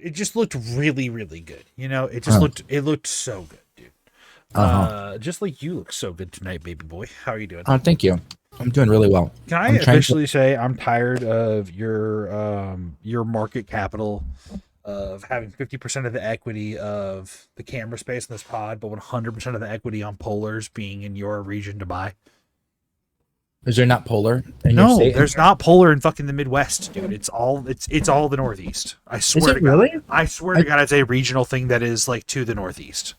it just looked really, really good. You know, it looked so good, dude. Just like you look so good tonight, baby boy. How are you doing? Oh, thank you. I'm doing really well. Can I officially say I'm tired of your market capital of having 50% of the equity of the camera space in this pod, but 100% of the equity on Polars being in your region to buy? Is there not Polar in your No, state? there's not Polar in fucking the Midwest, dude. It's all the Northeast. I swear Is to it really? God. I swear to God, it's a regional thing that is like to the Northeast.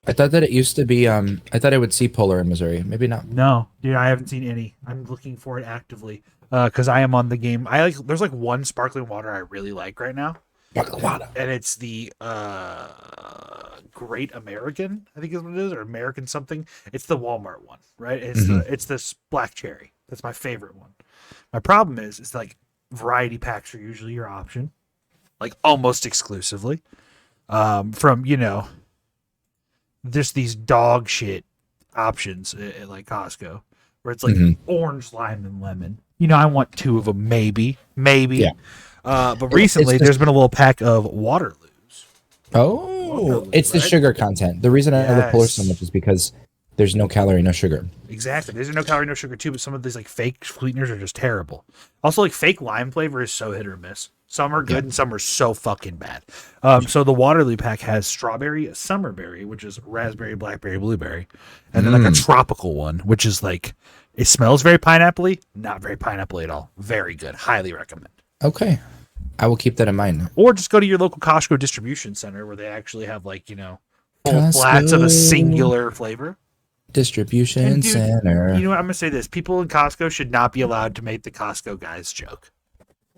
I thought that it used to be. I thought I would see Polar in Missouri. Maybe not. No, dude, I haven't seen any. I'm looking for it actively because I am on the game. There's like one sparkling water I really like right now, and it's the Great American, I think is what it is, or American something. It's the Walmart one, right? It's this black cherry. That's my favorite one. My problem is like variety packs are usually your option, like almost exclusively, from just these dog shit options at like Costco, where it's like orange, lime, and lemon. You know, I want two of them, maybe. Yeah. But recently, there's been a little pack of Waterloos. Oh, it's the sugar content. The reason I love Polar so much is because there's no calorie, no sugar. Exactly. There's no calorie, no sugar too, but some of these like fake sweeteners are just terrible. Also, like fake lime flavor is so hit or miss. Some are good and some are so fucking bad. So the Waterloo pack has strawberry, summerberry, which is raspberry, blackberry, blueberry, and then like a tropical one, which is like, it smells very pineapple-y, not very pineapple at all. Very good. Highly recommend. Okay. I will keep that in mind. Or just go to your local Costco distribution center where they actually have like, full flats of a singular flavor. Distribution center. You know what? I'm going to say this. People in Costco should not be allowed to make the Costco guys joke.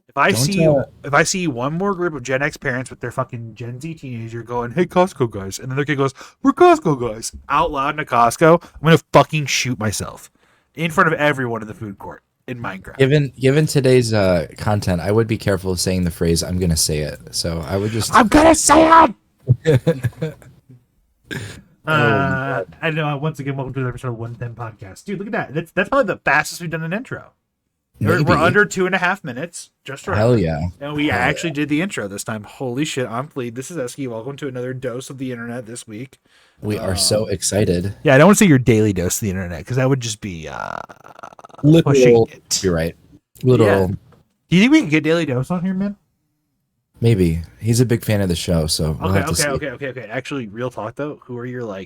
If I see one more group of Gen X parents with their fucking Gen Z teenager going, "Hey, Costco guys," and then their kid goes, "We're Costco guys," out loud in a Costco, I'm going to fucking shoot myself in front of everyone in the food court in Minecraft. Given today's content, I would be careful of saying the phrase "I'm going to say it." So I would just. I'm going to say it! I know. Once again, welcome to the episode of 110 Podcast. Dude, look at that. That's probably the fastest we've done an intro. We're under 2.5 minutes. Just right. Hell yeah. And we actually did the intro this time. Holy shit, I'm pleased. This is Eski. Welcome to another dose of the internet this week. We are so excited. Yeah, I don't want to say your daily dose of the internet because that would just be literal. pushing it. You're right. Literal. Yeah. Do you think we can get Daily Dose on here, man? Maybe. He's a big fan of the show, so we'll have to see. Okay. Actually, real talk though, who are your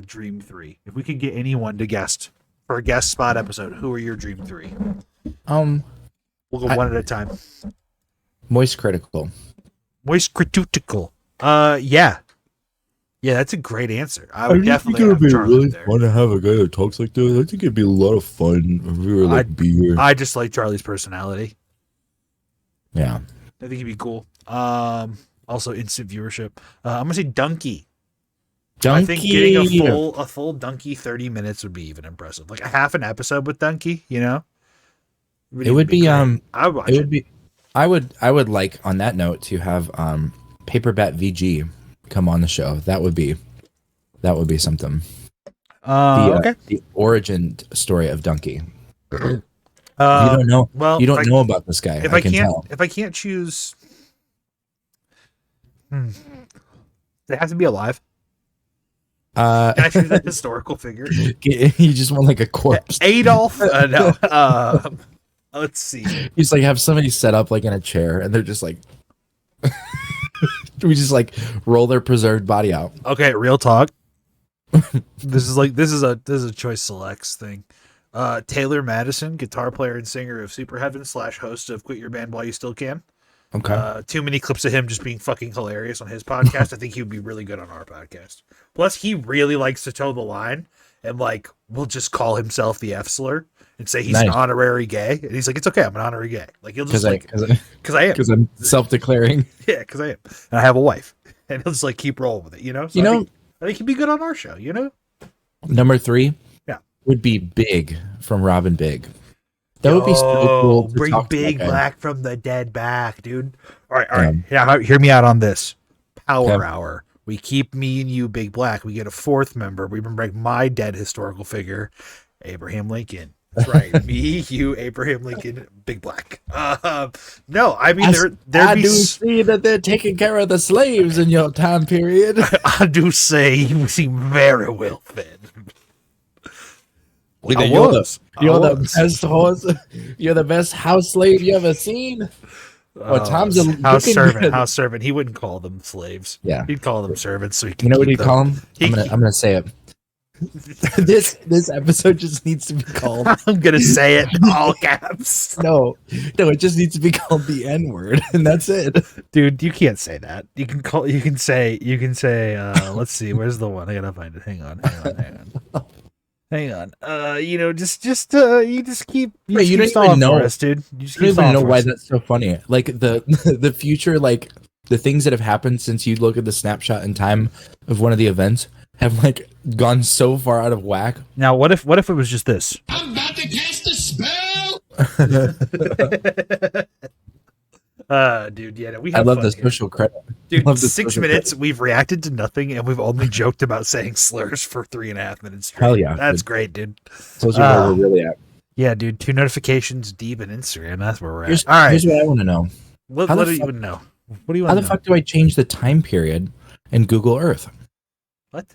dream three? If we could get anyone to guest for a guest spot episode, who are your dream three? We'll go one at a time. Moist Critical. Yeah. Yeah, that's a great answer. I would definitely have be Charlie really there. fun to have a guy that talks like that. I think it'd be a lot of fun if we were like beer. I just like Charlie's personality. Yeah. I think he'd be cool. Also instant viewership. I'm gonna say Donkey. I think getting a full Donkey 30 minutes would be even impressive. Like a half an episode with Donkey, It would be I would watch it. I would like on that note to have Paper Bat VG come on the show. That would be something. Okay. The origin story of Donkey. You don't know. Well, you don't know about this guy. If I can't choose, it has to be alive. Can I choose a historical figure? You just want like a corpse. Adolf? No. Let's see. He's like have somebody set up like in a chair, and they're just like, we just like roll their preserved body out. Okay, real talk. This is a choice selects thing. Taylor Madison, guitar player and singer of Super Heaven / host of Quit Your Band While You Still Can. Okay. Too many clips of him just being fucking hilarious on his podcast. I think he would be really good on our podcast. Plus, he really likes to toe the line and like will just call himself the F slur and say he's an honorary gay. And he's like, it's okay, I'm an honorary gay. Like he'll just because I am. Because I'm self-declaring. Yeah, because I am. And I have a wife. And he'll just like keep rolling with it, So I think he'd be good on our show, Number 3 would be Big from Robin Big. That would be so cool. Bring Big Black from the dead back, dude. All right. Yeah, hear me out on this. Power Hour. We keep me and you, Big Black. We get a fourth member. We bring back my dead historical figure, Abraham Lincoln. That's right. Me, you, Abraham Lincoln, Big Black. No, I mean I do see that they're taking care of the slaves in your time period. I do say you seem very well fed. You're the best horse. You're the best house slave you ever seen. Times are house servant. good. House servant. He wouldn't call them slaves. Yeah, he'd call them servants. So he can you know what keep he'd them. call them? I'm gonna say it. This episode just needs to be called. I'm gonna say it in all caps. No, it just needs to be called the N word, and that's it. Dude, you can't say that. You can call. You can say. Let's see. Where's the one? I gotta find it. Hang on. You just keep. You don't even know, us, dude. You don't even know why that's so funny. Like the future, like the things that have happened since you look at the snapshot in time of one of the events have like gone so far out of whack. Now, what if it was just this? I'm about to cast a spell. Dude, yeah, I love the social credit. Dude, 6 minutes, we've reacted to nothing, and we've only joked about saying slurs for 3.5 minutes straight. Hell yeah. That's great, dude. Tells you where we're really at. Yeah, dude, 2 notifications deep in Instagram. That's where we're at. All right. Here's what I want to know. What do you want to know? What do you want to know? How the fuck do I change the time period in Google Earth? What?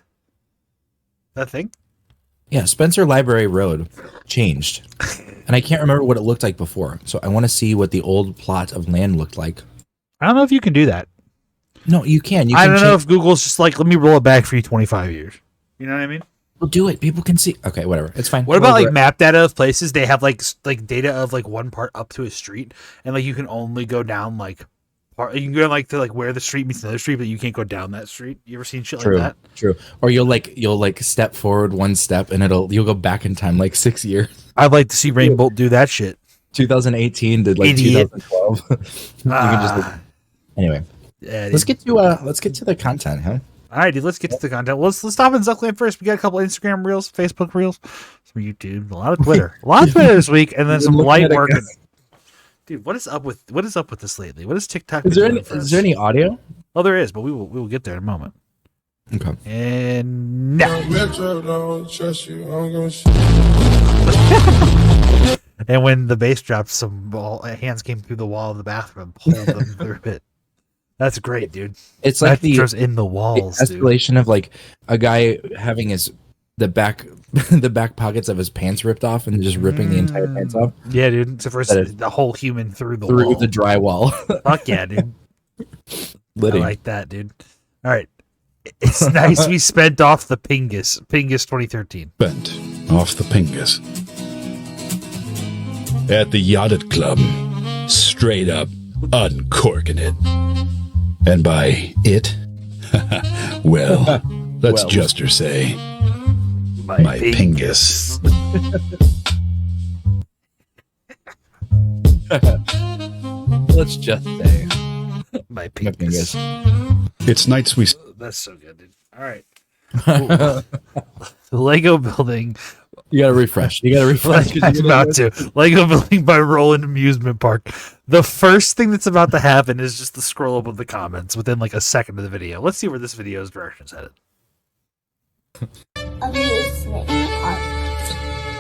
That thing? Yeah, Spencer Library Road changed. And I can't remember what it looked like before. So I want to see what the old plot of land looked like. I don't know if you can do that. No, you can. I don't know if Google's just like, let me roll it back for you 25 years. You know what I mean? Well, do it. People can see. Okay, whatever. It's fine. What about like map data of places? They have like data of like one part up to a street, and like you can only go down like part. You can go like to like where the street meets another street, but you can't go down that street. You ever seen shit like that? True. Or you'll step forward one step, and you'll go back in time like 6 years. I'd like to see Rainbolt do that shit. 2018 to like Idiot. 2012. You can just anyway. Yeah, let's get to the content, huh? All right, dude. Let's get to the content. Let's stop in Zuckland first. We got a couple Instagram reels, Facebook reels, some YouTube, a lot of Twitter, this week, and then some light work. Dude, what is up with this lately? What is TikTok? Is there any audio? Oh, there is, but we will get there in a moment. Okay. And now. And when the bass dropped, some hands came through the wall of the bathroom and pulled them through it. That's great, dude. It's like the in the walls, the escalation of like a guy having the back pockets of his pants ripped off and just ripping the entire pants off. Yeah, dude. It's the first the whole human through the drywall. Fuck yeah, dude. Litty. I like that, dude. All right. It's nice we spent off the Pingus 2013. Spent off the Pingus. At the Yachted Club. Straight up uncorking it. And by it, well, let's just say my Pingus. Let's just say my Pingus. It's nights we. That's so good, dude. All right. The Lego building. You gotta refresh. I'm about to. Lego building by Roland Amusement Park. The first thing that's about to happen is just the scroll up of the comments within like a second of the video. Let's see where this video's direction is headed. Amusement park.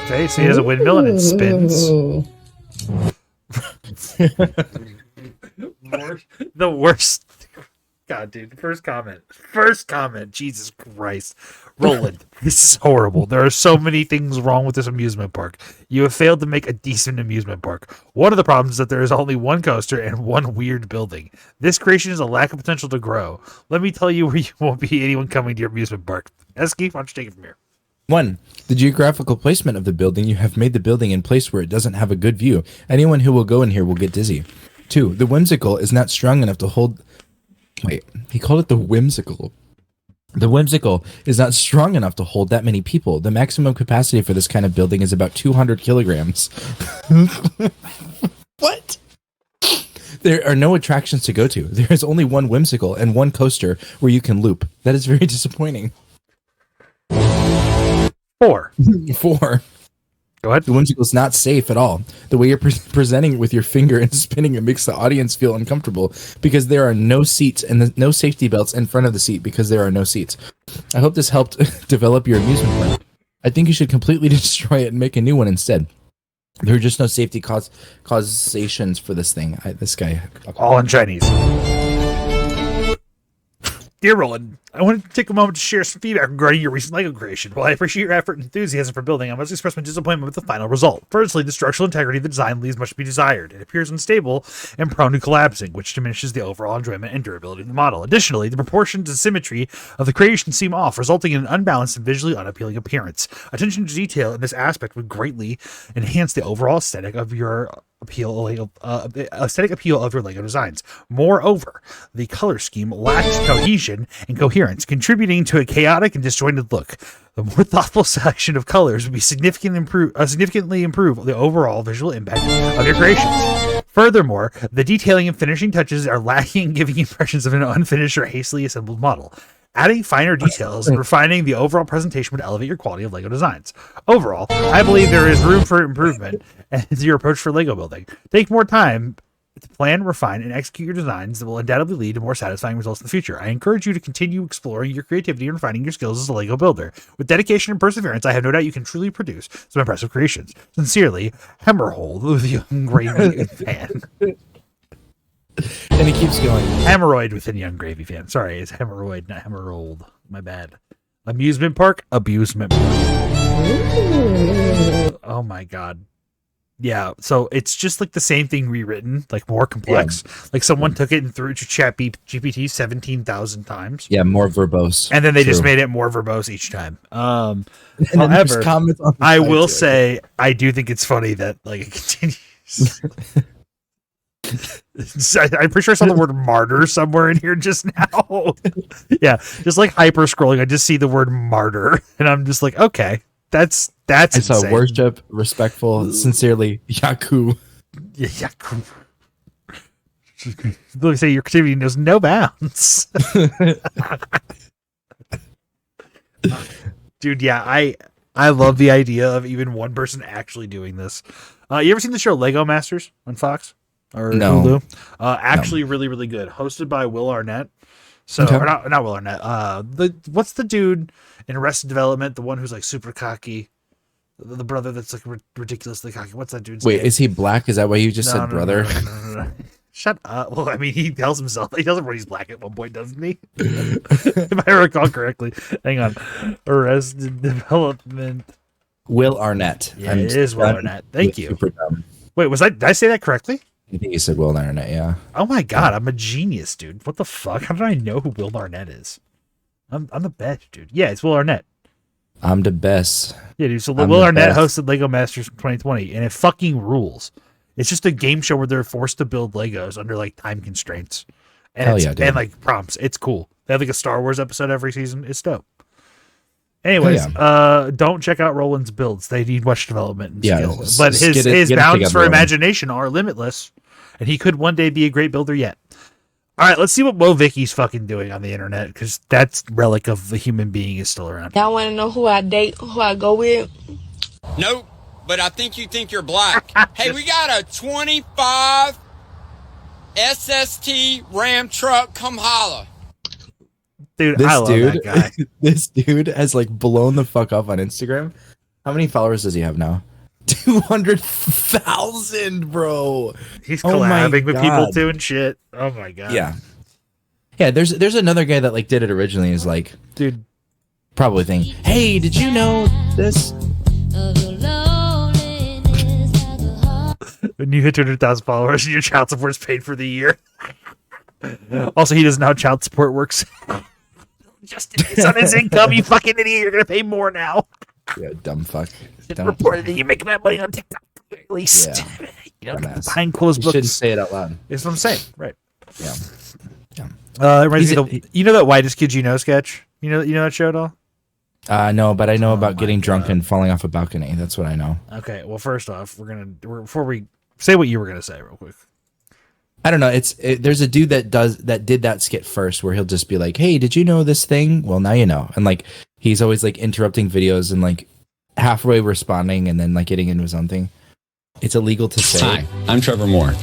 Okay, so he has a windmill and it spins. The worst. God, dude. First comment. Jesus Christ. Roland, this is horrible. There are so many things wrong with this amusement park. You have failed to make a decent amusement park. One of the problems is that there is only one coaster and one weird building. This creation is a lack of potential to grow. Let me tell you where you won't be anyone coming to your amusement park. Eski, why don't you take it from here? 1. The geographical placement of the building. You have made the building in place where it doesn't have a good view. Anyone who will go in here will get dizzy. 2. The whimsical is not strong enough to hold... Wait, he called it the whimsical. The whimsical is not strong enough to hold that many people. The maximum capacity for this kind of building is about 200 kilograms. What? There are no attractions to go to. There is only one whimsical and one coaster where you can loop. That is very disappointing. 4. 4. Go ahead. The whimsical is not safe at all. The way you're presenting with your finger and spinning it makes the audience feel uncomfortable because there are no seats and no safety belts in front of the seat because there are no seats. I hope this helped develop your amusement park. I think you should completely destroy it and make a new one instead. There are just no safety causations for this thing. This guy. All in Chinese. Dear Roland, I wanted to take a moment to share some feedback regarding your recent LEGO creation. While I appreciate your effort and enthusiasm for building, I must express my disappointment with the final result. Firstly, the structural integrity of the design leaves much to be desired. It appears unstable and prone to collapsing, which diminishes the overall enjoyment and durability of the model. Additionally, the proportions and symmetry of the creation seem off, resulting in an unbalanced and visually unappealing appearance. Attention to detail in this aspect would greatly enhance the overall aesthetic of your aesthetic appeal of your LEGO designs. Moreover, the color scheme lacks cohesion and coherence, contributing to a chaotic and disjointed look. The more thoughtful selection of colors would be significantly improve the overall visual impact of your creations. Furthermore, the detailing and finishing touches are lacking, giving impressions of an unfinished or hastily assembled model. Adding finer details and refining the overall presentation would elevate your quality of LEGO designs. Overall, I believe there is room for improvement as your approach for LEGO building. Take more time to plan, refine, and execute your designs that will undoubtedly lead to more satisfying results in the future. I encourage you to continue exploring your creativity and refining your skills as a LEGO builder. With dedication and perseverance, I have no doubt you can truly produce some impressive creations. Sincerely, Hammerhold, the young gravy fan. And he keeps going. Hemorrhoid within young gravy fan. Sorry, it's hemorrhoid, not hemorrhoid. My bad. Amusement park, abusement park. Oh my god. Yeah, so it's just like the same thing rewritten, like more complex. Yeah. Like someone took it and threw it to GPT 17,000 times. Yeah, more verbose. And then they just made it more verbose each time. However, I will say I do think it's funny that like it continues. I'm pretty sure I saw the word martyr somewhere in here just now. Yeah, just like hyper scrolling, I just see the word martyr, and I'm just like, okay, that's. I saw insane. Worship, respectful, sincerely, Yaku. Yeah, Yaku. They say your creativity knows no bounds. Dude, yeah, I love the idea of even one person actually doing this. You ever seen the show Lego Masters on Fox? Or no. Hulu. Actually, really, really good. Hosted by Will Arnett. So, okay. Or not Will Arnett. What's the dude in Arrested Development? The one who's like super cocky. The brother that's like ridiculously cocky. What's that dude's name? Is he black? Is that why you just said brother? No. Shut up. Well, I mean, he tells himself he doesn't know he's black at one point, doesn't he? If I recall correctly. Hang on. Arrested Development. Will Arnett. Yeah, it is Will Arnett. Thank you. Wait, did I say that correctly? I think you said Will Arnett, yeah. Oh my god, I'm a genius, dude. What the fuck? How did I know who Will Arnett is? I'm the best, dude. Yeah, it's Will Arnett. I'm the best. Yeah, dude. So Will Arnett hosted Lego Masters in 2020, and it fucking rules. It's just a game show where they're forced to build Legos under like time constraints. And and like prompts. It's cool. They have like a Star Wars episode every season. It's dope. Anyways, don't check out Roland's builds. They need much development and skills. But his bounds for imagination are limitless, and he could one day be a great builder yet. All right, let's see what Mo Vicky's fucking doing on the internet, because that relic of the human being is still around. Y'all want to know who I date, who I go with? Nope, but I think you think you're black. Hey, we got a 25 SST Ram truck. Come holla. Dude, I love that guy. This dude has like blown the fuck up on Instagram. How many followers does he have now? 200,000, bro. He's collabing with people too and shit. Oh my god. Yeah. There's another guy that like did it originally. Is like, dude, probably thinking, hey, did you know this? When you hit 200,000 followers, your child support is paid for the year. Also, he doesn't know how child support works. Just it's on his income, you fucking idiot. You're gonna pay more now. Yeah, dumb fuck. Reported that you make that money on TikTok at least. Yeah. You know, behind closed books. You shouldn't say it out loud. That's what I'm saying. Right. Yeah. You know that Whitest Kids You Know sketch? You know that show at all? No, but I know about getting drunk and falling off a balcony. That's what I know. Okay. Well, first off, before we say what you were gonna say real quick. I don't know. There's a dude that did that skit first, where he'll just be like, "Hey, did you know this thing? Well, now you know." And like he's always like interrupting videos and like halfway responding and then like getting into his own thing. It's illegal to say. Hi, I'm Trevor Moore.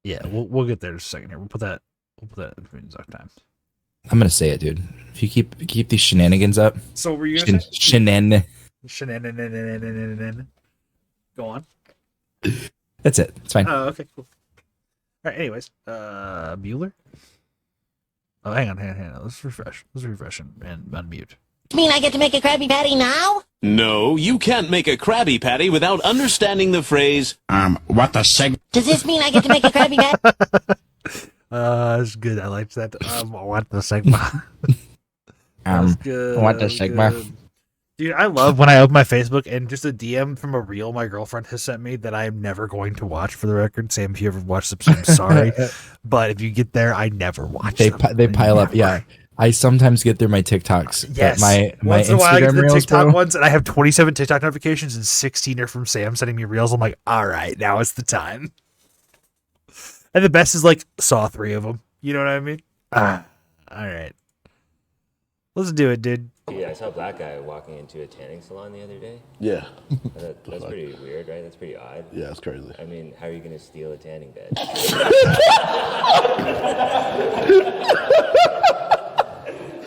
Yeah, we'll get there in a second here. We'll put that in Zoc time. I'm gonna say it, dude. If you keep these shenanigans up. So were you gonna say? Shenanigans. Go Go on. That's it. It's fine. Oh, okay, cool. All right. Anyways, Bueller. Oh, hang on. Let's refresh. Let's refresh and unmute. Mean I get to make a Krabby Patty now? No, you can't make a Krabby Patty without understanding the phrase, what the seg? Does this mean I get to make a Krabby Patty? That's good. I liked that. What the Sigma? That's good. What the That's Sigma? good. Dude, I love when I open my Facebook and just a DM from a reel my girlfriend has sent me that I am never going to watch, for the record. Sam, if you ever watch them, I'm sorry. But if you get there, I never watch them. They pile up. Yeah. I sometimes get through my TikToks. Yes. My Once in a while, I get Instagram the reels, TikTok bro. ones, and I have 27 TikTok notifications, and 16 are from Sam sending me reels. I'm like, all right, now it's the time. And the best is like, saw 3 of them. You know what I mean? All right. Let's do it, dude. Dude, I saw a black guy walking into a tanning salon the other day. Yeah. That's pretty weird, right? That's pretty odd. Yeah, it's crazy. I mean, how are you going to steal a tanning bed?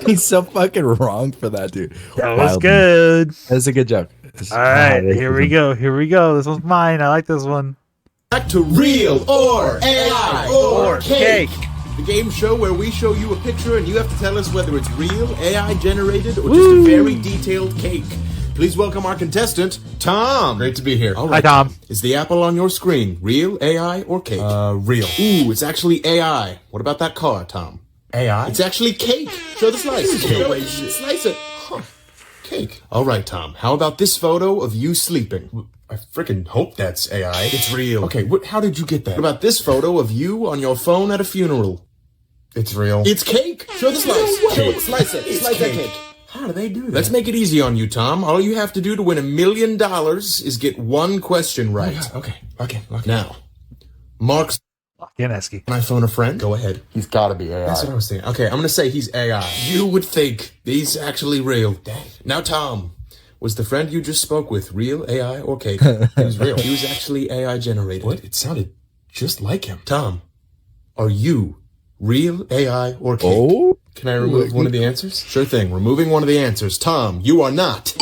He's so fucking wrong for that, dude. That was Wild. good. That's a good joke. All right, here we go. Here we go. This one's mine. I like this one. Back to Real or AI or Cake, the game show where we show you a picture and you have to tell us whether it's real, AI generated, or just a very detailed cake. Please welcome our contestant, Tom. Great to be here. All right. Hi, Tom. Is the apple on your screen real, AI, or cake? Real. Ooh, it's actually AI. What about that car, Tom? AI? It's actually cake. Show the slice. Show it. Slice it. Huh. Cake. All right, Tom. How about this photo of you sleeping? I freaking hope that's AI. It's real. Okay, how did you get that? What about this photo of you on your phone at a funeral? It's real. It's cake. Show the slice. Show it. Slice it. Slice that cake. How do they do that? Let's make it easy on you, Tom. All you have to do to win $1 million is get one question right. Oh, okay. Now, Mark's Lock in, Eski. Can I phone a friend? Go ahead. He's got to be AI. That's what I was thinking. Okay, I'm going to say he's AI. You would think he's actually real. Dang. Now, Tom, was the friend you just spoke with real, AI, or cake? He was real. He was actually AI generated. What? It sounded just like him. Tom, are you real, AI, or cake? Oh? Can I remove one of the answers? Sure thing. Removing one of the answers. Tom, you are not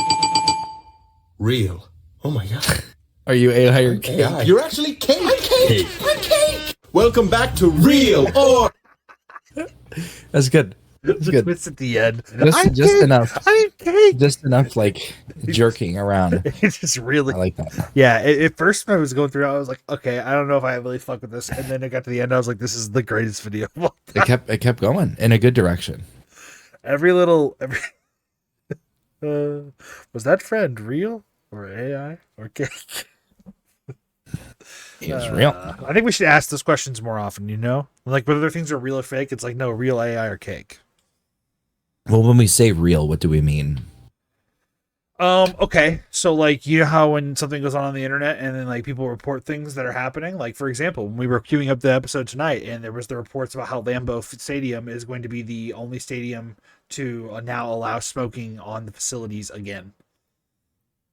real. Oh my God. Are you AI or cake? AI. You're actually cake. I'm cake. I'm cake. Welcome back to Real or... That's good. That's The good. twist at the end. Just enough. I'm cake. Just enough, like, jerking around. It's just really. I like that. Yeah, at first when I was going through it, I was like, okay, I don't know if I really fuck with this. And then it got to the end, I was like, this is the greatest video of all time. It kept going in a good direction. Every was that friend real or AI or cake? It was real. I think we should ask those questions more often, you know? Like whether things are real or fake, it's like, no, real AI or cake. Well, when we say real, what do we mean? Okay. So like, you know how when something goes on the internet and then like people report things that are happening, like for example, when we were queuing up the episode tonight and there was the reports about how Lambeau Stadium is going to be the only stadium to now allow smoking on the facilities again.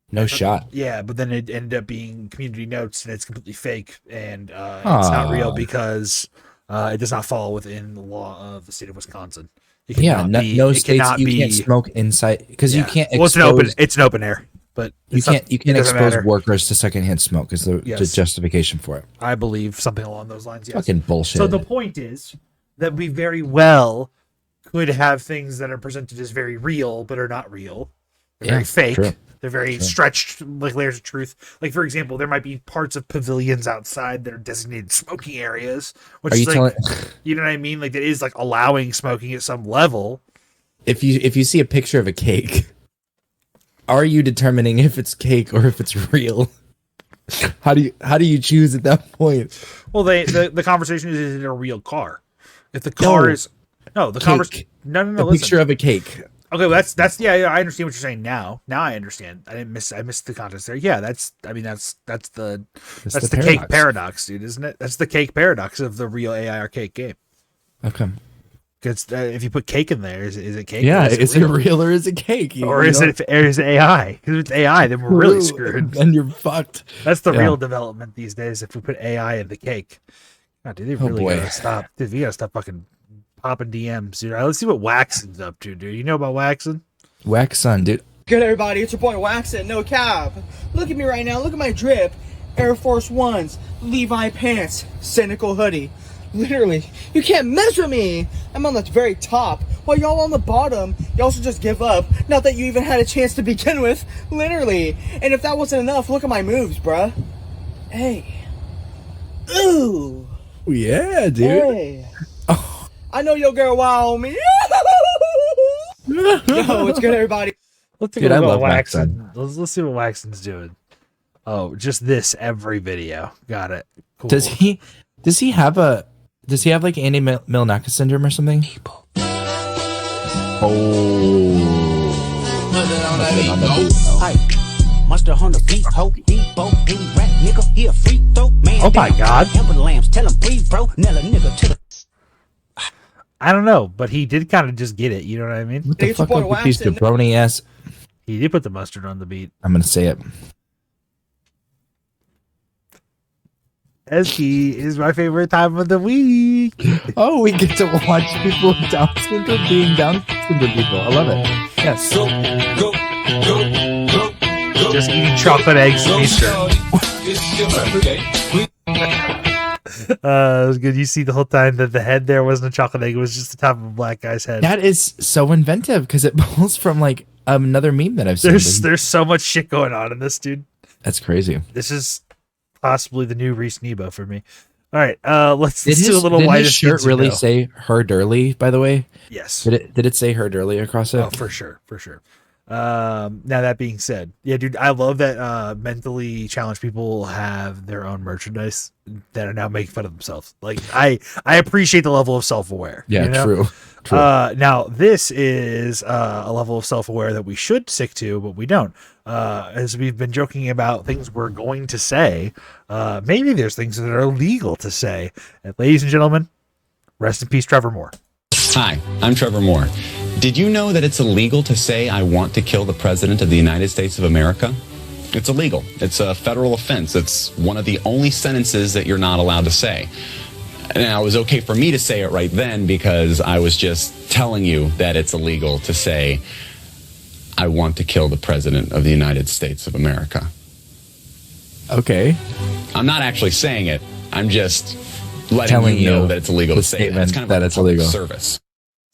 No shot. Yeah, but then it ended up being community notes and it's completely fake and it's not real because it does not fall within the law of the state of Wisconsin. Yeah, no states you can't smoke inside because you can't. Well, it's an open air, but you can't expose workers to secondhand smoke is the justification for it. I believe something along those lines. Yes. Fucking bullshit. So the point is that we very well could have things that are presented as very real but are not real. They're very fake. True. They're very stretched, like layers of truth. Like, for example, there might be parts of pavilions outside that are designated smoking areas, which is like, you know what I mean? Like, that is like allowing smoking at some level. If you see a picture of a cake, are you determining if it's cake or if it's real? How do you choose at that point? Well, the conversation is it a real car? If the car is the conversation. No. A picture of a cake. Okay, well, that's yeah. I understand what you're saying now. Now I understand. I missed the context there. Yeah, that's the cake paradox, dude, isn't it? That's the cake paradox of the real AI arcade game. Okay. Because if you put cake in there, is it cake? Yeah, is it real or is it cake? Or is it AI? Because if it's AI, then we're really screwed. Then you're fucked. That's the real development these days. If we put AI in the cake, God, dude, they really gotta stop. Dude, we gotta stop fucking popping DMs, dude. All right, let's see what Waxon's up to, dude. You know about Waxon? Waxon, dude. Good, everybody. It's your boy Waxon, no cap. Look at me right now. Look at my drip. Air Force Ones, Levi pants, cynical hoodie. Literally, you can't mess with me. I'm on the very top, while y'all on the bottom. Y'all should just give up. Not that you even had a chance to begin with. Literally. And if that wasn't enough, look at my moves, bruh. Hey. Ooh. Yeah, dude. Hey. Oh. I know your girl wow me. Yo, what's good, everybody? Let's Dude, I love Waxon. Let's see what Waxon's doing. Oh, just this every video. Got it. Cool. Does he have like Andy Milonakis syndrome or something? Oh. Mustard on the beat, ho, Debo, he rap, nigga, he a free throw, man. Oh my God. Amber Lambs, tell him breathe, bro, Nella, nigga, to the... I don't know, but he did kind of just get it. You know what I mean? What the fuck up with these jabroni ass? He did put the mustard on the beat. I'm gonna say it. Eski is my favorite time of the week. Oh, we get to watch people with Down syndrome being Down syndrome people. I love it. Yes. Go. Just eating chocolate eggs from Easter. It was good. You see the whole time that the head there wasn't a chocolate egg; it was just the top of a black guy's head. That is so inventive because it pulls from like another meme that I've seen. There's so much shit going on in this, dude. That's crazy. This is possibly the new Reese Nebo for me. All right, let's do a little did white. His shirt really say "her Durley"? By the way, yes. Did it say "her Durley" across it? Oh, for sure. Now that being said, yeah, dude, I love that mentally challenged people have their own merchandise that are now making fun of themselves. Like I appreciate the level of self-aware. Yeah, you know? true. Now this is a level of self-aware that we should stick to, but we don't. As we've been joking about things we're going to say, maybe there's things that are illegal to say. And ladies and gentlemen, rest in peace, Trevor Moore. Hi, I'm Trevor Moore. Did you know that it's illegal to say I want to kill the President of the United States of America? It's illegal. It's a federal offense. It's one of the only sentences that you're not allowed to say. Now, it was okay for me to say it right then because I was just telling you that it's illegal to say I want to kill the President of the United States of America. Okay. I'm not actually saying it. I'm just letting you know that it's illegal to say that. It's kind of that like it's illegal service.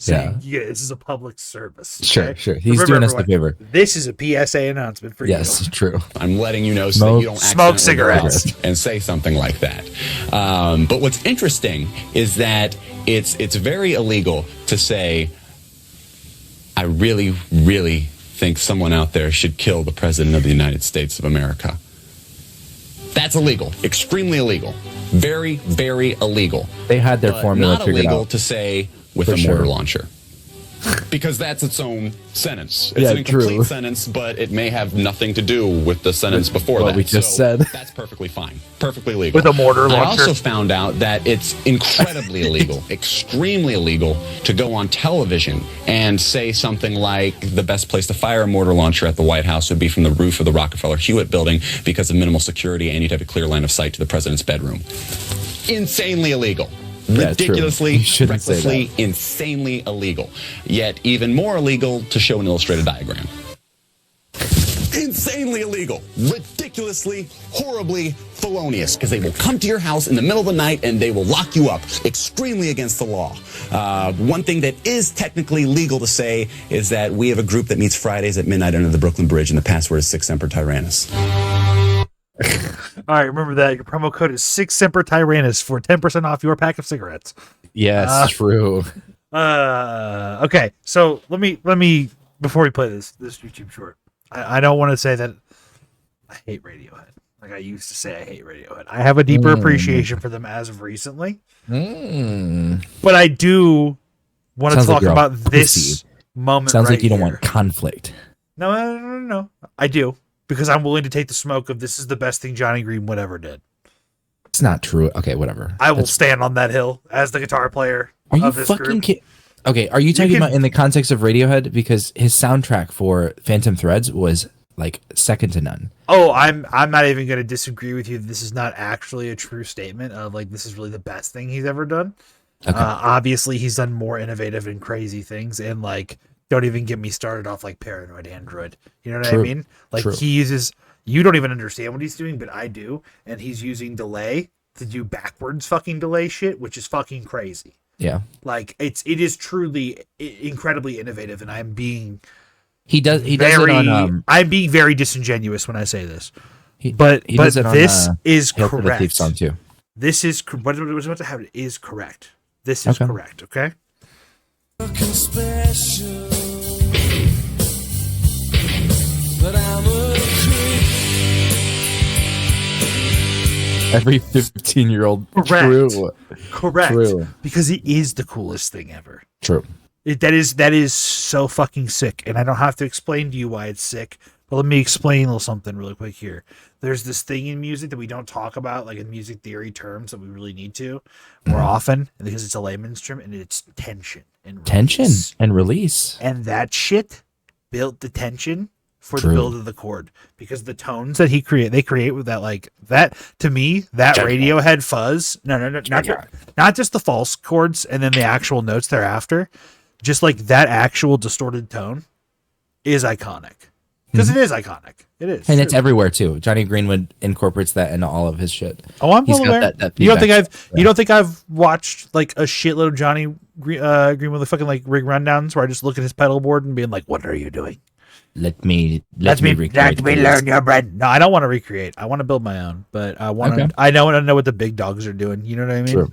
Yeah, this is a public service. Okay? Sure. He's doing us the favor. This is a PSA announcement for you. Yes, true. I'm letting you know so that you don't smoke cigarettes and say something like that. But what's interesting is that it's very illegal to say, I really, really think someone out there should kill the President of the United States of America. That's illegal. Extremely illegal. Very, very illegal. They had their formula not figured illegal out. to say with a mortar launcher. Because that's its own sentence. It's an incomplete sentence, but it may have nothing to do with the sentence before that. What we just said. That's perfectly fine. Perfectly legal. With a mortar launcher. I also found out that it's incredibly illegal, extremely illegal to go on television and say something like the best place to fire a mortar launcher at the White House would be from the roof of the Rockefeller Hewitt building because of minimal security and you'd have a clear line of sight to the president's bedroom. Insanely illegal. Ridiculously, recklessly, insanely illegal. Yet even more illegal to show an illustrated diagram. Insanely illegal. Ridiculously, horribly felonious. Because they will come to your house in the middle of the night and they will lock you up. Extremely against the law. One thing that is technically legal to say is that we have a group that meets Fridays at midnight under the Brooklyn Bridge and the password is Sic Semper Tyrannis. All right, remember that your promo code is Sic Semper Tyrannis for 10% off your pack of cigarettes. Yes, true. Okay, so let me before we play this YouTube short, I don't want to say that I hate Radiohead. Like I used to say I hate Radiohead. I have a deeper appreciation for them as of recently. But I do want to talk about this moment. Sounds right like you don't here. want conflict. No. I do. Because I'm willing to take the smoke of this is the best thing Johnny Greenwood ever did. It's not true. Okay, whatever. I will stand on that hill as the guitar player Are you of this fucking group. Okay, are you talking about in the context of Radiohead? Because his soundtrack for Phantom Threads was like second to none. Oh, I'm not even going to disagree with you. This is not actually a true statement of like this is really the best thing he's ever done. Okay. Obviously, he's done more innovative and crazy things, and like don't even get me started off like Paranoid Android. You know what I mean? Like he uses You don't even understand what he's doing, but I do. And he's using delay to do backwards fucking delay shit, which is fucking crazy. Yeah. Like it is truly incredibly innovative, and I'm being does it on I'm being very disingenuous when I say this. But this is Hail to the correct. Thief song too. This is what was about to happen is correct. This is correct, okay? Every 15-year-old. Correct. True. Correct. True. Because it is the coolest thing ever. True. That is so fucking sick, and I don't have to explain to you why it's sick. But let me explain a little something really quick here. There's this thing in music that we don't talk about, like in music theory terms, that we really need to more often, because it's a layman's term, and it's tension and release. Tension and release. And that shit built the tension for the build of the chord, because the tones that they create with that, like that, to me, that Radiohead fuzz. No, not just the false chords and then the actual notes thereafter, just like that actual distorted tone is iconic. Because it is iconic. It is. And it's everywhere too. Johnny Greenwood incorporates that into all of his shit. Oh, I'm He's well got aware. that You don't think I've watched like a shitload of Johnny Greenwood fucking like rig rundowns where I just look at his pedal board and being like, "What are you doing? Let me recreate. Let me learn your bread." No, I don't want to recreate. I want to build my own, but I want to. I want to know what the big dogs are doing. You know what I mean? True.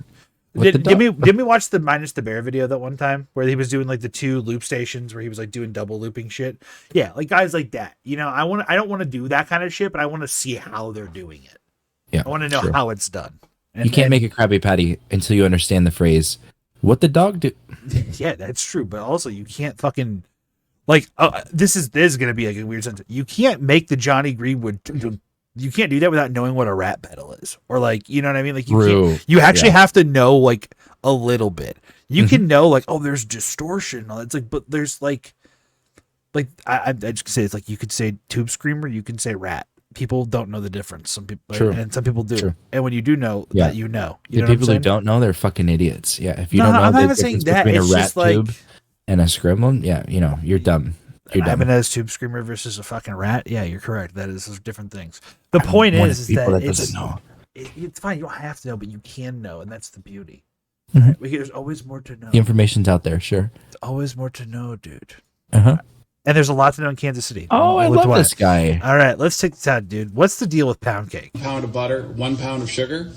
Did we watch the Minus the Bear video that one time where he was doing like the 2 loop stations where he was like doing double looping shit? Yeah, like guys like that. You know, I don't want to do that kind of shit, but I want to see how they're doing it. Yeah, I want to know how it's done. You can't make a Krabby Patty until you understand the phrase, "What the dog do?" Yeah, that's true. But also, you can't fucking like. This is gonna be like a weird sentence. You can't make the Johnny Greenwood. You can't do that without knowing what a rat pedal is, or like, you know what I mean? Like you actually have to know like a little bit. You can know like, oh, there's distortion. It's like, but there's like I just say it's like you could say tube screamer, you can say rat. People don't know the difference. Some people and some people do. True. And when you do know that, you know. The people who don't know, they're fucking idiots. Yeah, if you don't know I'm the not saying difference that. between It's a rat just like, tube and a scrimble, yeah, you know, you're dumb. You're dumb. Ibanez tube screamer versus a fucking rat. Yeah, you're correct. That is different things. The point is that doesn't know. It's fine. You don't have to know, but you can know, and that's the beauty. Right? There's always more to know. The information's out there, sure. There's always more to know, dude. And there's a lot to know in Kansas City. I love this guy. All right, let's take this out, dude. What's the deal with pound cake? Pound of butter, 1 pound of sugar.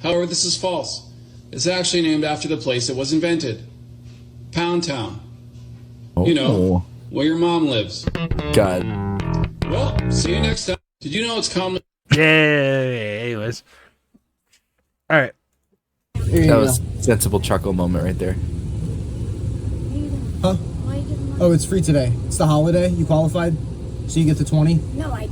However, this is false. It's actually named after the place it was invented. Pound Town. You know, where your mom lives. God. Well, see you next time. Did you know it's common? Yeah. Anyways. All right. That was a sensible chuckle moment right there. Huh? Oh, it's free today. It's the holiday. You qualified, so you get the 20. No, I.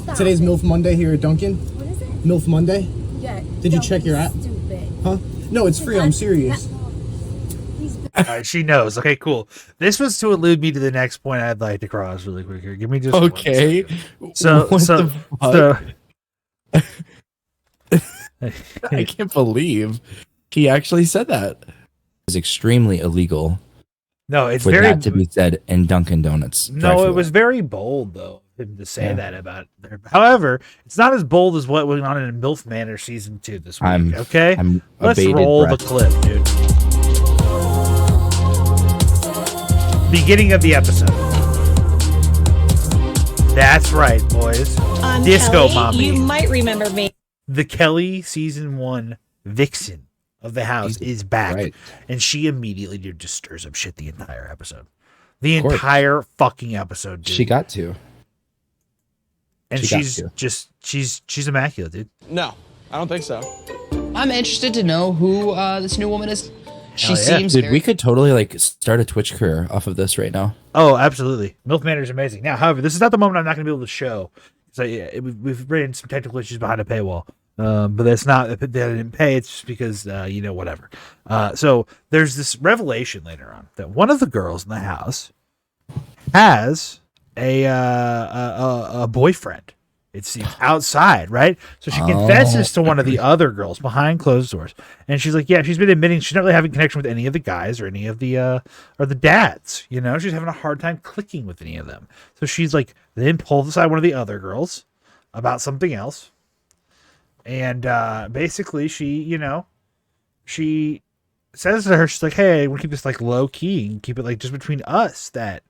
Stop. Today's MILF Monday here at Dunkin'. What is it? MILF Monday. Yeah. Did you check your app? Stupid. Huh? No, it's free. I'm serious. All right, she knows. Okay, cool. This was to allude me to the next point I'd like to cross really quick here. Give me just okay. So I can't believe he actually said that. It's extremely illegal. No, it's for very that to be said in Dunkin' Donuts. No, it was very bold though him to say that about it. However, it's not as bold as what went on in MILF Manor season 2 this week. Let's roll the clip, dude. Beginning of the episode. That's right, boys. Disco Kelly, Mommy. You might remember me. The Kelly season 1 vixen of the house is back, and she immediately just stirs up shit the entire episode. The entire fucking episode, dude. She got to. And she's immaculate, dude. No, I don't think so. I'm interested to know who this new woman is. She seems dude, we could totally like start a Twitch career off of this right now. Oh, absolutely. MILF Manor is amazing. Now, however, this is not the moment I'm not going to be able to show. So yeah, we've ran some technical issues behind a paywall. But that's not that I didn't pay. It's just because whatever. So there's this revelation later on that one of the girls in the house has a boyfriend. It seems outside, right? So she confesses to one of the other girls behind closed doors, and she's like, "Yeah, she's been admitting she's not really having connection with any of the guys or any of the or the dads. You know, she's having a hard time clicking with any of them. So she's like, then pulls aside one of the other girls, about something else. And basically she says to her, she's like, hey, we'll keep this like low key and keep it like just between us that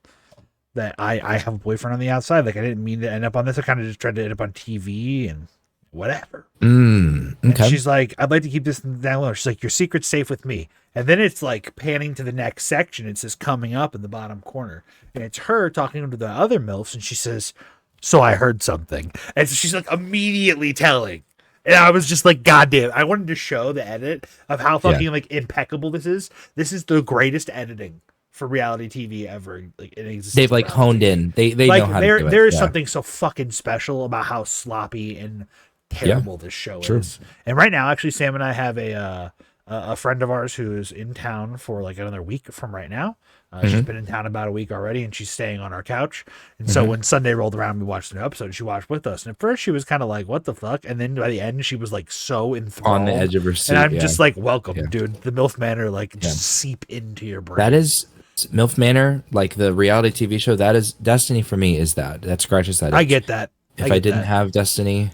I have a boyfriend on the outside. Like I didn't mean to end up on this. I kind of just tried to end up on TV and whatever. Okay. And she's like, I'd like to keep this down low. She's like, your secret's safe with me. And then it's like panning to the next section. It says coming up in the bottom corner. And it's her talking to the other MILFs. And she says, so I heard something. And so she's like immediately telling. And I was just like, God damn. I wanted to show the edit of how fucking like impeccable this is. This is the greatest editing for reality TV ever. Like it exists. They've like honed in. They like, know how to do it. There is something so fucking special about how sloppy and terrible this show is. And right now, actually, Sam and I have a friend of ours who is in town for like another week from right now. She's been in town about a week already, and she's staying on our couch. And so when Sunday rolled around, we watched an episode. She watched with us, and at first she was kind of like, "What the fuck?" And then by the end, she was like so enthralled, on the edge of her seat. And I'm just like, "Welcome, dude. The MILF Manor just seep into your brain." That is MILF Manor, like the reality TV show. That is Destiny for me. Is that scratches that? I get that. If I didn't have Destiny,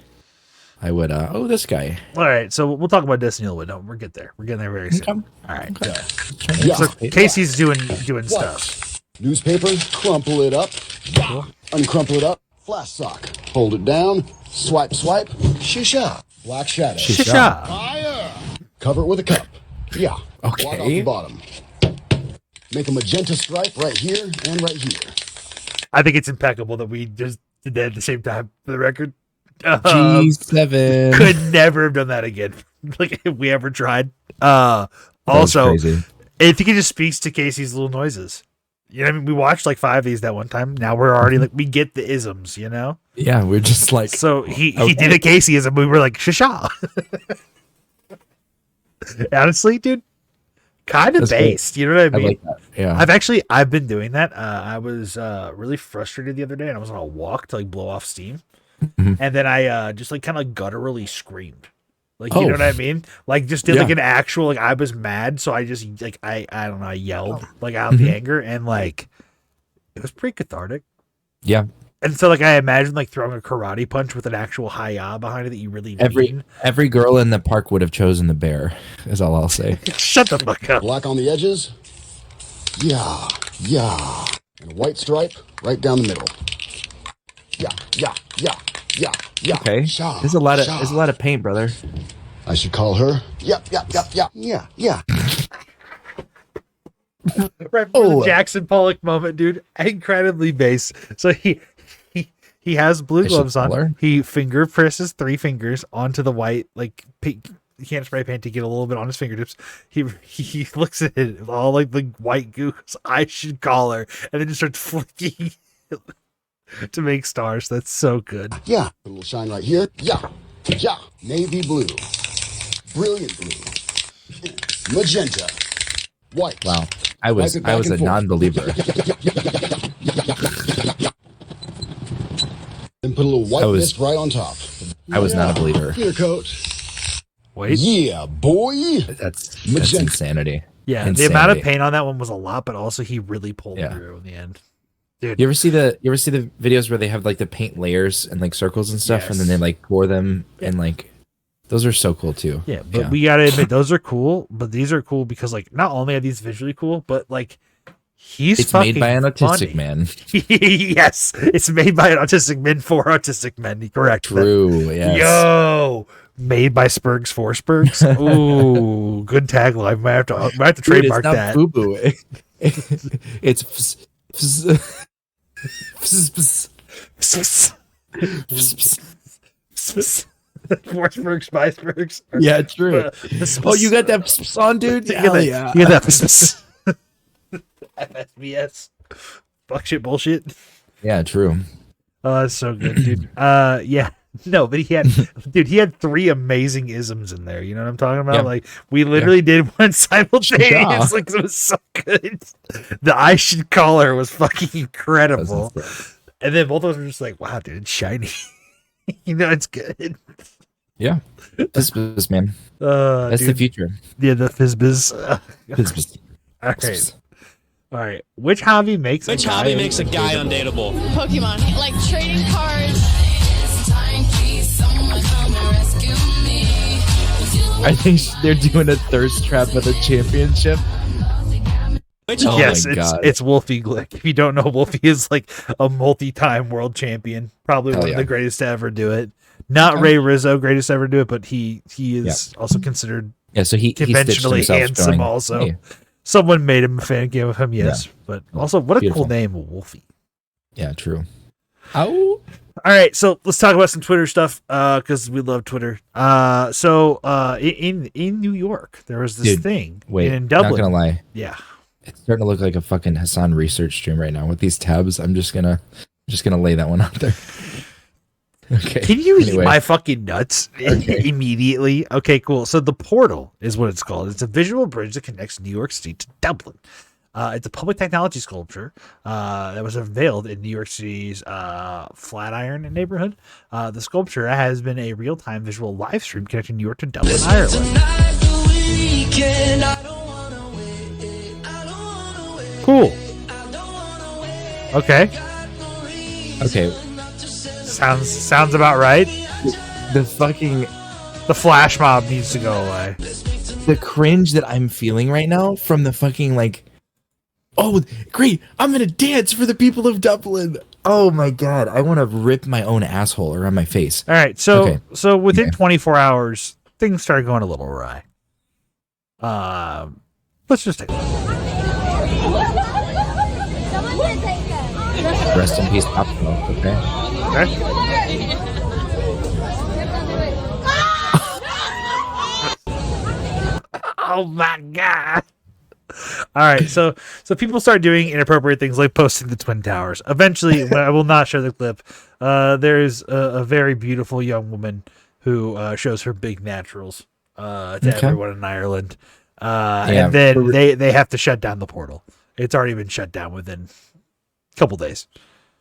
I would. This guy. All right, so we'll talk about Destiny a little bit. No, we're getting there very soon. All right. Yeah. So Casey's doing stuff. Newspaper, crumple it up, uncrumple it up, flash sock, hold it down, swipe, shisha, black shadow, Shisha. fire, cover it with a cup, yeah, Okay. block off the bottom, make a magenta stripe right here and right here. I think it's impeccable that we just did that at the same time for the record. G7 Could never have done that again. Like if we ever tried. Also, I think it just speaks to Casey's little noises. You know what I mean? We watched like 5 of these that one time. Now we're already like, we get the isms, you know? Yeah, we're just like. So he did a Caseyism. We were like, shisha. Honestly, dude, kind of based. Good. You know what I mean? I like that. Yeah. I've been doing that. I was really frustrated the other day, and I was on a walk to like blow off steam. And then I just like kind of gutturally screamed. Like, you know what I mean? Like just did like an actual, like I was mad. So I just like, I don't know. I yelled like out the anger, and like, it was pretty cathartic. Yeah. And so like, I imagine like throwing a karate punch with an actual hi-ya behind it that you really mean. Every girl in the park would have chosen the bear, is all I'll say. Shut the fuck up. Black on the edges, yeah, and a white stripe right down the middle. Yeah. Okay. There's a lot of paint, brother. I should call her. Yeah. Right before the Jackson Pollock moment, dude. Incredibly base. So he has blue gloves on. He finger presses 3 fingers onto the white, like pink. He can't spray paint to get a little bit on his fingertips. He looks at it all like the white goo. I should call her, and then just starts flicking to make stars. That's so good. Yeah, a little shine right here. Yeah, navy blue, brilliant blue, magenta, white. Wow, I was a non-believer. Then put a little white mist right on top. I was not a believer. Clear coat. Wait. Yeah, boy. That's insanity. Yeah, the amount of paint on that one was a lot, but also he really pulled through in the end. Dude. You ever see the videos where they have like the paint layers and like circles and stuff, and then they like pour them and like those are so cool too. Yeah, but we gotta admit those are cool, but these are cool because like not only are these visually cool, but like it's made by an autistic man. Yes, it's made by an autistic man for autistic men. Correct. True. Yes. Yo, made by Spurgs for Spurgs. Ooh, good tagline. Might have to trademark that. Boo boo. It's. Forsberg, Spicebergs. Yeah, true. Oh, you got that on, dude? You got that. FSBS. Fuck shit bullshit. Yeah, true. Oh, that's so good, dude. Yeah. No, but he had 3 amazing isms in there. You know what I'm talking about? Yeah. Like we literally did one simultaneous. Like it was so good. The I should call her was fucking incredible. And then both of us were just like, wow, dude, it's shiny. You know, it's good. Yeah. Fizzbiz, man. That's dude. the future. Yeah, the fizzbiz. Fizzbiz. All right. Which hobby makes a guy undateable? Pokemon. Like trading cards. I think they're doing a thirst trap for the championship. Oh Yes, my God. it's Wolfie Glick. If you don't know, Wolfie is like a multi-time world champion, probably Hell one of yeah. the greatest to ever do it. Not Ray Rizzo, greatest to ever do it, but he is also considered So he conventionally stitched himself handsome. showing- Also, Hey. someone made him a fan game of him. Yes, but also what a Beautiful. cool name, Wolfie. Yeah, true. Oh. All right, so let's talk about some Twitter stuff because we love Twitter. In New York, there was this Dude, thing. Wait, in Dublin. not gonna lie. Yeah, It's starting to look like a fucking Hassan research stream right now with these tabs. I'm just gonna lay that one out there. Okay. Can you eat Anyway. my fucking nuts immediately? Okay, cool. So the Portal is what it's called. It's a visual bridge that connects New York City to Dublin. It's a public technology sculpture that was unveiled in New York City's Flatiron neighborhood. The sculpture has been a real-time visual live stream connecting New York to Dublin, Ireland. Cool. Okay. Okay. Sounds about right. The flash mob needs to go away. The cringe that I'm feeling right now from the fucking oh, great! I'm gonna dance for the people of Dublin. Oh my God! I want to rip my own asshole around my face. All right, so within 24 hours, things started going a little awry. Let's just take a look. Rest in peace, Pop Smoke. Okay. Oh my God. All right, so people start doing inappropriate things like posting the Twin Towers. Eventually, I will not show the clip. There's a very beautiful young woman who shows her big naturals to everyone in Ireland, and then they have to shut down the portal. It's already been shut down within a couple days.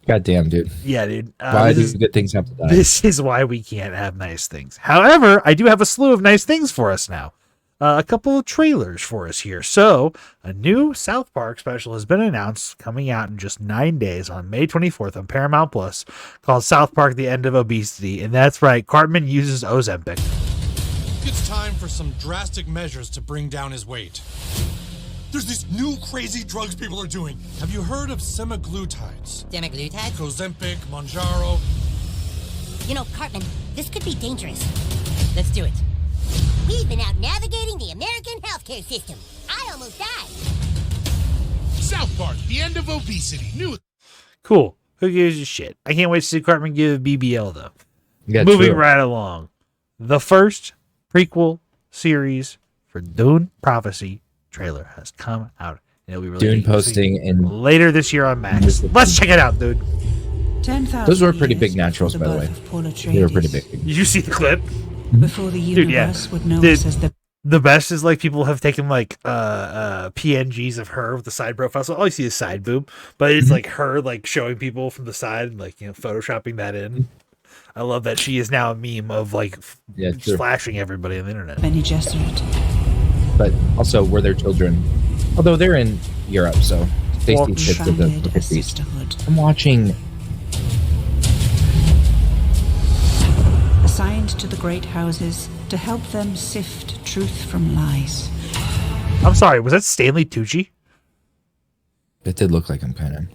God damn, dude. Yeah, dude. Why do good things have to die? This is why we can't have nice things. However, I do have a slew of nice things for us now. A couple of trailers for us here. So, a new South Park special has been announced, coming out in just 9 days on May 24th on Paramount Plus, called South Park: The End of Obesity. And that's right, Cartman uses Ozempic. It's time for some drastic measures to bring down his weight. There's these new crazy drugs people are doing. Have you heard of semaglutides? Semaglutide? Ozempic, Monjaro. You know, Cartman, this could be dangerous. Let's do it. We've been out navigating the American healthcare system. I almost died. South Park: The End of Obesity. New. Cool. Who gives a shit? I can't wait to see Cartman give BBL, though. Yeah, Moving true. right along. The first prequel series for Dune Prophecy trailer has come out. It'll be Dune posting in later this year on Max. Let's check it out, dude. Those were pretty big naturals, by the way. They were pretty big. Did you see the clip? Before the universe would know us as the best is like people have taken like PNGs of her with the side profile. So all you see is side boob, but it's like her like showing people from the side and like, you know, photoshopping that in. I love that she is now a meme of like flashing everybody on the internet. Benny Gesserit. But also, were their children? Although they're in Europe, so they see shit with the beast. I'm watching. Assigned to the great houses to help them sift truth from lies. I'm sorry, was that Stanley Tucci? It did look like him, kind of.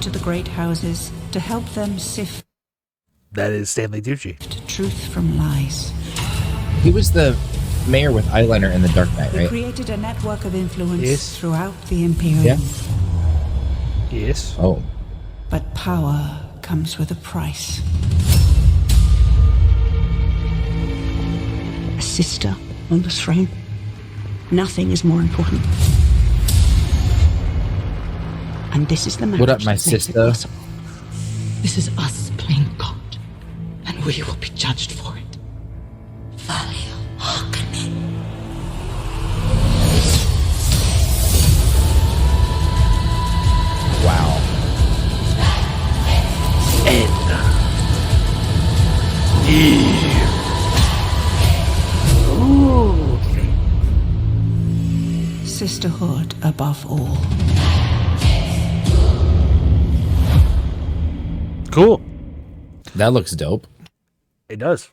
To the great houses to help them sift That is Stanley Tucci. truth from lies. He was the mayor with eyeliner in The Dark Knight, He right? created a network of influence Yes. throughout the Imperium. Yeah. Yes. Oh. But power comes with a price. A sister on the throne. Nothing is more important. And this is the marriage What up, my that makes it sister? possible. This is us playing God, and we will be judged for it. Wow. Sisterhood above all. Cool. That looks dope. It does.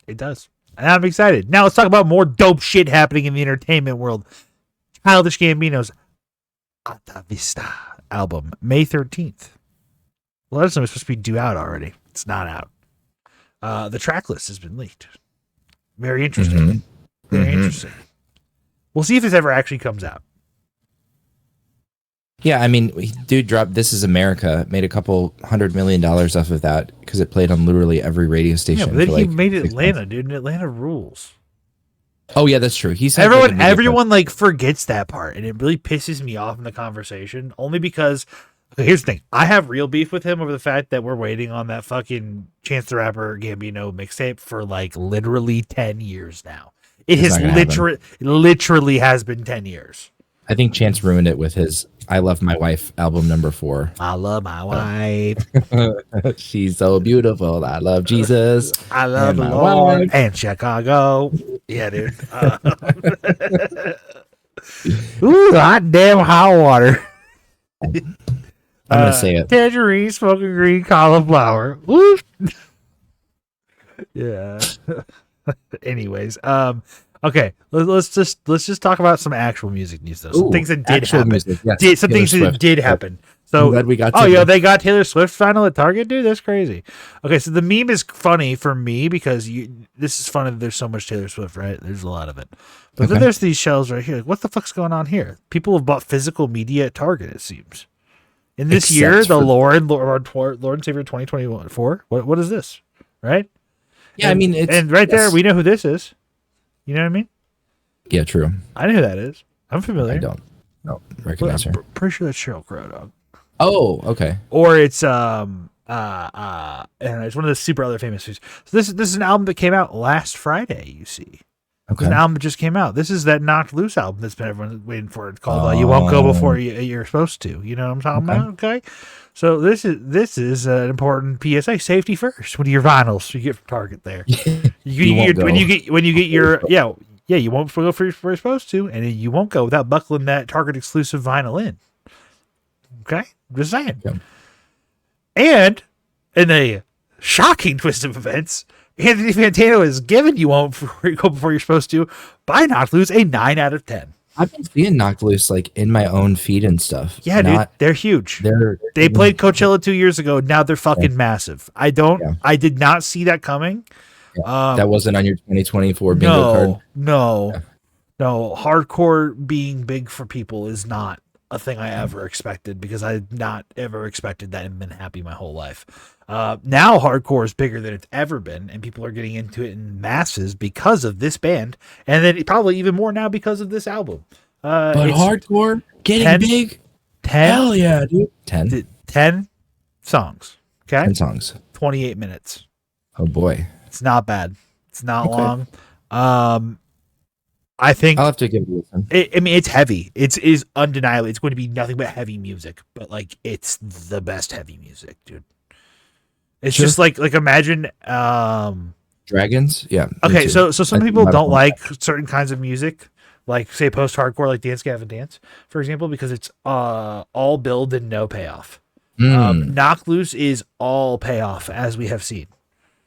It does. And I'm excited. Now let's talk about more dope shit happening in the entertainment world. Childish Gambino's Alta Vista album, May 13th. Well, that's supposed to be due out already. It's not out. The track list has been leaked. Very interesting. Very interesting. We'll see if this ever actually comes out. Yeah, I mean, dude dropped This Is America, made a couple $100 million off of that because it played on literally every radio station. Yeah, but then he for made Atlanta, dude, and Atlanta rules. Oh yeah, that's true. He's everyone like forgets that part, and it really pisses me off in the conversation. Only because here's the thing: I have real beef with him over the fact that we're waiting on that mucking Chance the Rapper Gambino mixtape for like literally 10 years now. It has literally has been 10 years. I think Chance ruined it with his "I Love My Wife" album number 4. I love my wife. She's so beautiful. I love Jesus. I love the Lord and Chicago. Yeah, dude. Ooh, hot damn hot water. I'm gonna say it. Tangerine, smoking green, cauliflower. Woo. Yeah. Anyways, okay, let's just talk about some actual music news though. Some things that did happen. Music, yes. Some things that did happen. So I'm glad we got. they got Taylor Swift final at Target, dude. That's crazy. Okay, so the meme is funny for me because this is funny that there's so much Taylor Swift, right? There's a lot of it, but then there's these shelves right here. Like, what the fuck's going on here? People have bought physical media at Target. It seems. In this year, the Lord and Savior 2024. What is this? Right? Yeah, I mean, there we know who this is. You know what I mean? Yeah, true. I know who that is. I'm familiar. I don't recognize her. Pretty sure that's Sheryl Crow, dog. Oh, okay. Or it's and it's one of the super other famous foods. So this is an album that came out last Friday. You see, okay. It's an album that just came out. This is that Knocked Loose album that's been everyone waiting for. It's called "You Won't Go Before You're Supposed to." You know what I'm talking about? Okay. So this is an important PSA. Safety first. What are your vinyls you get from Target there? When you get your you won't go for where you're supposed to, and you won't go without buckling that Target exclusive vinyl in. Okay, just saying. Yeah. And in a shocking twist of events, Anthony Fantano has given You Won't Go Before You're Supposed to by Knocked Loose a 9 out of 10. I've been seeing Knocked Loose like in my own feed and stuff. Yeah, dude, they're huge. They played Coachella 2 years ago. Now they're fucking massive. I did not see that coming. Yeah. That wasn't on your 2024 bingo card. No. Hardcore being big for people is not a thing I ever expected because I've not ever expected that and been happy my whole life. Now hardcore is bigger than it's ever been, and people are getting into it in masses because of this band, and then probably even more now because of this album. But hardcore getting big? 10, hell yeah, dude. 10 songs. Okay? 10 songs. 28 minutes. Oh boy. It's not bad. It's not long. I think I'll have to give it a listen. It's heavy. It is undeniably. It's going to be nothing but heavy music, but like it's the best heavy music, dude. It's just like imagine Dragons. Yeah. Okay, so some people don't like certain kinds of music, like say post-hardcore, like Dance Gavin Dance, for example, because it's all build and no payoff. Knocked Loose is all payoff, as we have seen.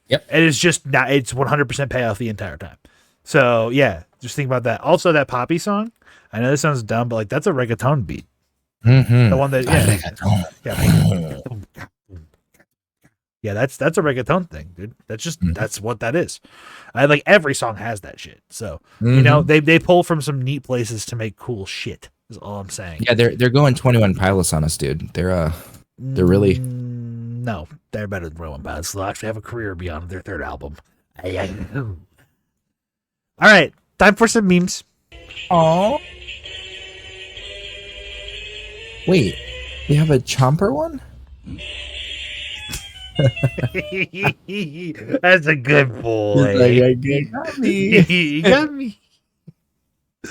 Yep. And it's just not. It's 100% payoff the entire time. So yeah, just think about that. Also, that Poppy song. I know this sounds dumb, but like that's a reggaeton beat. Mm-hmm. The one that yeah, that's a reggaeton thing, dude. That's just that's what that is. I like every song has that shit. So you know they pull from some neat places to make cool shit. Is all I'm saying. Yeah, they're going 21 Pilots on us, dude. They're really no, they're better than 21 Pilots. They'll actually have a career beyond their third album. All right, time for some memes. Oh, wait, we have a Chomper one. That's a good boy. You got me. You got me.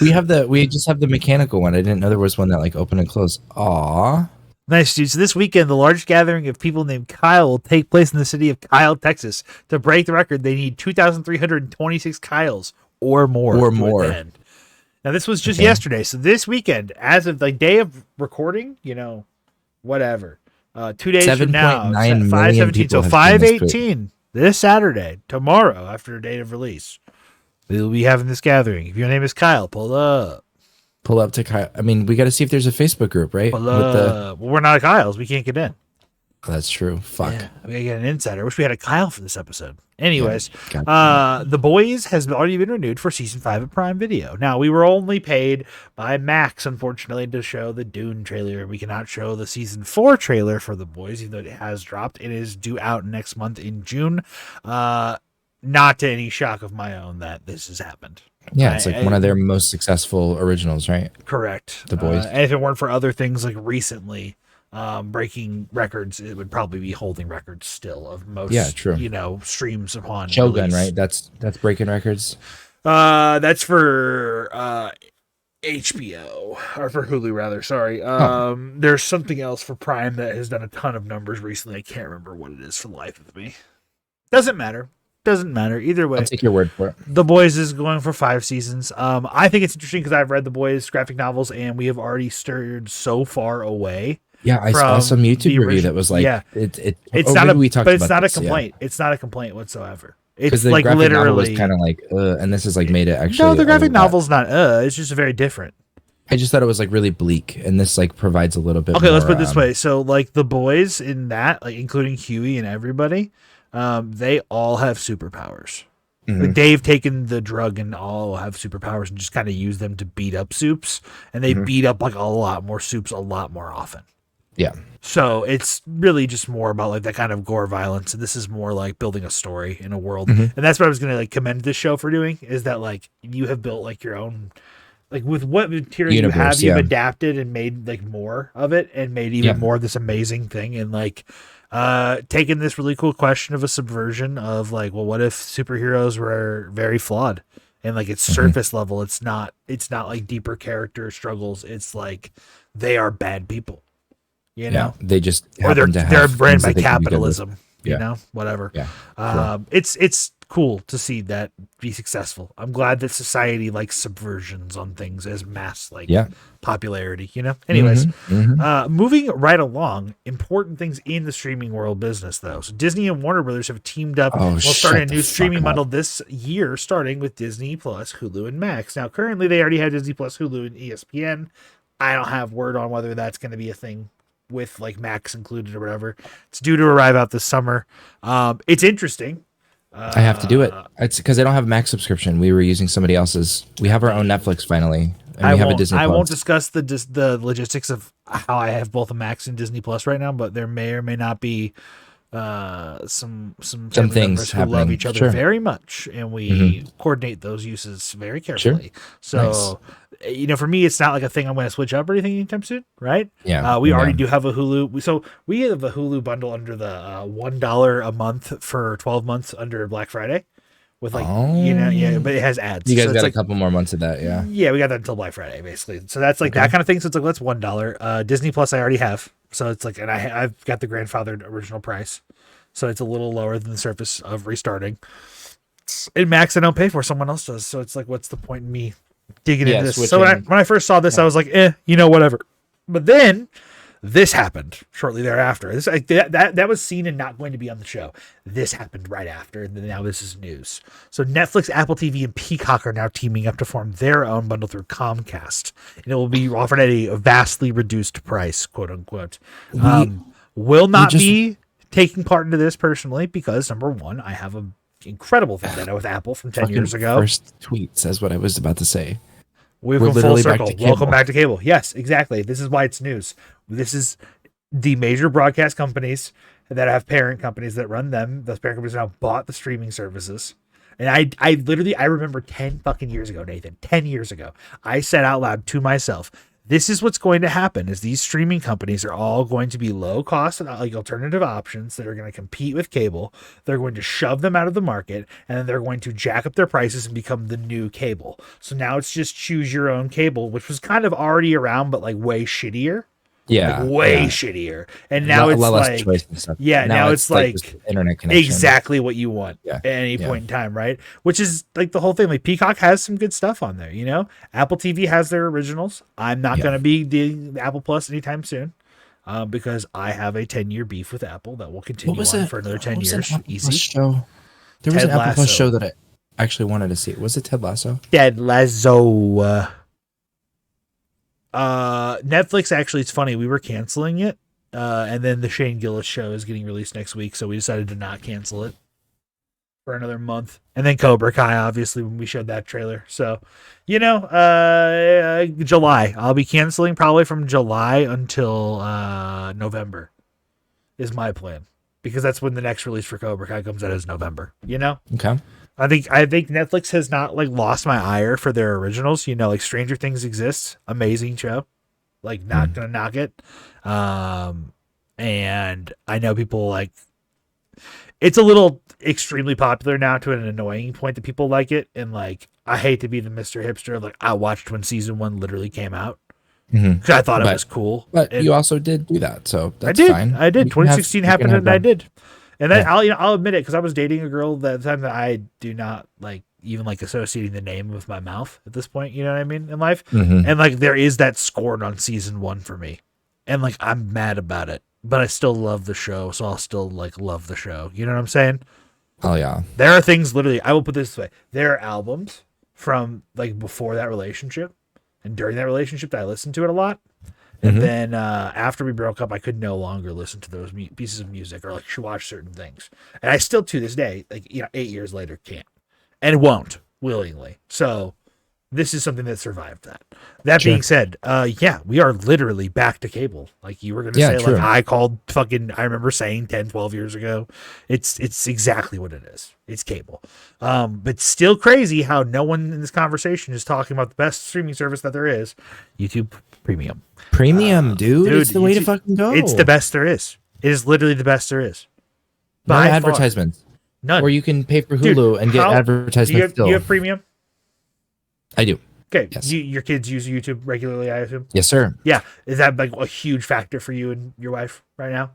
We just have the mechanical one. I didn't know there was one that like open and close. Aw. Nice, dude. So this weekend, the largest gathering of people named Kyle will take place in the city of Kyle, Texas. To break the record, they need 2,326 Kyles or more. Or more. Now, this was just yesterday. So this weekend, as of the day of recording, whatever. 2 days from now, 517. So 518 this Saturday, tomorrow, after the date of release. We will be having this gathering. If your name is Kyle, pull up. Pull up to Kyle. I mean, we got to see if there's a Facebook group, right? Pull up. Well, we're not at Kyle's. We can't get in. That's true. Fuck. Yeah, we gotta get an insider. I wish we had a Kyle for this episode. Anyways, The Boys has already been renewed for season 5 of Prime Video. Now, we were only paid by Max, unfortunately, to show the Dune trailer. We cannot show the season 4 trailer for The Boys, even though it has dropped. It is due out next month in June. Not to any shock of my own that this has happened. Yeah, it's like one of their most successful originals, right? Correct. The Boys. And if it weren't for other things like recently breaking records, it would probably be holding records still of most, streams upon Shogun, release. right? That's breaking records. That's for HBO or for Hulu rather. Sorry. There's something else for Prime that has done a ton of numbers recently. I can't remember what it is for the life of me. Doesn't matter. Either way, I'll take your word for it. The Boys is going for 5 seasons. I think it's interesting because I've read The Boys graphic novels and we have already stirred so far away. Yeah, I saw some YouTube review that was like, it's not a complaint. Yeah. It's not a complaint whatsoever. It's the like graphic literally novel was kind of like, and this is like made it actually. No, the graphic novel's not. It's just very different. I just thought it was like really bleak, and this like provides a little bit. Okay, more, let's put it this way. So, like The Boys in that, like including Huey and everybody, they all have superpowers. Like they've taken the drug and all have superpowers and just kind of use them to beat up soups, and they beat up like a lot more soups a lot more often. Yeah. So it's really just more about like that kind of gore violence, and this is more like building a story in a world, and that's what I was going to like commend this show for doing, is that like you have built like your own, like with what material you have, you've adapted and made like more of it, and made even more of this amazing thing, and like taking this really cool question of a subversion of like, well, what if superheroes were very flawed and like it's surface level, it's not like deeper character struggles, it's like they are bad people. You know, they just or they're branded by capitalism. You know, whatever. Yeah, it's cool to see that be successful. I'm glad that society likes subversions on things as mass popularity. You know. Anyways, moving right along. Important things in the streaming world business, though. So Disney and Warner Brothers have teamed up. We'll start a new streaming bundle this year, starting with Disney Plus, Hulu, and Max. Now, currently they already have Disney Plus, Hulu, and ESPN. I don't have word on whether that's going to be a thing with like Max included or whatever. It's due to arrive out this summer. It's interesting. I have to do it. It's because I don't have a Max subscription. We were using somebody else's. We have our own Netflix finally, and we have a Disney Plus. I won't discuss the logistics of how I have both a Max and Disney Plus right now, but there may or may not be some things who love each other very much, and we coordinate those uses very carefully. So you know, for me, it's not like a thing I'm going to switch up or anything anytime soon, right? We already do have a Hulu. So we have a Hulu bundle under the $1 a month for 12 months under Black Friday, with like but it has ads. You guys got like, a couple more months of that, yeah. We got that until Black Friday, basically. So that's like that kind of thing. So it's like, that's $1. Disney Plus I already have, so it's like, and I've got the grandfathered original price, so it's a little lower than the surface of restarting. In Max I don't pay for, someone else does, so it's like, what's the point in me digging into this? So when I first saw this, I was like, whatever. But then this happened shortly thereafter. This that was seen and not going to be on the show. This happened right after, and then now this is news. So Netflix, Apple TV, and Peacock are now teaming up to form their own bundle through Comcast, and it will be offered at a vastly reduced price, quote unquote. Will not be taking part into this personally because, number one, I have a incredible vendetta with Apple from 10 years ago. First tweet says what I was about to say. We're come full circle. Welcome back to cable. Yes, exactly. This is why it's news. This is the major broadcast companies that have parent companies that run them. Those parent companies now bought the streaming services. And I literally remember 10 fucking years ago, Nathan, 10 years ago, I said out loud to myself, this is what's going to happen is these streaming companies are all going to be low cost and like alternative options that are going to compete with cable. They're going to shove them out of the market, and then they're going to jack up their prices and become the new cable. So now it's just choose your own cable, which was kind of already around, but like way shittier. Yeah, like way shittier. And now it's like, now it's like internet connection. Exactly what you want at any point in time, right? Which is like the whole thing. Like Peacock has some good stuff on there, you know. Apple TV has their originals. I'm not going to be doing Apple Plus anytime soon, because I have a 10-year beef with Apple that will continue on for another 10 years. Easy. There was an Apple Plus show that actually wanted to see. Was it Ted Lasso? Ted Lasso. Netflix, actually, it's funny. We were canceling it. And then the Shane Gillis show is getting released next week. So we decided to not cancel it for another month. And then Cobra Kai, obviously, when we showed that trailer. So, July. I'll be canceling probably from July until November is my plan. Because that's when the next release for Cobra Kai comes out, is November. Okay. I think Netflix has not lost my ire for their originals. Like Stranger Things exists, amazing show. Not gonna knock it. And I know people it's a little extremely popular now to an annoying point that people like it. And I hate to be the Mr. Hipster. I watched when season 1 literally came out. Because I thought it was cool. But you also did do that, so that's fine. I did. You can 2016 have- you can happened, have and I them. did. And then I'll admit it, because I was dating a girl that time that I do not even associating the name with my mouth at this point. You know what I mean, in life. Mhm. And there is that scorn on season 1 for me, and I'm mad about it, but I still love the show, so I'll still love the show. You know what I'm saying? Oh yeah. There are things, literally, I will put this way: there are albums from before that relationship and during that relationship that I listened to it a lot. And then after we broke up, I could no longer listen to those pieces of music or watch certain things. And I still, to this day, 8 years later, can't and won't willingly. So this is something that survived that. That being said, we are literally back to cable. You were going to say, true. I called I remember saying 10, 12 years ago. It's exactly what it is. It's cable. But still crazy how no one in this conversation is talking about the best streaming service that there is, YouTube Premium. Dude, it's the way to fucking go. It's the best there is. It is literally the best there is. No By far. advertisements. None. Or you can pay for Hulu Dude, and get advertisements still. You have Premium? I do. Okay. Yes. Your kids use YouTube regularly, I assume? Yes, sir. Yeah. Is that a huge factor for you and your wife right now?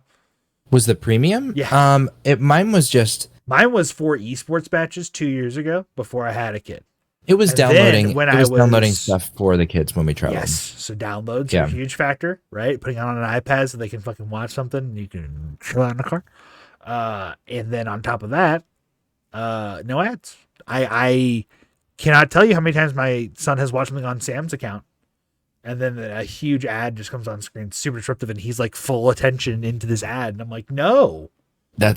Was the premium? Yeah. Mine was just. Mine was for esports matches 2 years ago before I had a kid. It was And downloading. then when it I was was downloading stuff for the kids when we traveled. Yes. So downloads are a huge factor, right? Putting it on an iPad so they can fucking watch something and you can chill out in the car. And then on top of that, no ads. I cannot tell you how many times my son has watched something on Sam's account, and then a huge ad just comes on screen, super disruptive, and he's full attention into this ad, and I'm like, no. I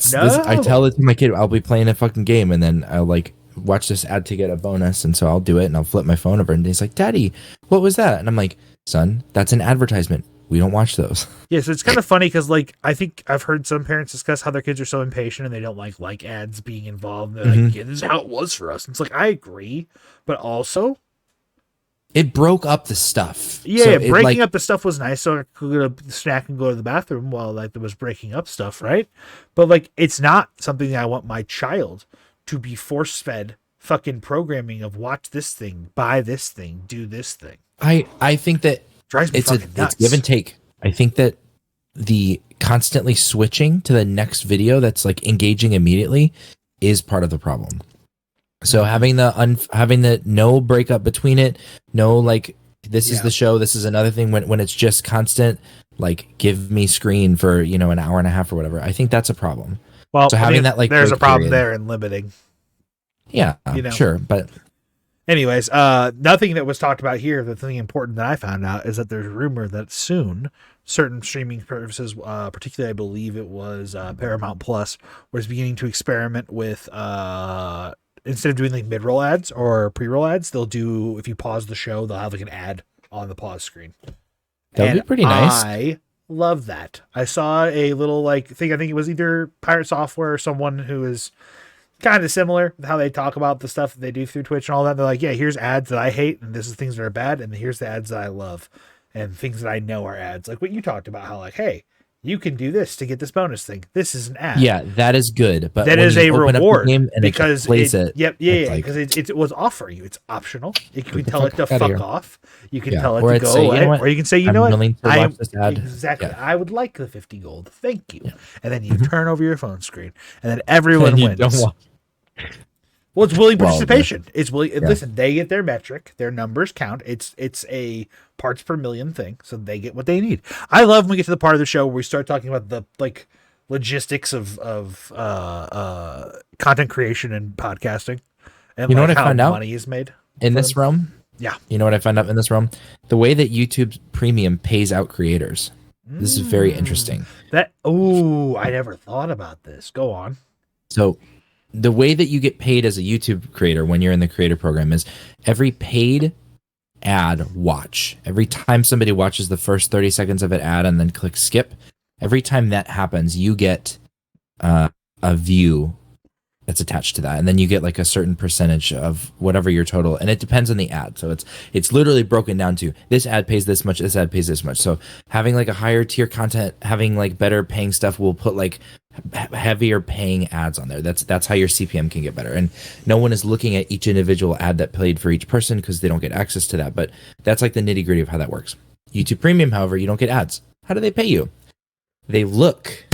tell it to my kid. I'll be playing a fucking game, and then I'll watch this ad to get a bonus, and so I'll do it, and I'll flip my phone over, and he's like, "Daddy, what was that?" And I'm like, "Son, that's an advertisement. We don't watch those." Yeah, so it's kind of funny because I think I've heard some parents discuss how their kids are so impatient and they don't like ads being involved. And they're yeah, this is how it was for us. And it's I agree, but also it broke up the stuff. Yeah, so breaking up the stuff was nice, so I could go to snack and go to the bathroom while there was breaking up stuff, right? But it's not something that I want my child to be force fed fucking programming of watch this thing, buy this thing, do this thing. I think that drives me fucking nuts. It's give and take. I think that the constantly switching to the next video that's engaging immediately is part of the problem. So having the no breakup between it, no this is the show, this is another thing, when it's just constant give me screen for an hour and a half or whatever. I think that's a problem. Well, so having that there's a problem period, there in limiting. Yeah, sure, but anyways, nothing that was talked about here. The thing important that I found out is that there's a rumor that soon certain streaming services, particularly I believe it was Paramount Plus, was beginning to experiment with instead of doing mid-roll ads or pre-roll ads, they'll do, if you pause the show, they'll have an ad on the pause screen. That'd be pretty nice. I love that. I saw a little thing. I think it was either Pirate Software or someone who is kind of similar with how they talk about the stuff that they do through Twitch and all that. They're yeah, here's ads that I hate, and this is things that are bad, and here's the ads that I love, and things that I know are ads. Like what you talked about, how hey, you can do this to get this bonus thing. This is an ad. Yeah, that is good. But that is a reward because it was offering you. It's optional. You can tell it to fuck off. You can tell it to go say, away, or you can say, you know what, exactly. Yeah. I would like the 50 gold. Thank you. And then you turn over your phone screen, and then everyone wins. Well, it's willing participation. It's willing. Yeah. Listen, they get their metric. Their numbers count. It's a parts per million thing, so they get what they need. I love when we get to the part of the show where we start talking about the logistics of content creation and podcasting, and You know like what I how found out money is made in for this them. realm? Yeah. You know what I found out in this realm? The way that YouTube Premium pays out creators. This is very interesting. I never thought about this. Go on. So the way that you get paid as a YouTube creator when you're in the creator program is every paid ad watch. Every time somebody watches the first 30 seconds of an ad and then click skip, every time that happens, you get a view that's attached to that, and then you get like a certain percentage of whatever your total, and it depends on the ad. So it's literally broken down to this ad pays this much, this ad pays this much. So having like a higher tier content, having like better paying stuff will put like heavier paying ads on there. That's how your CPM can get better. And no one is looking at each individual ad that played for each person because they don't get access to that. But that's like the nitty gritty of how that works. YouTube Premium, however, you don't get ads. How do they pay you? They look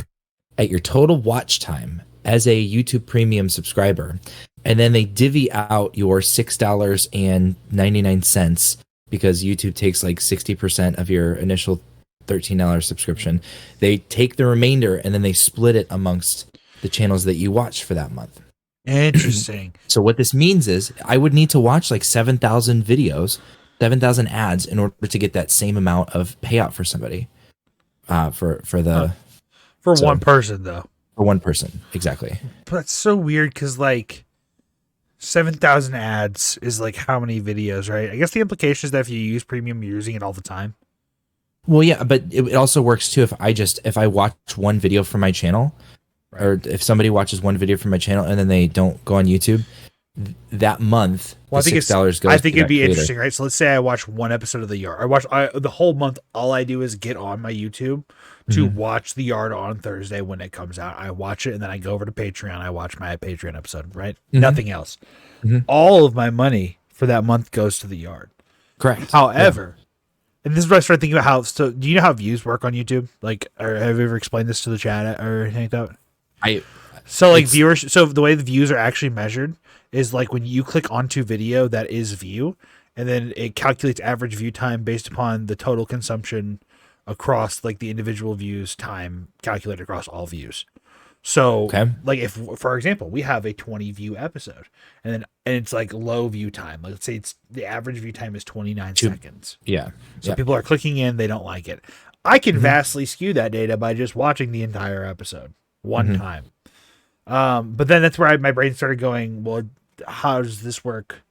at your total watch time as a YouTube Premium subscriber, and then they divvy out your $6.99 because YouTube takes like 60% of your initial $13 subscription. They take the remainder and then they split it amongst the channels that you watch for that month. Interesting. So what this means is I would need to watch like 7,000 videos, 7,000 ads in order to get that same amount of payout for somebody. For one person though. For one person, exactly. But that's so weird because like 7,000 ads is like how many videos, right? I guess the implication is that if you use premium, you're using it all the time. Well, yeah, but it also works too if I watch one video from my channel, right, or if somebody watches one video from my channel and then they don't go on YouTube that month. Well, I think $6 goes. I think to it'd be creator. interesting, right? So let's say I watch one episode of The Yard. The whole month. All I do is get on my YouTube to watch The Yard on Thursday when it comes out. I watch it and then I go over to Patreon. I watch my Patreon episode, right? Nothing else. All of my money for that month goes to The Yard. Correct. However, and this is where I started thinking about how. So, do you know how views work on YouTube? Like, or have you ever explained this to the chat or anything like that? So viewers. So the way the views are actually measured is like when you click onto video that is view, and then it calculates average view time based upon the total consumption across like the individual views time calculated across all views. So like if, for example, we have a 20 view episode and it's like low view time. Like let's say it's the average view time is 29 seconds. Yeah. So people are clicking in, they don't like it. I can vastly skew that data by just watching the entire episode one time. But then that's where my brain started going, well, how does this work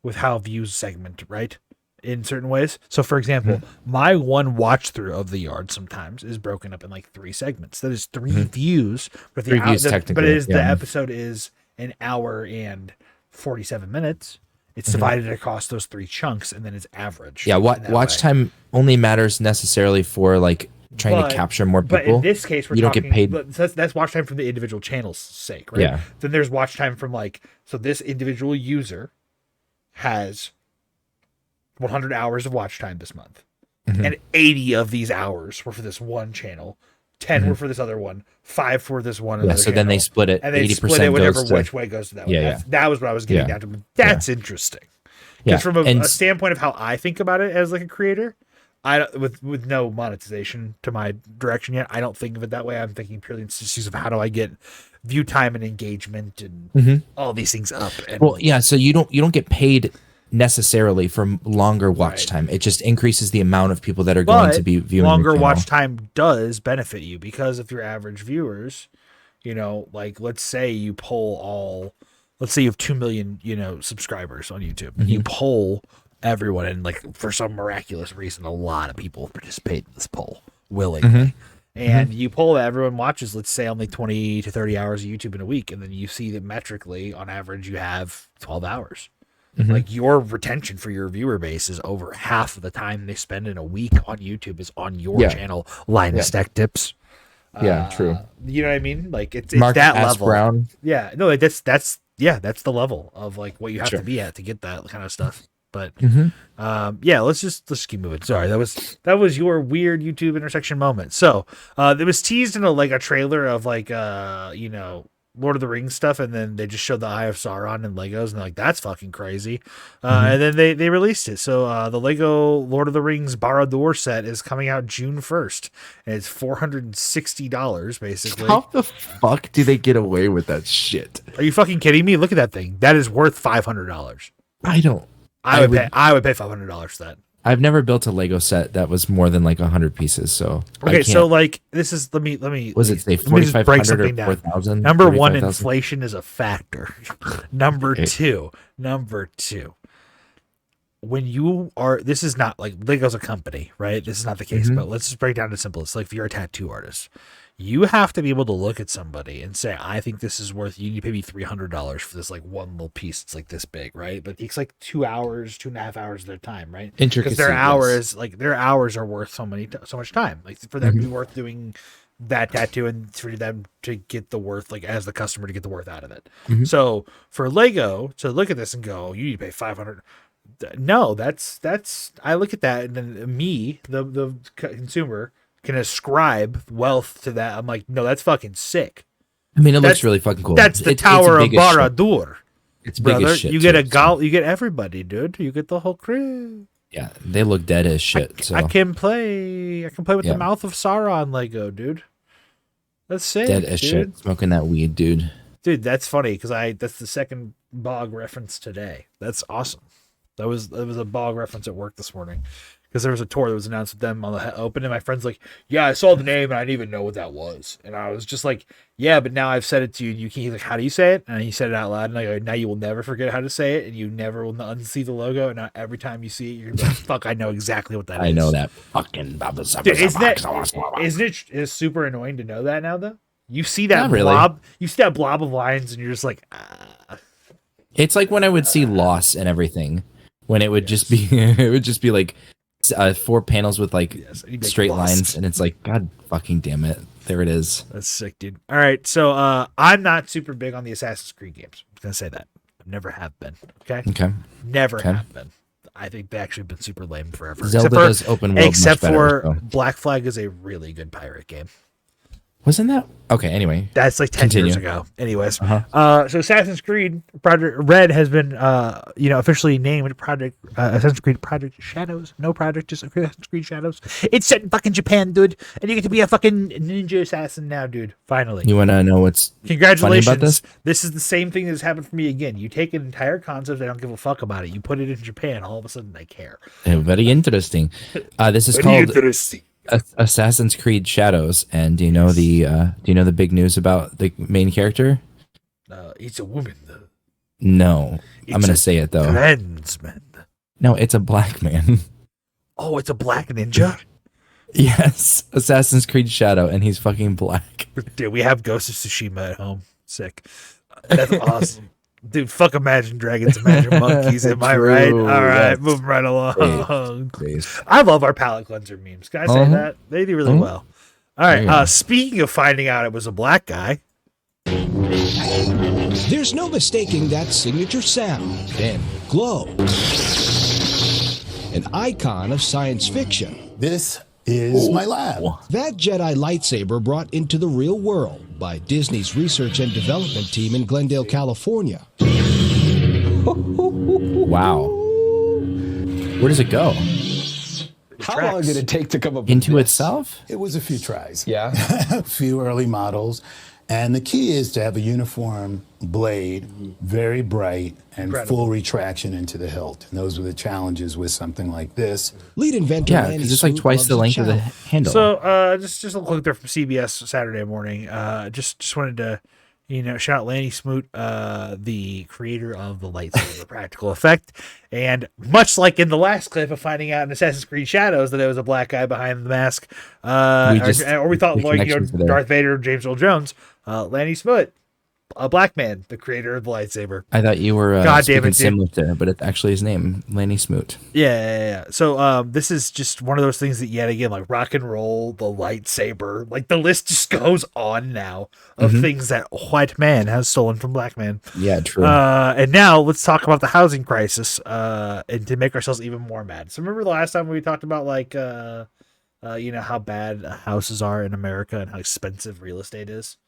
with how views segment, right? In certain ways. So for example, my one watch through of The Yard sometimes is broken up in like 3 segments. That is 3 views, but the episode is an hour and 47 minutes. It's divided across those 3 chunks and then it's average. Yeah, watch time only matters necessarily for like trying to capture more people. But in this case, you don't get paid. That's watch time from the individual channel's sake, right? Yeah. Then there's watch time from like, so this individual user has 100 hours of watch time this month. And 80 of these hours were for this one channel. 10 were for this other one. 5 for this one. Yeah, so then they split it. And they 80% split it whichever goes to, which way goes to that one. Yeah, That was what I was getting down to. That's interesting. Because from a standpoint of how I think about it as like a creator, with no monetization to my direction yet, I don't think of it that way. I'm thinking purely in statistics of how do I get view time and engagement and all these things up. And, well, yeah, so you don't get paid necessarily for longer watch time. It just increases the amount of people that are going to be viewing. Longer watch time does benefit you because of your average viewers. You know, like let's say you let's say you have 2 million, subscribers on YouTube. You poll everyone, and like for some miraculous reason, a lot of people participate in this poll willingly. And you poll that everyone watches, let's say only 20 to 30 hours of YouTube in a week, and then you see that metrically, on average, you have 12 hours. Like your retention for your viewer base is over half of the time they spend in a week on YouTube is on your channel. Linus Tech Tips. True. You know what I mean? Like it's Mark that S. level. Brown. Yeah, no, that's the level of like what you have to be at to get that kind of stuff. But let's keep moving. Sorry, that was your weird YouTube intersection moment. So it was teased in a trailer of Lord of the Rings stuff, and then they just showed the Eye of Sauron and Legos, and they're like, that's fucking crazy. And then they released it. So the Lego Lord of the Rings Barad-dûr set is coming out June 1st, and it's $460 basically. How the fuck do they get away with that shit? Are you fucking kidding me? Look at that thing. That is worth $500. I don't. I would pay $500 for that. I've never built a Lego set that was more than like 100 pieces. So okay, so like this is let me. Was it say let me just break 4,500 something or down. 4,000? Number one, 35,000? inflation is a factor. Number two, when you are, this is not like Lego's a company, right? This is not the case. But let's just break down to simplest. Like if you're a tattoo artist, you have to be able to look at somebody and say, I think this is worth, you need to pay me $300 for this like one little piece. It's like this big, right? But it takes like 2 hours, 2.5 hours of their time, right? Intricacy, Because their yes. hours, like their hours are worth so much time. Like for them to be worth doing that tattoo and for them to get the worth, like as the customer to get the worth out of it. So for Lego to look at this and go, you need to pay $500. No, that's I look at that and then me, the consumer, can ascribe wealth to that. I'm like, no, that's fucking sick. I mean, it looks really fucking cool. That's the It's Tower of big as shit. Barad-dûr. It's big brother. as shit. You get too, you get everybody, dude. You get the whole crew. Yeah, they look dead as shit. I can play with Yeah. the Mouth of Sauron Lego, dude. That's sick. dead as dude. shit. Smoking that weed, dude. Dude, that's funny because that's the second bog reference today. That's awesome. That was a bog reference at work this morning because there was a tour that was announced with them on the open, and my friend's like, "Yeah, I saw the name and I didn't even know what that was." And I was just like, "Yeah, but now I've said it to you. And you can." He's like, "How do you say it?" And he said it out loud, and I go, "Now you will never forget how to say it, and you never will unsee the logo. And now every time you see it, you're gonna be like, fuck, I know exactly what that is." I know that fucking. Dude, isn't it super annoying to know that now though? You see that Not really. blob, you see that blob of lines, and you're just like, It's like when I would see Loss and everything, when it would just be it would just be like 4 panels with like you'd be straight lost. lines, and it's like, God fucking damn it, there it is. That's sick, dude. All right, so I'm not super big on the Assassin's Creed games. I'm gonna say that. I never have been. Okay. Okay. Never Okay. have been. I think they actually been super lame forever. Zelda does open world except much better, for so. Black Flag is a really good pirate game. Wasn't that okay? Anyway, That's like 10 years Continue. ago. Anyways, Uh-huh. so Assassin's Creed Project Red has been, officially named Assassin's Creed Project Shadows. No project, just Assassin's Creed Shadows. It's set in fucking Japan, dude, and you get to be a fucking ninja assassin now, dude. Finally, you want to know what's congratulations. funny about this? This is the same thing that's happened for me again. You take an entire concept, they don't give a fuck about it. You put it in Japan, all of a sudden they care. Very interesting. This is Very called interesting. Assassin's Creed Shadows. And do you know the big news about the main character? It's a woman, though. No, I'm It's gonna a say it though. Clansman. No, it's a black man. Oh, it's a black ninja. Yes, Assassin's Creed Shadow, and he's fucking black. Dude, we have Ghost of Tsushima at home. Sick. That's awesome. Dude, fuck Imagine Dragons, Imagine Monkeys. Am I right? All True, right, yes. moving right along. Based. I love our palate cleanser memes. Can I say that? They do really well. All right. Yeah. Speaking of finding out it was a black guy, There's no mistaking that signature sound and glow. An icon of science fiction. This is my lab. That Jedi lightsaber brought into the real world by Disney's research and development team in Glendale, California. Wow. Where does it go? How long did it take to come up with Into this? itself? It was a few tries. Yeah. A few early models. And the key is to have a uniform blade, very bright, and Incredible. full retraction into the hilt. And those were the challenges with something like this. Lead inventor Yeah, Lanny because it's like Smoot twice loves the a length of the challenge. handle. so just a little clip there from CBS Saturday morning. Just wanted to, shout out Lanny Smoot, the creator of the lightsaber practical effect. And much like in the last clip of finding out in Assassin's Creed Shadows that it was a black guy behind the mask, we thought, the connections are there. Darth Vader, James Earl Jones, Lanny Smoot, a black man, the creator of the lightsaber. I thought you were God damn speaking it, dude. Simlish there, but it's actually his name, Lanny Smoot. Yeah. So this is just one of those things that yet again, like rock and roll, the lightsaber, like the list just goes on now of things that white man has stolen from black man. Yeah, true. And now let's talk about the housing crisis, and to make ourselves even more mad. So remember the last time we talked about like how bad houses are in America and how expensive real estate is?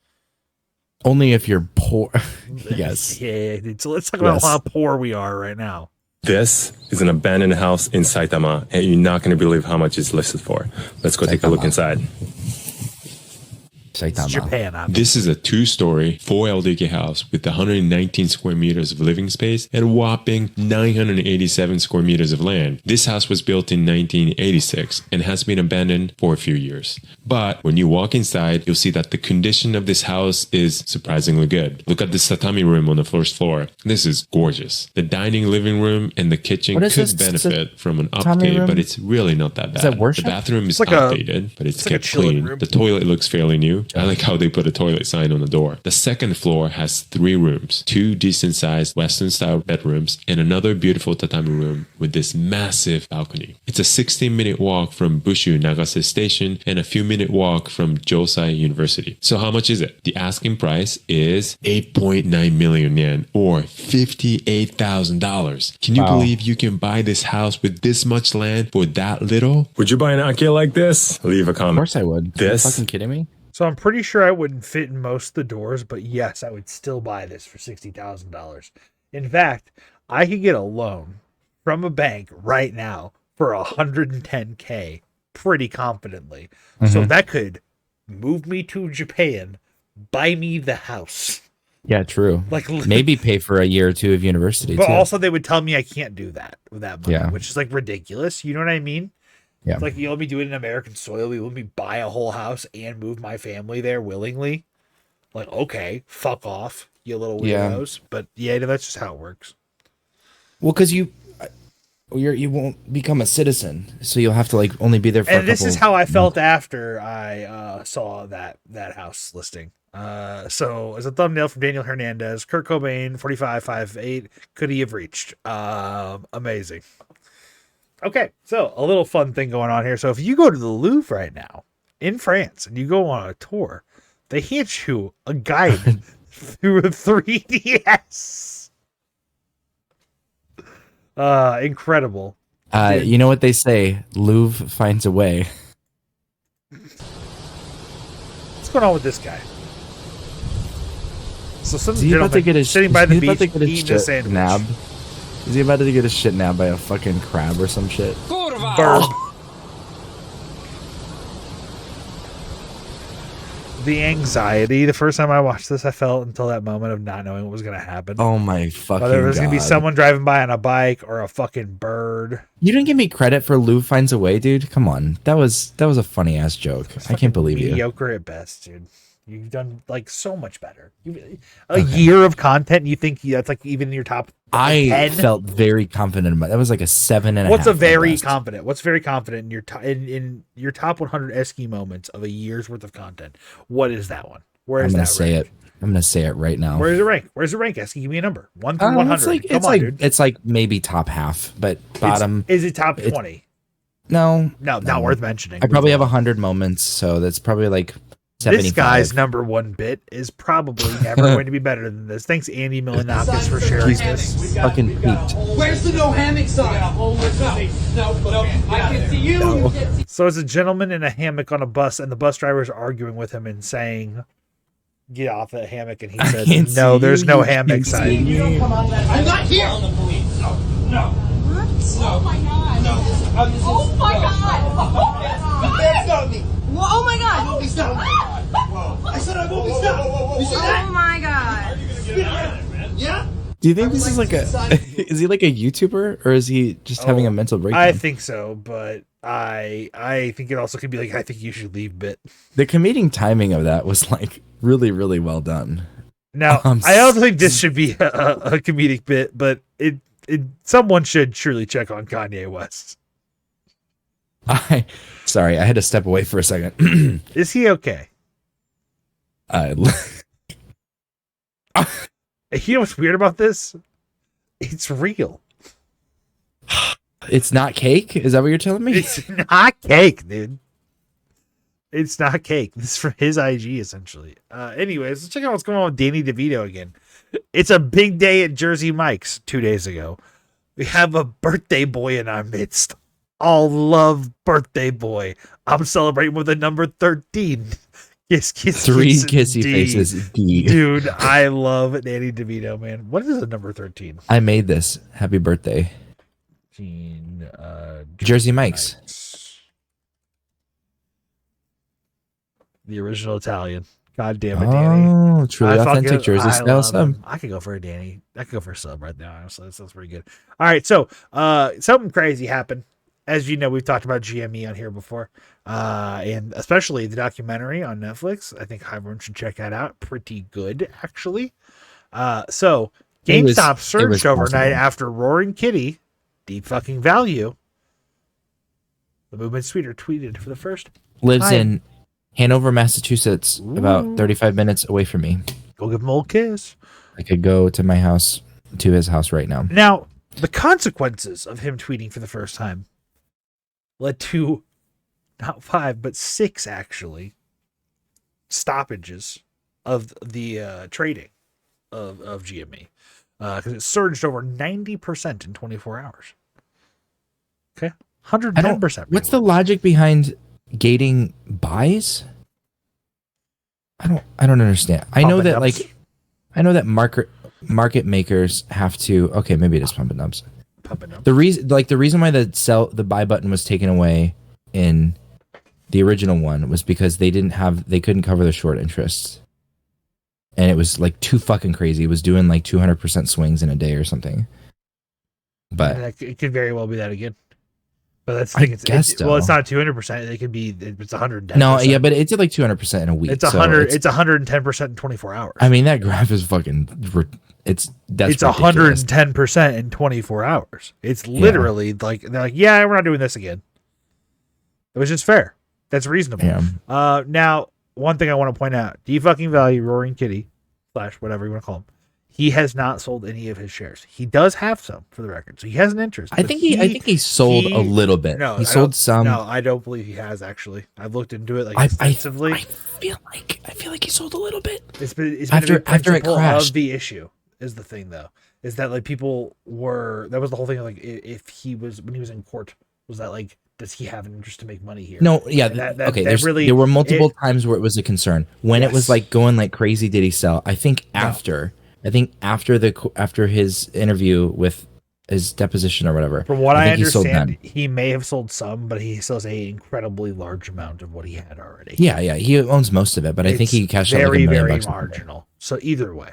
Only if you're poor. Yes. Yeah, dude. So let's talk about how poor we are right now. This is an abandoned house in Saitama, and you're not going to believe how much it's listed for. Let's go take a look inside. Japan. This is a 2-story, 4 LDK house with 119 square meters of living space and a whopping 987 square meters of land. This house was built in 1986 and has been abandoned for a few years. But when you walk inside, you'll see that the condition of this house is surprisingly good. Look at this tatami room on the first floor. This is gorgeous. The dining, living room, and the kitchen could benefit from an update, but it's really not that bad. Is that worship? The bathroom is It's like outdated, but it's kept clean. The toilet looks fairly new. I like how they put a toilet sign on the door. The second floor has 3 rooms, 2 decent-sized Western-style bedrooms, and another beautiful tatami room with this massive balcony. It's a 16-minute walk from Bushu Nagase Station and a few-minute walk from Josai University. So how much is it? The asking price is 8.9 million yen, or $58,000. Can you believe you can buy this house with this much land for that little? Would you buy an Akio like this? Leave a comment. Of course I would. This? Are you fucking kidding me? So I'm pretty sure I wouldn't fit in most of the doors, but yes, I would still buy this for $60,000. In fact, I could get a loan from a bank right now for $110K pretty confidently. So that could move me to Japan, buy me the house. Yeah, true. Like maybe pay for a year or 2 of university. But too. also they would tell me I can't do that with that money, Yeah. which is like ridiculous. You know what I mean? Yeah. It's like, you let me do it in American soil. You let me buy a whole house and move my family there willingly. Like, okay, fuck off, you little weirdos. But yeah, that's just how it works. Well, because you won't become a citizen, so you'll have to like only be there for. And this is how I felt after I saw that house listing. So as a thumbnail from Daniel Hernandez, Kurt Cobain, 45.58, could he have reached? Amazing. Okay, so a little fun thing going on here. So if you go to the Louvre right now in France and you go on a tour, they hand you a guide through a 3DS. Incredible. You know what they say? Louvre finds a way. What's going on with this guy? So some Is he about to get his sitting by the is he about beach to get his eating a shit sandwich. nabbed? Is he about to get his shit nabbed by a fucking crab or some shit? Burp. The anxiety. The first time I watched this, I felt until that moment of not knowing what was going to happen. Oh my fucking Whether it was going to be God. someone driving by on a bike or a fucking bird. You didn't give me credit for Louvre finds a way, dude. Come on, that was a funny ass joke. I can't believe you. Mediocre at best, dude. You've done like so much better. A year of content, and you think that's like even in your top 10? I felt very confident about that. Was like a 7.5. What's a at very best. confident? What's very confident in your in your top 100 Eski moments of a year's worth of content? What is that one? Where I'm is gonna that say rank? it. I'm gonna say it right now. Where's the rank? Where's the rank, Eski? Give me a number. 1 through 100. It's like, Come on, dude. It's like maybe top half, but bottom. Is it top 20? No, not worth mentioning. I probably have 100 moments, so that's probably like 75. This guy's number 1 bit is probably never going to be better than this. Thanks, Andy Milanakis, for sharing this. Fucking peaked. Where's the no hammock sign? No, I can see you. So it's a gentleman in a hammock on a bus, and the bus driver is arguing with him and saying, "Get off the hammock," and he can't says, "No, see there's you, no you hammock can't sign." see me. I'm not here. No. Oh my god. Oh my god. That's not me. Well, oh my god. I won't be stopped. I said I won't be stopped. You see that? Oh my god. Yeah? Do you think this is like a? Is he like a YouTuber or is he just having a mental breakdown? I think so, but I think it also could be like, I think you should leave bit. The comedic timing of that was like really, really well done. Now, I also think this should be a comedic bit, but it someone should surely check on Kanye West. Sorry, I had to step away for a second. Is he okay? You know what's weird about this? It's real. It's not cake? Is that what you're telling me? It's not cake, dude. It's not cake. This is from his IG, essentially. Anyways, let's check out what's going on with Danny DeVito again. It's a big day at Jersey Mike's 2 days ago. We have a birthday boy in our midst. All love birthday boy. I'm celebrating with a number 13. Three kissy faces. D. Dude, I love Danny DeVito, man. What is the number 13? I made this. Happy birthday. Jersey Mike's. The original Italian. God damn it, Danny. Oh, truly authentic Jersey style sub. I could go for a Danny. I could go for a sub right now, honestly. That sounds pretty good. All right, so something crazy happened. As you know, we've talked about GME on here before. And especially the documentary on Netflix. I think everyone should check that out. Pretty good, actually. So GameStop surged overnight after Roaring Kitty, deep fucking value. The Movement Sweeter tweeted for the first Lives time. in Hanover, Massachusetts, about 35 minutes away from me. Go give him a little kiss. I could go to my house, to his house right now. Now, the consequences of him tweeting for the first time led to not 5, but 6 actually stoppages of the trading of GME because it surged over 90% in 24 hours. Okay, 110%. What's the logic behind gating buys? I don't understand. I know that market makers have to. Okay, maybe it is pump and dumps. The reason why the buy button was taken away in the original one was because they couldn't cover the short interests, and it was like too fucking crazy. It was doing like 200% swings in a day or something. But it could very well be that again. But that's I guess well, it's not 200%. It could be it's 110%. No, yeah, but it did like 200% in a week. It's 100. It's 110% in 24 hours. I mean, that graph is fucking. It's 110% in 24 hours. It's literally like they're like, yeah, we're not doing this again. It was just fair. That's reasonable. Yeah. Now, one thing I want to point out: fucking value Roaring Kitty / whatever you want to call him. He has not sold any of his shares. He does have some, for the record, so he has an interest. I think he sold a little bit. No, he sold some. No, I don't believe he has actually. I've looked into it extensively. I feel like he sold a little bit. It's been after a big it crashed. of the issue is the thing though, is that like people were that was the whole thing of like if he was when he was in court was that like does he have an interest to make money here? No, yeah, okay. There were multiple times where it was a concern. When it was like going like crazy, did he sell? I think after his interview with his deposition or whatever. From what I understand, he he may have sold some, but he still has a incredibly large amount of what he had already. Yeah, he owns most of it, but I think he cashed out like $1 million. Very marginal. So either way,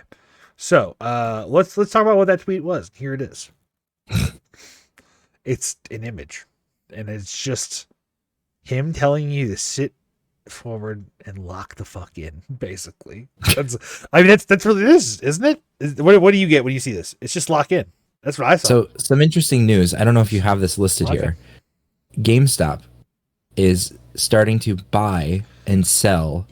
let's talk about what that tweet was. Here it is. It's an image, and it's just him telling you to sit forward and lock the fuck in. Basically, that's really this, isn't it? What do you get when you see this? It's just lock in. That's what I saw. So some interesting news. I don't know if you have this listed here. GameStop is starting to buy and sell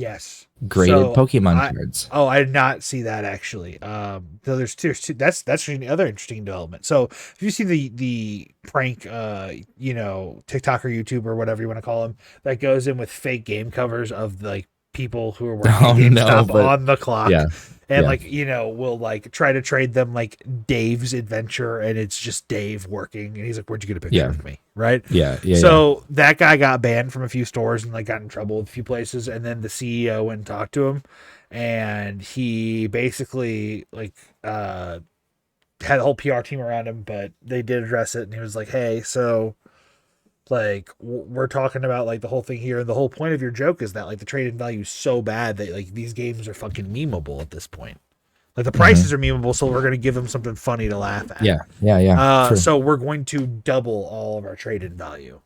graded Pokemon cards. Oh, I did not see that actually. So there's two. That's another interesting development. So if you see the prank, TikToker, YouTuber, whatever you want to call him, that goes in with fake game covers of like people who are working at GameStop on the clock. Yeah. And will like try to trade them like Dave's adventure, and it's just Dave working, and he's like, "Where'd you get a picture of me?" Right? Yeah. So that guy got banned from a few stores and like got in trouble with a few places, and then the CEO went and talked to him, and he basically had a whole PR team around him, but they did address it, and he was like, "Hey, so." Like we're talking about like the whole thing here, and the whole point of your joke is that like the trade-in value is so bad that like these games are fucking memeable at this point. Like the prices are memeable, so we're gonna give them something funny to laugh at. Yeah. So we're going to double all of our trade-in value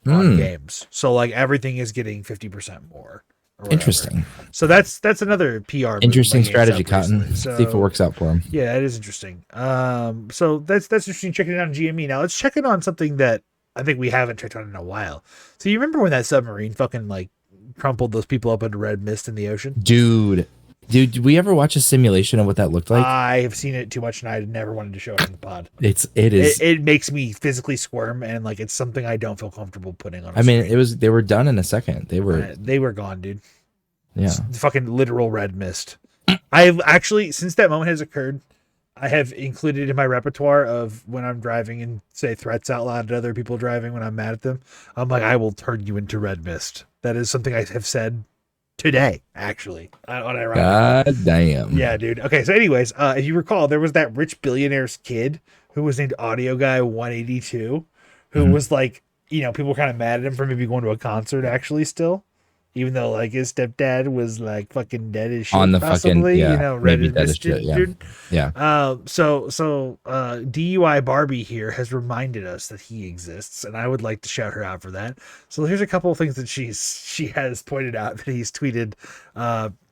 on games. So like everything is getting 50% more. Interesting. So that's another PR. Interesting strategy, Cotton. So, see if it works out for him. Yeah, that is interesting. So that's interesting. Checking it out on GME. Now let's check it on something that I think we haven't checked on in a while. So you remember when that submarine fucking like crumpled those people up into red mist in the ocean? Dude, did we ever watch a simulation of what that looked like? I have seen it too much, and I never wanted to show it on the pod. It makes me physically squirm, and like it's something I don't feel comfortable putting on. They were done in a second. They were gone, dude. Yeah, it's fucking literal red mist. I've actually, since that moment has occurred, I have included in my repertoire of when I'm driving and say threats out loud at other people driving when I'm mad at them. I'm like, I will turn you into red mist. That is something I have said today, actually. Unironically. God damn. Yeah, dude. Okay, so anyways, if you recall, there was that rich billionaire's kid who was named Audio Guy 182, who was like, people were kind of mad at him for maybe going to a concert actually still. Even though like his stepdad was like fucking dead as shit, On the possibly, fucking, maybe dead as shit, yeah. dude. Yeah. So DUI Barbie here has reminded us that he exists, and I would like to shout her out for that. So here's a couple of things that she has pointed out that he's tweeted,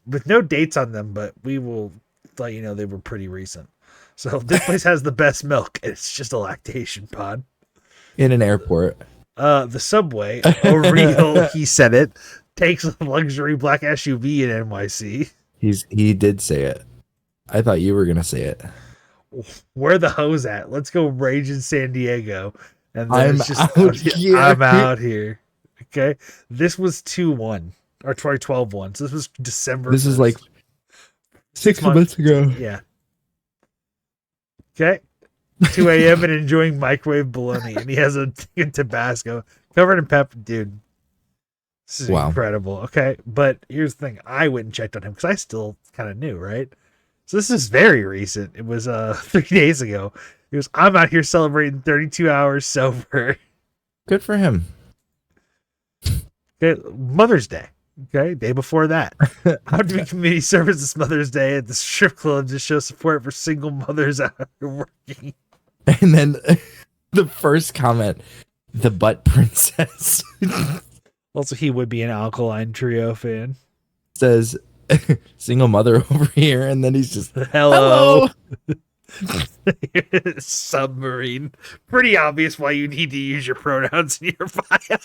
with no dates on them, but we will let you know they were pretty recent. So this place has the best milk, and it's just a lactation pod. In an airport. The subway, O'Real, he said it, takes a luxury black SUV in NYC. He did say it. I thought you were gonna say it. Where the hose at? Let's go rage in San Diego. And then I'm it's just out here. I'm out here. Okay. This was 2-1 or 12-1. So this was December. This 1st. is like 6 months ago. Yeah. Okay. 2 a.m. and enjoying microwave bologna, and he has a Tabasco covered in pepper, dude. This is incredible. Okay, but here's the thing: I went and checked on him because I still kind of knew, right? So this is very recent. It was 3 days ago. He goes, "I'm out here celebrating 32 hours sober." Good for him. Okay, Mother's Day. Okay, day before that, out doing community service this Mother's Day at the strip club to show support for single mothers out here working. And then the first comment, the butt princess. Also, he would be an Alkaline Trio fan. Says, single mother over here. And then he's just, hello. Submarine. Pretty obvious why you need to use your pronouns in your bio.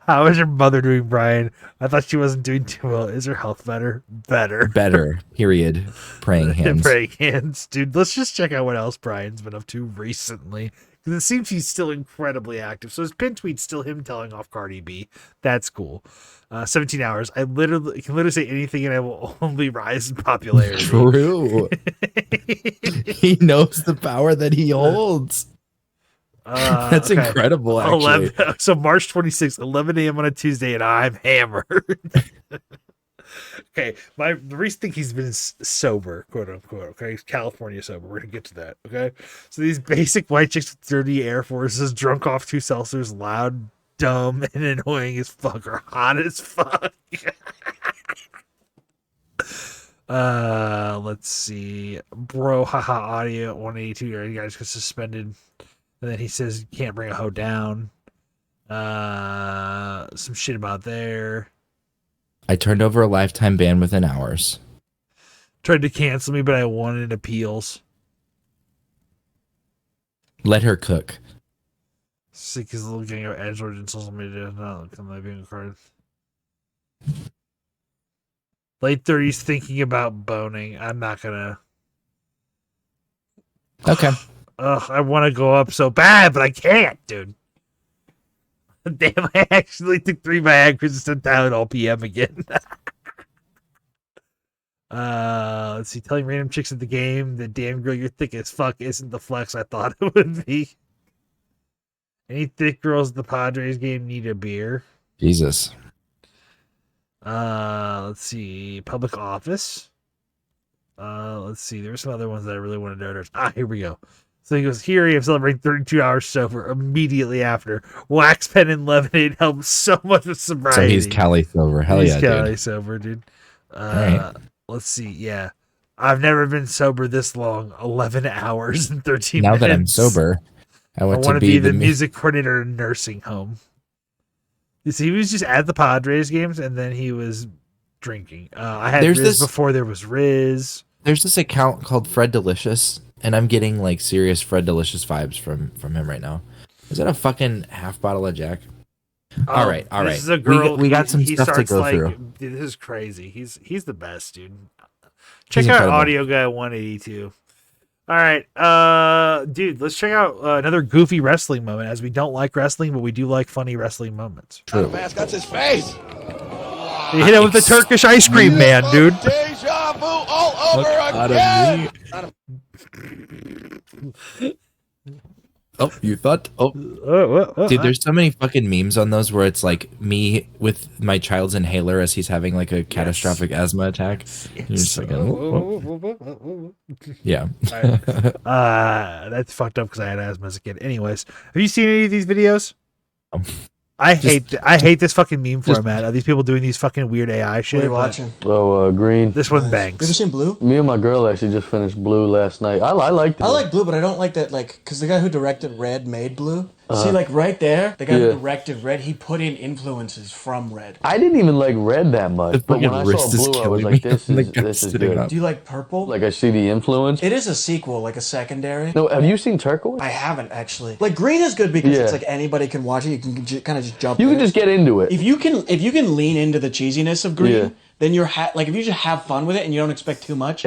How is your mother doing, Brian? I thought she wasn't doing too well. Is her health better? Better. Period. Praying hands. Praying hands. Dude, let's just check out what else Brian's been up to recently. Because it seems he's still incredibly active. So his pin tweet's still him telling off Cardi B. That's cool. 17 hours. I can literally say anything and I will only rise in popularity. True. He knows the power that he holds. That's okay. incredible, actually. So March 26th, 11 a.m. on a Tuesday, and I'm hammered. Okay, the recent thing he's been sober, quote unquote. Okay, he's California sober. We're gonna get to that. Okay, so these basic white chicks with dirty Air Forces, drunk off 2 seltzers, loud, dumb, and annoying as fuck, are hot as fuck. Let's see, bro, haha, audio at 182. You guys got suspended. And then he says you can't bring a hoe down. Some shit about there. I turned over a lifetime ban within hours. Tried to cancel me, but I wanted appeals. Let her cook. Sick his little gang of edgelords in social media. Not being a card. Late 30s thinking about boning. I'm not gonna. Okay. I want to go up so bad, but I can't, dude. Damn, I actually took 3 Viagra's and sent Tylenol PM again. Let's see. Telling random chicks at the game that damn girl, you're thick as fuck isn't the flex I thought it would be. Any thick girls at the Padres game need a beer. Jesus. Let's see. Public office. Let's see. There were some other ones that I really wanted to notice. Here we go. So he goes, here I am celebrating 32 hours sober immediately after. Wax pen and lemonade helped so much with sobriety. So he's Cali sober. Hell yeah, dude. He's Cali sober, dude. Right. Let's see. Yeah. I've never been sober this long. 11 hours and 13 now minutes. Now that I'm sober, I want to be the music coordinator in a nursing home. You see, he was just at the Padres games and then he was drinking. I had Riz before there was Riz. There's this account called Fred Delicious. And I'm getting like serious Fred Delicious vibes from him right now. Is that a fucking half bottle of Jack? All right. This is a girl. We got some stuff to go through. Dude, this is crazy. He's the best, dude. Check out Audio Guy 182. All right, dude. Let's check out another goofy wrestling moment. As we don't like wrestling, but we do like funny wrestling moments. True. That's his face. He hit him with the Turkish ice cream man, dude. Deja vu all over again. Oh, you thought? Oh, dude, there's so many fucking memes on those where it's like me with my child's inhaler as he's having like a catastrophic asthma attack. You're just like, yeah. That's fucked up because I had asthma as a kid. Anyways, have you seen any of these videos? I hate this fucking meme format of these people doing these fucking weird AI shit. What are you watching? Oh, Green. This one bangs. You ever seen Blue? Me and my girl actually just finished Blue last night. I liked it. I like Blue, but I don't like that, like, because the guy who directed Red made Blue. See, like, right there, the guy who directed Red, he put in influences from Red. I didn't even like Red that much, but when I saw Blue, I was like, this is good. Do you like Purple? Like, I see the influence. It is a sequel, like a secondary. No, have you seen Turquoise? I haven't, actually. Like, Green is good because it's like anybody can watch it. You can kind of just jump in. You can just get into it. If you can lean into the cheesiness of Green, then you're like, if you just have fun with it and you don't expect too much,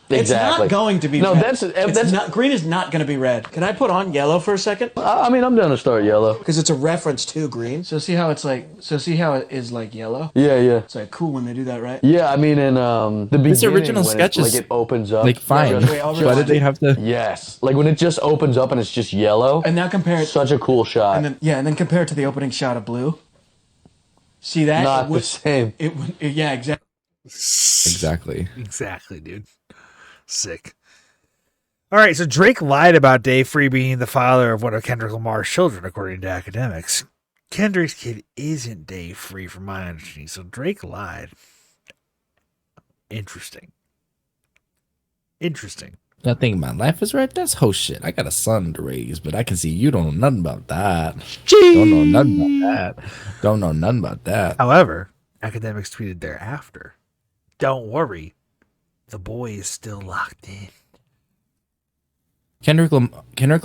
it's not going to be red. That's not, Green is not going to be red. Can I put on Yellow for a second? I mean, I'm down to start Yellow. Because it's a reference to Green. So see how it's like, see how it is like Yellow? Yeah. It's like cool when they do that, right? Yeah, I mean, in the beginning, this original sketch is like it opens up. Like fine. Why did they have to? Yes. Like when it just opens up and it's just yellow. And now compare it. Such a cool shot. And then compare it to the opening shot of Blue. See that? Not the same. Yeah, exactly. Exactly, dude. Sick. All right, so Drake lied about Dave Free being the father of one of Kendrick Lamar's children, according to academics. Kendrick's kid isn't Dave Free, from my understanding, so Drake lied. Interesting. I think my life is right. That's whole shit. I got a son to raise, but I can see you don't know nothing about that. Don't know nothing about that. However, academics tweeted thereafter, "Don't worry, the boy is still locked in." Kendrick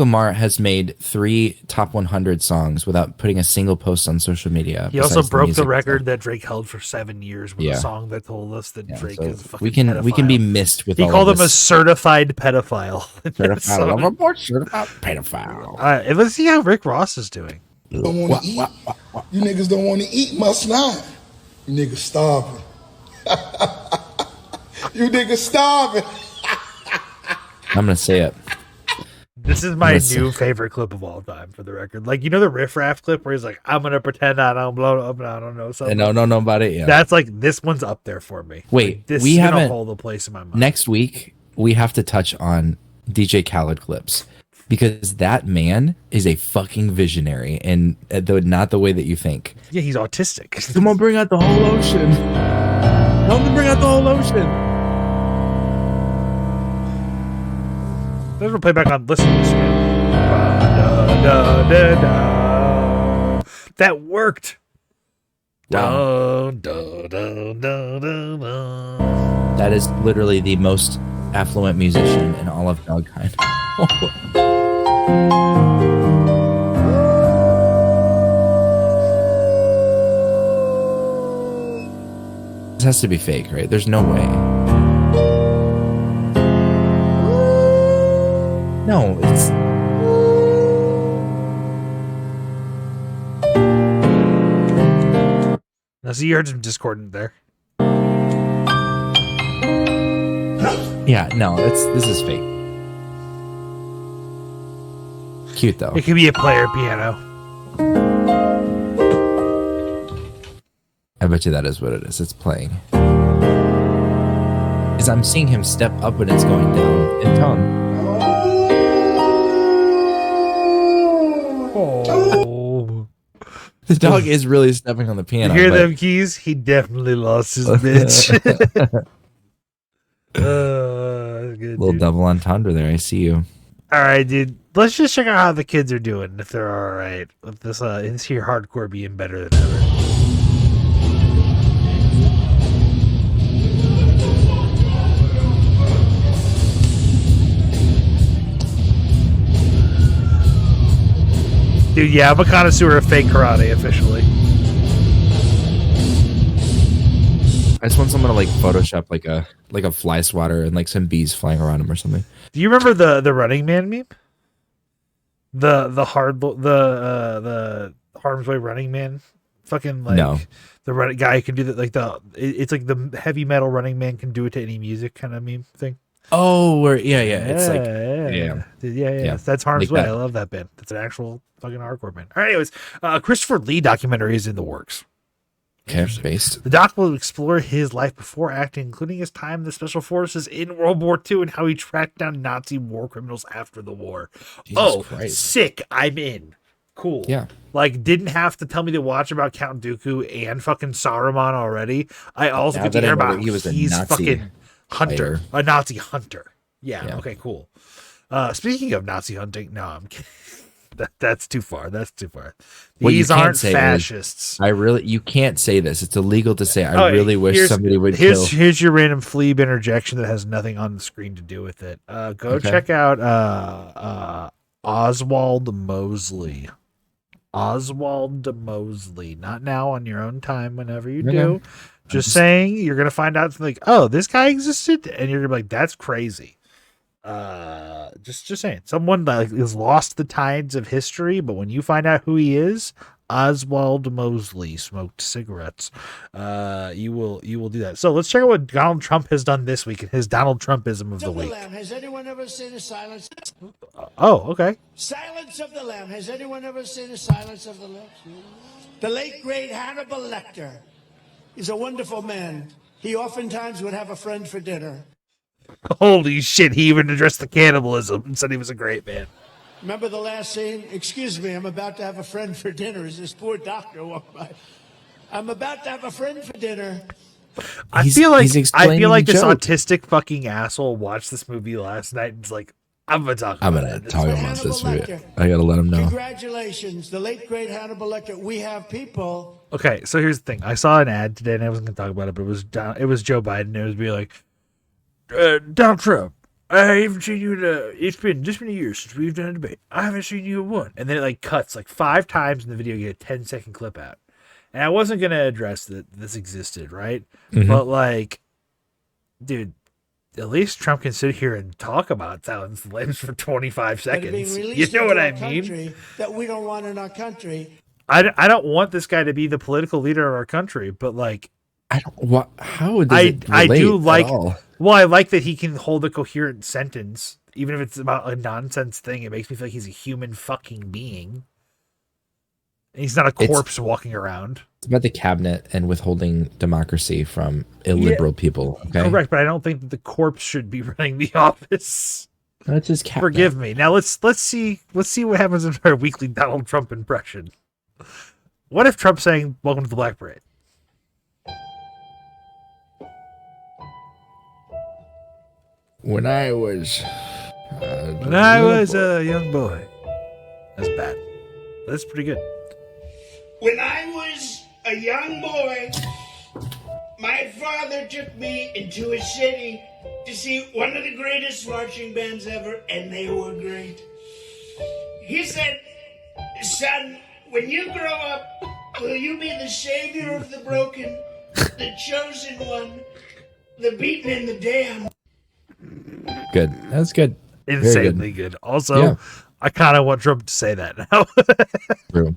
Lamar has made 3 top 100 songs without putting a single post on social media. He also broke the record that Drake held for 7 years with a song that told us that Drake is a fucking pedophile. We can be missed with. He all called of him a this. certified pedophile. I'm a more certified pedophile. Let's see how Rick Ross is doing. Don't want to eat. You niggas don't want to eat my slime. You niggas starving. You niggas starving. I'm gonna say it. This is my new favorite clip of all time, for the record. Like, you know the Riff Raff clip where he's like, "I'm gonna pretend I don't blow up and I don't know something." And I don't know about it. Yeah, that's like, this one's up there for me. Wait, like, this we is haven't gonna hold a place in my mind. Next week we have to touch on DJ Khaled clips, because that man is a fucking visionary, and not the way that you think. Yeah, he's autistic. Come on, bring out the whole ocean. Help me bring out the whole ocean. Let's play back on. Listen to this man. That worked. Wow. That is literally the most affluent musician in all of Dogkind. This has to be fake, right? There's no way. No, it's... Now, see, you heard some discordant there. Yeah, no, this is fake. Cute, though. It could be a player piano. I bet you that is what it is. It's playing. Because I'm seeing him step up when it's going down in tone. Oh. The dog is really stepping on the piano. You hear them keys? He definitely lost his bitch. Good, little dude. double entendre there. I see you. All right, dude. Let's just check out how the kids are doing. If they're all right with this here hardcore being better than ever. Dude, yeah, I'm a connoisseur of fake karate officially. I just want someone to like Photoshop like a fly swatter and like some bees flying around him or something. Do you remember the Running Man meme? The Harm's Way Running Man, fucking like no. The running guy can do that, like it's like the heavy metal Running Man can do it to any music kind of meme thing. Oh, where it's like yeah. That's Harm's Like Way. that. I love that band. That's an actual fucking hardcore band. All right, anyways, Christopher Lee documentary is in the works. Okay, based. The doc will explore his life before acting, including his time in the special forces in World War II and how he tracked down Nazi war criminals after the war. Jesus Christ. Sick! I'm in. Cool. Yeah. Like, didn't have to tell me to watch about Count Dooku and fucking Saruman already. I also Now get to that I hear know about that he was a he's Nazi fucking hunter, fighter. a Nazi hunter. Yeah. Okay. Cool. Speaking of Nazi hunting, no, I'm kidding. That's too far. That's too far. What you These can't aren't say is, fascists. you can't say this. It's illegal to say. I really wish somebody would kill. Here's your random Fleeb interjection that has nothing on the screen to do with it. Go check out Oswald Mosley. Oswald Mosley. Not now, on your own time, whenever you do. Just saying, you're gonna find out something like, oh, this guy existed, and you're gonna be like, that's crazy. Just saying, someone like has lost the tides of history, but when you find out who he is, Oswald Mosley smoked cigarettes. You will do that. So let's check out what Donald Trump has done this week and his Donald Trumpism of the week. Has anyone ever seen a silence? Oh, okay. Silence of the Lamb. Has anyone ever seen a Silence of the Lamb? The late great Hannibal Lecter is a wonderful man. He oftentimes would have a friend for dinner. Holy shit, he even addressed the cannibalism and said he was a great man. Remember the last scene? Excuse me, I'm about to have a friend for dinner as this poor doctor walked by. I'm about to have a friend for dinner. I feel like this autistic fucking asshole watched this movie last night and was like, I'm gonna talk about this movie. I gotta let him know. Congratulations, the late great Hannibal Lecter. We have people. Okay, so here's the thing. I saw an ad today and I wasn't gonna talk about it, but it was Joe Biden and it was be like, Donald Trump, I haven't seen you it's been a year since we've done a debate. I haven't seen you in one. And then it like cuts like 5 times in the video, you get a 10-second clip out. And I wasn't gonna address that this existed, right? Mm-hmm. But like, dude, at least Trump can sit here and talk about Silence of the Lambs for 25 seconds. You know what I mean? That we don't want in our country. I don't want this guy to be the political leader of our country, but like, how does it relate I do like. at all? Well, I like that he can hold a coherent sentence, even if it's about a nonsense thing. It makes me feel like he's a human fucking being. And he's not a corpse walking around. It's about the cabinet and withholding democracy from illiberal people. Okay? Correct, but I don't think that the corpse should be running the office. That's his cabinet. Forgive me. Now let's see what happens in our weekly Donald Trump impression. What if Trump's saying, "Welcome to the Black Parade"? When I was a young boy. That's bad. That's pretty good. When I was a young boy, my father took me into a city to see one of the greatest marching bands ever, and they were great. He said, "Son, when you grow up, will you be the savior of the broken, the chosen one, the beaten and the damned?" Good. That's good. Insanely good. Also, I kind of want Trump to say that now. True.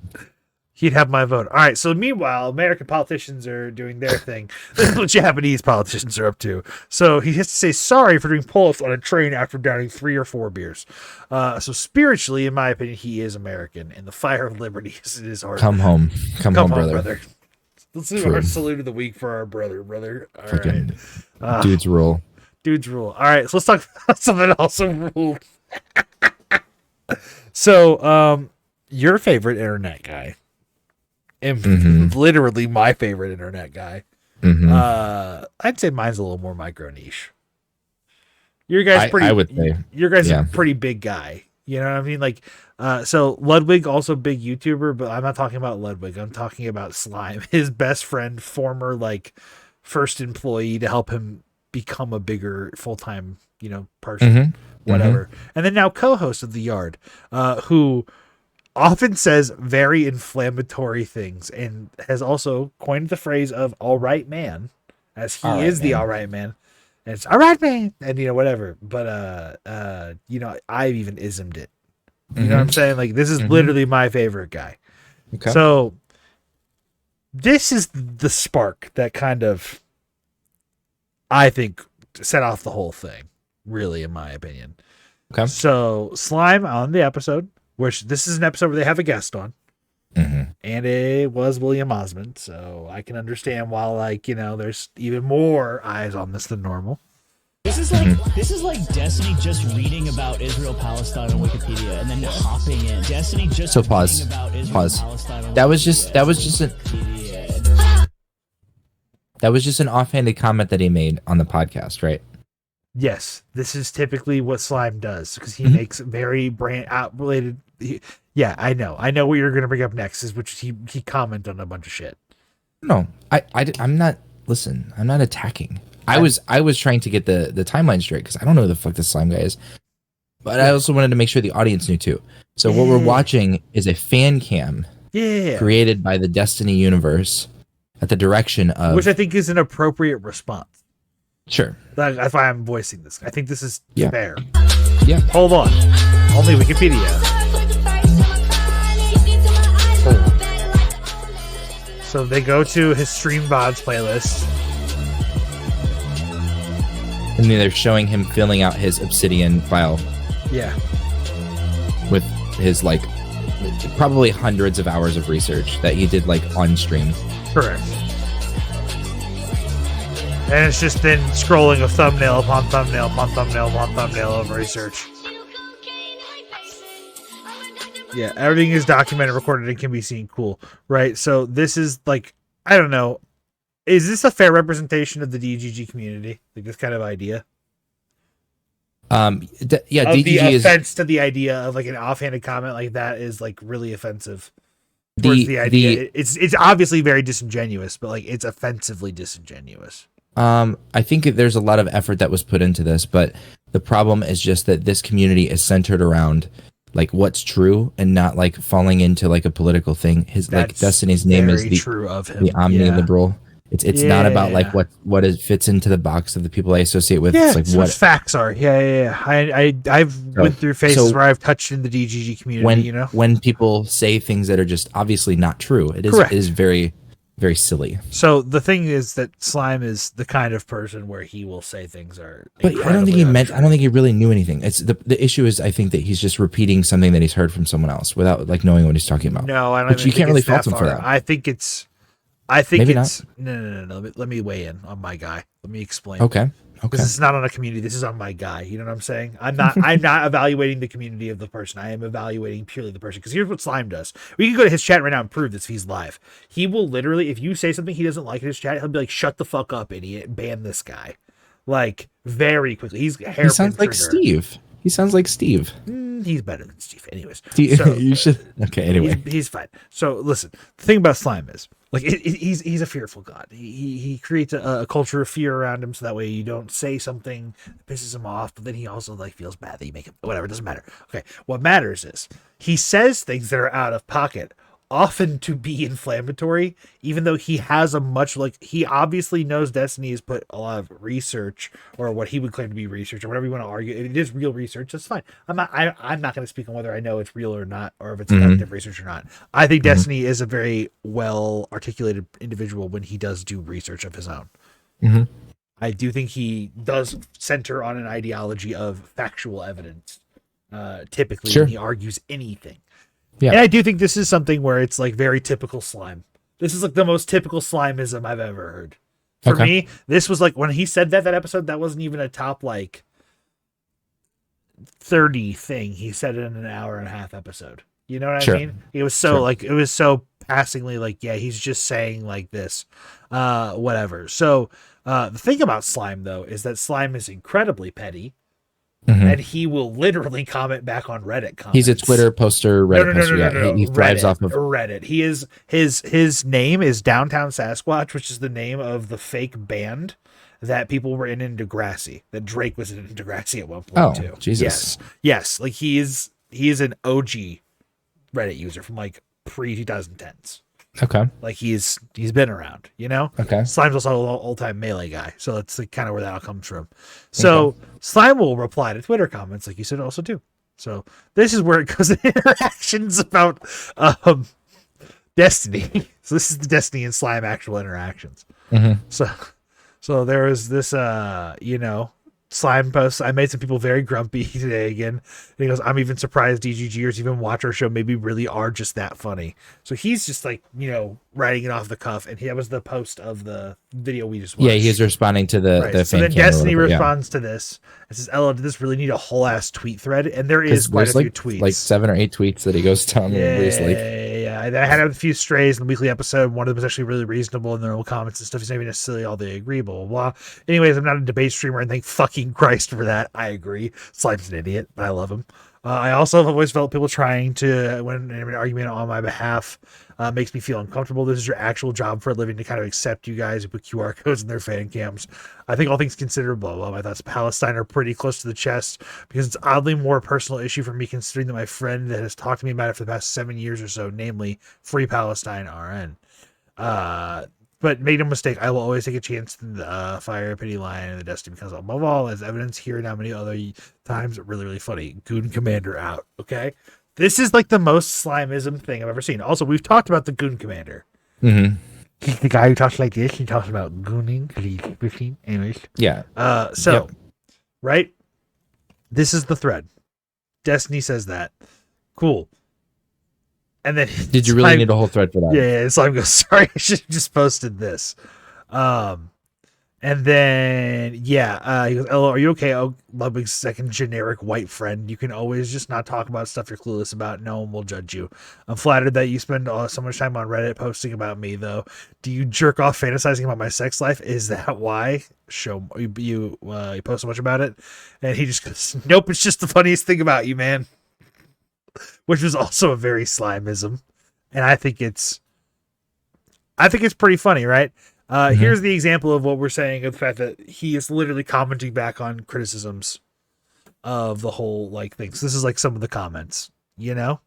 He'd have my vote. All right. So meanwhile, American politicians are doing their thing. This is what Japanese politicians are up to. So he has to say sorry for doing pull-ups on a train after downing 3 or 4 beers. So spiritually, in my opinion, he is American, and the fire of liberty is in his heart. Come home, brother. Let's do our salute of the week for our brother. All right. Dudes rule. Dudes rule. All right, so let's talk about something else rule. So, your favorite internet guy, and literally my favorite internet guy. I'd say mine's a little more micro niche. Your guy's pretty. I would say your guy's a pretty big guy. You know what I mean? Like, so Ludwig, also big YouTuber, but I'm not talking about Ludwig. I'm talking about Slime, his best friend, former like first employee to help him become a bigger full-time, person, whatever. And then now co-host of The Yard, who often says very inflammatory things and has also coined the phrase of all right man, as he is the all right man. And it's all right man, and whatever. But I've even ismed it. You know what I'm saying? Like, this is literally my favorite guy. Okay. So this is the spark that kind of, I think, set off the whole thing. really, in my opinion. Okay. So Slime on the episode, which this is an episode where they have a guest on, and it was William Osmond. So I can understand why, like, there's even more eyes on this than normal. This is like Destiny just reading about Israel Palestine on Wikipedia and then hopping in. Destiny just So pause. reading about Israel Pause. Palestine on That was just an offhanded comment that he made on the podcast, right? Yes, this is typically what Slime does because he makes very brand out related. Yeah, I know what you're going to bring up next is which he commented on a bunch of shit. No, I'm not. Listen, I'm not attacking. I was trying to get the timeline straight because I don't know who the fuck this Slime guy is, but I also wanted to make sure the audience knew too. So what we're watching is a fan cam, created by the Destiny universe at the direction of, which I think is an appropriate response. Sure, that's why I'm voicing this. I think this is fair. Yeah, hold on, only Wikipedia. So they go to his stream VODs playlist. And then they're showing him filling out his Obsidian file. Yeah. With his, like, probably hundreds of hours of research that he did, like, on stream. Correct. And it's just then scrolling of thumbnail upon thumbnail upon thumbnail upon thumbnail of research. Yeah, everything is documented, recorded, and can be seen. Cool. Right? So this is, like, I don't know. Is this a fair representation of the DGG community? Like this kind of idea? Yeah, of DGG the is offense to the idea of like an offhanded comment like that is like really offensive towards the idea. It's obviously very disingenuous, but like it's offensively disingenuous. I think there's a lot of effort that was put into this, but the problem is just that this community is centered around like what's true and not like falling into like a political thing. Like Destiny's name is the omni-liberal. It's not about like what it fits into the box of the people I associate with. Yeah, it's like what facts are. Yeah. I've went through phases where I've touched in the DGG community. When people say things that are just obviously not true, it is very, very silly. So the thing is that Slime is the kind of person where he will say things are. But I don't think he meant. I don't think he really knew anything. It's the issue is I think that he's just repeating something that he's heard from someone else without like knowing what he's talking about. No, I don't. Which you can't really fault him for that. I think Maybe it's no. Let me weigh in on my guy. Let me explain. Okay. Because this is not on a community. This is on my guy. You know what I'm saying? I'm not evaluating the community of the person. I am evaluating purely the person. Because here's what Slime does. We can go to his chat right now and prove this if he's live. He will literally, if you say something he doesn't like in his chat, he'll be like, "Shut the fuck up, idiot! Ban this guy!" Like very quickly. He sounds like Steve. He sounds like Steve. He's better than Steve. Anyways, so, you should. Okay. Anyway, he's fine. So listen, the thing about Slime is. Like he's a fearful god. He creates a culture of fear around him, so that way you don't say something that pisses him off. But then he also like feels bad that you make him whatever. It doesn't matter. Okay, what matters is he says things that are out of pocket, often to be inflammatory. Even though he has a much like he obviously knows Destiny has put a lot of research or what he would claim to be research or whatever you want to argue. It is real research. That's fine. I'm not going to speak on whether I know it's real or not or if it's effective research or not. I think Destiny is a very well articulated individual when he does do research of his own. I do think he does center on an ideology of factual evidence. Typically, when he argues anything. Yeah. And I do think this is something where it's like very typical Slime. This is like the most typical Slimeism I've ever heard. For me, this was like when he said that episode, that wasn't even a top like 30 thing. He said it in an hour and a half episode. You know what I mean? It was so like, it was so passingly like, yeah, he's just saying like this, whatever. So the thing about Slime though, is that Slime is incredibly petty. And he will literally comment back on Reddit comments. He's a Twitter poster, Reddit poster. No. He thrives Reddit, off of Reddit. He is his name is Downtown Sasquatch, which is the name of the fake band that people were in Degrassi. That Drake was in Degrassi at one point too. Jesus. Yes. Like he is an OG Reddit user from like pre-2010s. Okay. Like he's been around, you know? Okay. Slime's also an all-time Melee guy, so that's like kind of where that all comes from. So Slime will reply to Twitter comments like you said also too. So this is where it goes into interactions about Destiny. So this is the Destiny and Slime actual interactions. So there is this slime posts. I made some people very grumpy today again. And he goes, I'm even surprised DGGers even watch our show. Maybe really are just that funny. So he's just like, writing it off the cuff. And that was the post of the video we just watched. Yeah, he's responding to the Right. the So fan then cam or Destiny whatever, responds to this. It says, Ella, did this really need a whole ass tweet thread? And there is quite a few tweets. Like 7 or 8 tweets that he goes down and he's like, Yeah. I had a few strays in the weekly episode. One of them was actually really reasonable in their little comments and stuff. He's not even necessarily all they agree, blah, blah, blah. Anyways, I'm not a debate streamer and thank fucking Christ for that. I agree. Slime's an idiot, but I love him. I also have always felt people trying to win an argument on my behalf makes me feel uncomfortable. This is your actual job for a living to kind of accept you guys who put QR codes in their fan cams. I think all things considered, blah, blah. My thoughts Palestine are pretty close to the chest because it's oddly more a personal issue for me considering that my friend that has talked to me about it for the past 7 years or so, namely Free Palestine RN. But make no mistake, I will always take a chance to fire a pity line in the Destiny because above all, as evidence here and how many other times, really, really funny. Goon Commander out, okay? This is like the most slimeism thing I've ever seen. Also, we've talked about the Goon Commander. Mm-hmm. He's the guy who talks like this. He talks about gooning because he's fishing. Anyways. Yeah. Right? This is the thread. Destiny says that. Cool. And then did you really need a whole thread for that? Yeah. Slime goes, sorry, I should have just posted this. And then, he goes, Ella, are you okay? Oh, Ludwig's second generic white friend. You can always just not talk about stuff you're clueless about. No one will judge you. I'm flattered that you spend so much time on Reddit posting about me, though. Do you jerk off fantasizing about my sex life? Is that why? You post so much about it? And he just goes, nope, it's just the funniest thing about you, man. Which was also a very slimeism. And I think it's pretty funny, right? Here's the example of what we're saying of the fact that he is literally commenting back on criticisms of the whole thing. So this is like some of the comments, This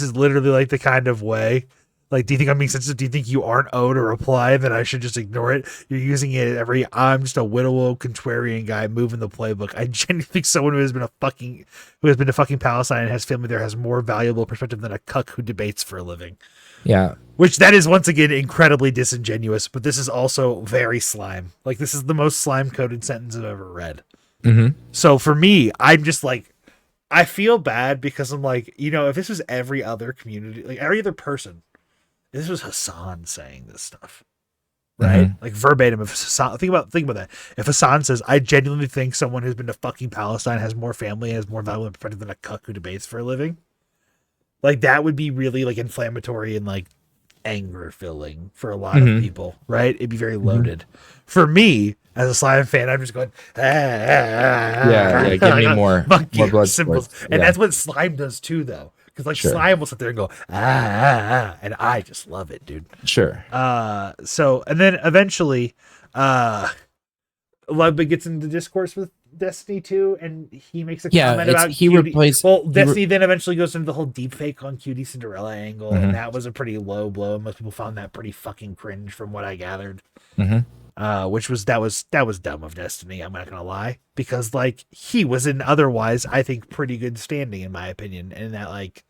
is literally like the kind of way. Like, do you think I'm being sensitive? Do you think you aren't owed a reply that I should just ignore it? You're using it I'm just a widow contrarian guy moving the playbook. I genuinely think someone who has been to fucking Palestine and has family there has more valuable perspective than a cuck who debates for a living. Yeah. Which that is once again incredibly disingenuous, but this is also very slime. Like, this is the most slime coded sentence I've ever read. Mm-hmm. So for me, I'm just like, I feel bad because I'm like, if this was every other community, like every other person, if this was Hassan saying this stuff, right? Like verbatim, if Hassan, think about that. If Hassan says, I genuinely think someone who's been to fucking Palestine has more family, has more valuable perspective than a cuck who debates for a living. Like, that would be really like inflammatory and like anger filling for a lot of people, right? It'd be very loaded. For me, as a slime fan, I'm just going, give me more blood symbols. And that's what slime does too, though. Because slime will sit there and go, and I just love it, dude. Sure. So, and then eventually, Ludwig gets into discourse with Destiny 2, and he makes a comment about Destiny then eventually goes into the whole deep fake on Cutie Cinderella angle, and that was a pretty low blow. Most people found that pretty fucking cringe from what I gathered. Which was that was dumb of Destiny, I'm not gonna lie, because like he was in otherwise I think pretty good standing in my opinion in that like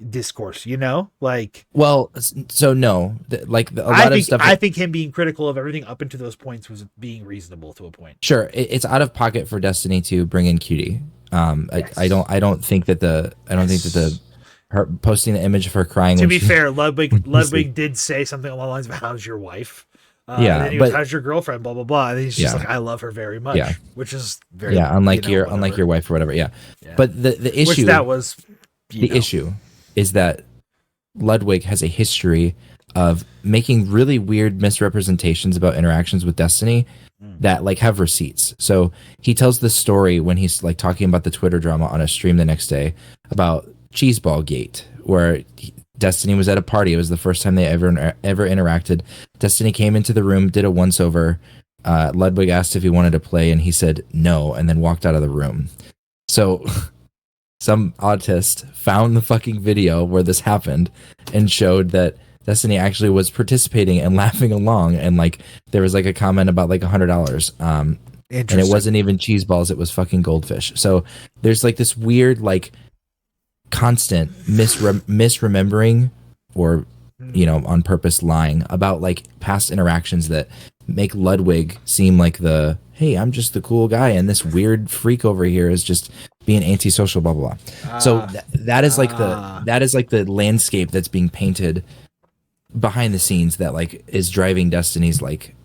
discourse, like so no, I think him being critical of everything up into those points was being reasonable to a point. Sure, it's out of pocket for Destiny to bring in Cutie. Yes. I don't think that her posting the image of her crying. To be fair, Ludwig did say something along the lines of "How's your wife?" And then he goes, how's your girlfriend? Blah blah blah. And he's just like, I love her very much. Yeah. Which is very unlike your wife or whatever. Yeah. But the issue issue is that Ludwig has a history of making really weird misrepresentations about interactions with Destiny that like have receipts. So he tells this story when he's like talking about the Twitter drama on a stream the next day about Cheeseball Gate, where Destiny was at a party. It was the first time they ever interacted. Destiny came into the room, did a once over. Ludwig asked if he wanted to play, and he said no, and then walked out of the room. So some autist found the fucking video where this happened and showed that Destiny actually was participating and laughing along, and like there was like a comment about like $100. And it wasn't even cheese balls; it was fucking goldfish. So there's like this weird like constant misremembering or on purpose lying about like past interactions that make Ludwig seem like the hey, I'm just the cool guy, and this weird freak over here is just being antisocial, blah blah blah. So that is like the landscape that's being painted behind the scenes that like is driving Destiny's like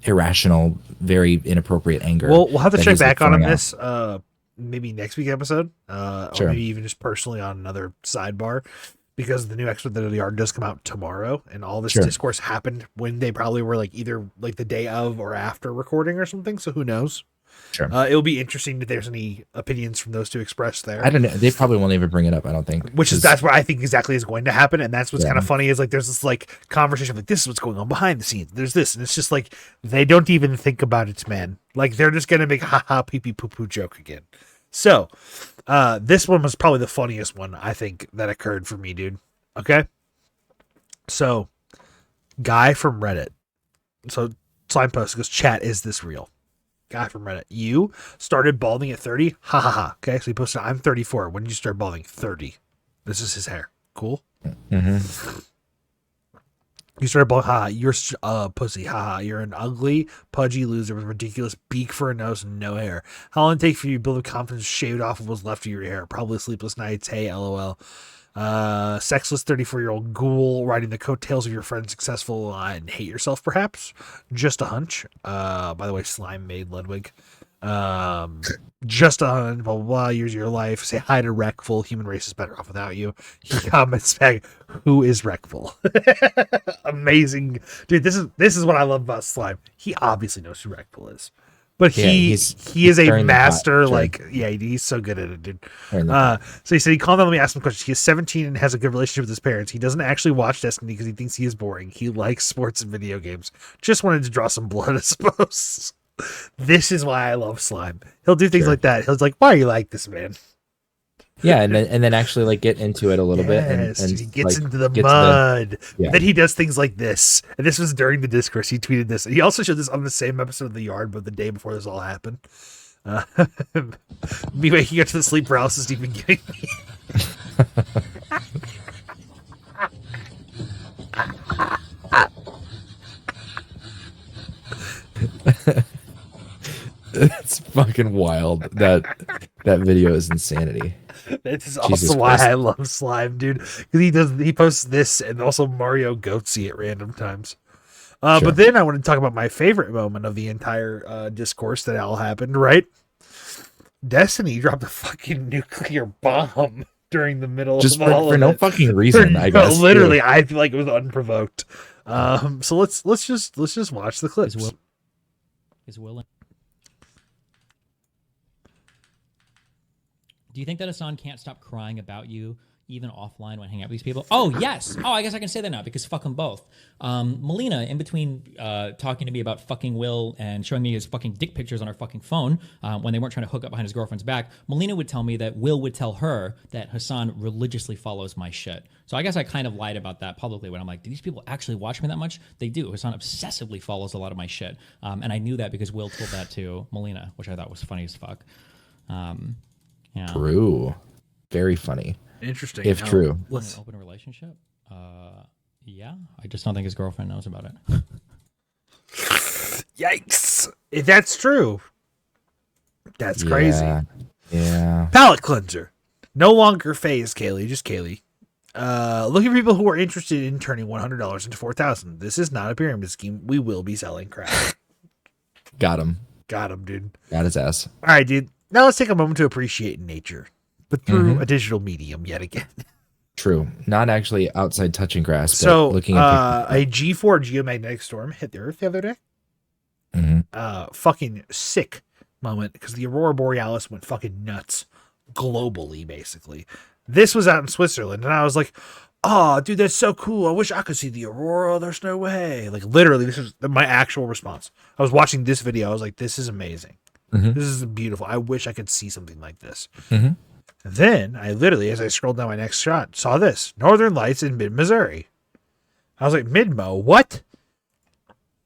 irrational, very inappropriate anger. Well, we'll have to that check he's, like, back on throwing out. this maybe next week episode, or Sure. maybe even just personally on another sidebar, because the new episode of the yard does come out tomorrow, and all this Sure. discourse happened when they probably were like either like the day of or after recording or something. So who knows? Sure. It'll be interesting if there's any opinions from those two expressed there. I don't know. They probably won't even bring it up. I don't think. Which is that's what I think exactly is going to happen, and that's what's Yeah. kind of funny is like there's this like conversation like this is what's going on behind the scenes. There's this, and it's just like they don't even think about it, man. Like they're just gonna make ha pee pee poo poo joke again. So this one was probably the funniest one I think that occurred for me, dude. Okay, so guy from Reddit. So slime post goes, chat, is this real? Guy from Reddit, you started balding at 30? Ha ha ha. Okay, so he posted, I'm 34. When did you start balding? 30. This is his hair. Cool. Mm-hmm. You started balding. Ha, you're pussy. Ha, you're an ugly, pudgy loser with a ridiculous beak for a nose and no hair. How long did it take for you to build a confidence shaved off of what's left of your hair? Probably sleepless nights. Hey, lol. Sexless 34-year-old ghoul riding the coattails of your friend's successful and hate yourself, perhaps. Just a hunch. By the way, slime made Ludwig. Just a hunch. Blah blah blah. Years of your life. Say hi to Wreckful. Human race is better off without you. He comments back, who is Wreckful? Amazing, dude. This is what I love about slime. He obviously knows who Wreckful is. But Yeah, he he's is a stirring the pot, master, sure. like, yeah, he's so good at it, dude. Stirring the pot. So he said he called them, let me ask him questions. He is 17 and has a good relationship with his parents. He doesn't actually watch Destiny because he thinks he is boring. He likes sports and video games. Just wanted to draw some blood, I suppose. This is why I love slime. He'll do things like that. He'll like, why are you like this, man? Yeah, and then actually like get into it a little bit, and he gets like, into the get to mud. yeah. Then he does things like this. And this was during the discourse. He tweeted this. He also showed this on the same episode of The Yard, but the day before this all happened. Me waking up to the sleep paralysis he's been giving me. It's fucking wild. That video is insanity. This is Jesus also why Christ. I love slime, dude. Because he posts this and also Mario Goatsy at random times. Sure. But then I want to talk about my favorite moment of the entire discourse that all happened, right? Destiny dropped a fucking nuclear bomb during the middle Just of all for of no it. fucking reason, I guess. Literally, too. I feel like it was unprovoked. So let's just watch the clips. Is Will? Do you think that Hassan can't stop crying about you even offline when hanging out with these people? Oh, yes. Oh, I guess I can say that now because fuck them both. Melina, in between talking to me about fucking Will and showing me his fucking dick pictures on her fucking phone when they weren't trying to hook up behind his girlfriend's back, Melina would tell me that Will would tell her that Hassan religiously follows my shit. So I guess I kind of lied about that publicly when I'm like, do these people actually watch me that much? They do. Hassan obsessively follows a lot of my shit. And I knew that because Will told that to Melina, which I thought was funny as fuck. Yeah. True. Very funny. Interesting. If true. Let's open a relationship. Yeah. I just don't think his girlfriend knows about it. Yikes! If that's true, that's crazy. Yeah. Palette cleanser. No longer phase Kaylee, just Kaylee. Looking for people who are interested in turning $100 into $4,000. This is not a pyramid scheme. We will be selling crap. Got him. Got him, dude. Got his ass. All right, dude. Now let's take a moment to appreciate nature, but through a digital medium yet again. True. Not actually outside touching grass, but So, looking at a G4 geomagnetic storm hit the Earth the other day. Fucking sick moment because the Aurora Borealis went fucking nuts globally, basically. This was out in Switzerland, and I was like, oh, dude, that's so cool. I wish I could see the Aurora. There's no way. Like, literally, this is my actual response. I was watching this video. I was like, this is amazing. This is beautiful. I wish I could see something like this. Then I literally, as I scrolled down my next shot, saw this Northern Lights in mid-Missouri. I was like, mid-mo, what?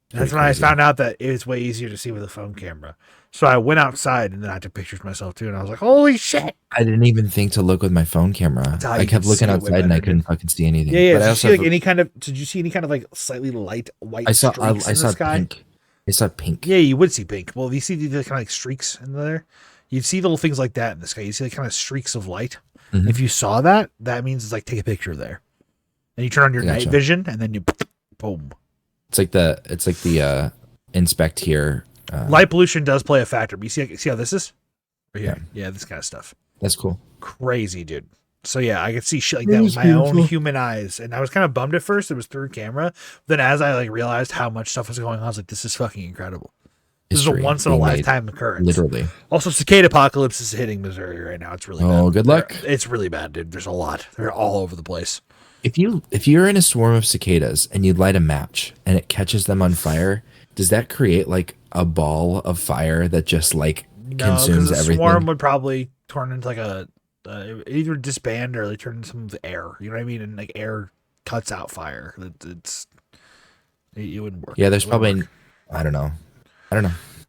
That's when I found out that it's way easier to see with a phone camera. So I went outside and then I took pictures of myself too. And I was like, holy shit. I didn't even think to look with my phone camera. how I you kept can looking see it way outside and I better, couldn't fucking see anything. Yeah, yeah. But I Did you also see like have- any kind of? Did you see any kind of like slightly light white I saw streaks in the sky? pink. It's not pink. Yeah, you would see pink. Well, you see the kind of like streaks in there. You'd see little things like that in the sky. You see like kind of streaks of light. Mhm. If you saw that, that means it's like take a picture there. And you turn on your night vision, and then you boom. It's like the inspect here. Light pollution does play a factor. But you see how this is? Right here. Yeah, this kind of stuff. That's cool. Crazy, dude. So yeah, I could see shit like that with my own human eyes, and I was kind of bummed at first. It was through camera. Then as I like realized how much stuff was going on, I was like, "This is fucking incredible. This is a once in a lifetime occurrence." Literally. Also, cicada apocalypse is hitting Missouri right now. It's really bad. Oh, good luck. It's really bad, dude. There's a lot. They're all over the place. If you're in a swarm of cicadas and you light a match and it catches them on fire, does that create like a ball of fire that just like consumes the everything? Swarm would probably turn into like a either disband or they turn into some of the air. You know what I mean? And like air cuts out fire. It wouldn't work. Yeah, there's probably I don't know. All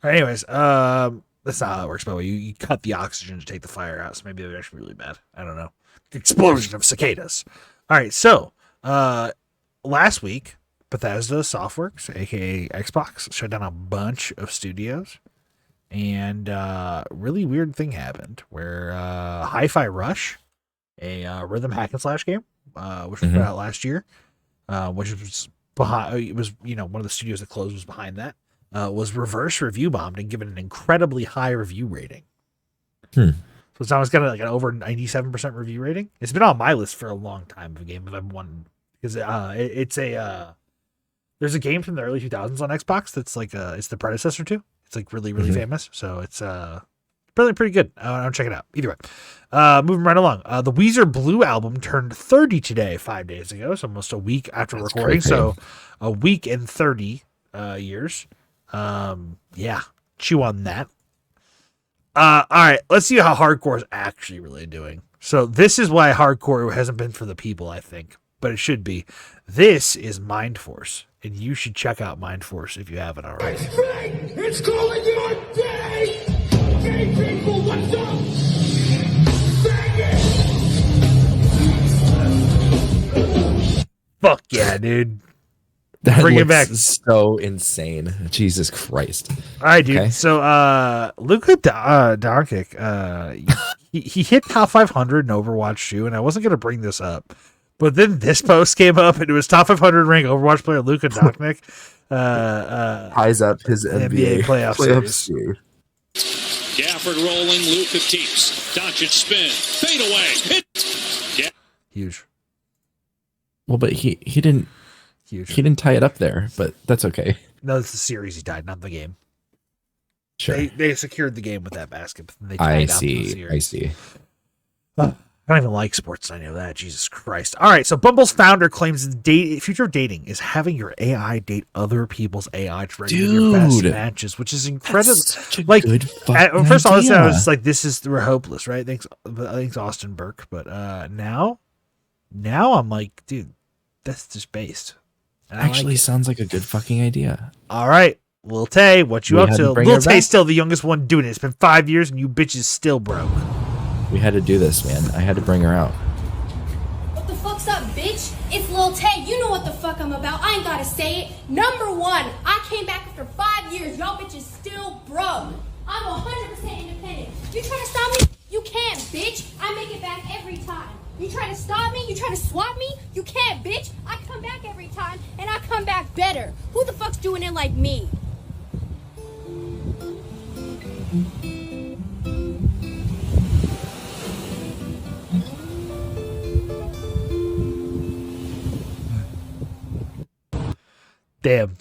right, anyways, that's not how it works. By the way, you cut the oxygen to take the fire out, so maybe they're actually really bad. I don't know. Explosion of cicadas. All right, so last week, Bethesda Softworks, aka Xbox, shut down a bunch of studios, and really weird thing happened where Hi-Fi Rush, a rhythm hack and slash game, which was put out last year, which was behind. It was one of the studios that closed was behind that. Was reverse review bombed and given an incredibly high review rating. So it's almost got like an over 97% review rating. It's been on my list for a long time of a game that I've won because it's there's a game from the early 2000s on Xbox that's like it's the predecessor to. It's like really famous. So it's pretty good. I'll check it out. Either way, moving right along. The Weezer Blue album turned 30 today, 5 days ago. So almost a week after recording. Crazy. So a week and 30 years. Yeah, chew on that. All right, let's see how hardcore is actually really doing. So this is why hardcore hasn't been for the people, I think, but it should be. This is Mind Force, and you should check out Mind Force if you haven't already. It's calling your day! Gay people, what's up? Fuck yeah, dude. That Bring it looks back. so insane. Jesus Christ. All right, dude. Okay. So Luka Doncic, he hit top 500 in Overwatch 2, and I wasn't going to bring this up. But then this post came up, and it was top 500 ranked Overwatch player Luka Doncic. Ties up his NBA playoff series. Gafford rolling, Luka keeps. Doncic spin. Fade away. Hit. Huge. Well, but he didn't. Huge. He didn't tie it up there, but that's okay. No, it's the series he died, not the game. Sure. They secured the game with that basket. But then they I tied up the see. series. I see. I don't even like sports. I know that. Jesus Christ. All right. So Bumble's founder claims the future of dating is having your AI date other people's AI to regulate your best matches, which is incredible. That's such a like, good first of all, idea. I was like, we're hopeless, right? Thanks Austin Burke. But now I'm like, dude, that's just based. Actually, sounds like a good fucking idea. All right, Lil Tay, what you We up had to? to bring Lil her Tay's back? still the youngest one doing it. It's been 5 years and you bitches still broke. We had to do this, man. I had to bring her out. What the fuck's up, bitch? It's Lil Tay. You know what the fuck I'm about. I ain't gotta say it. Number one, I came back after 5 years. Y'all bitches still broke. I'm 100% independent. You try to stop me? You can't, bitch. I make it back every time. You try to stop me? You try to swap me? You can't, bitch. I come back every time, and I come back better. Who the fuck's doing it like me? Damn.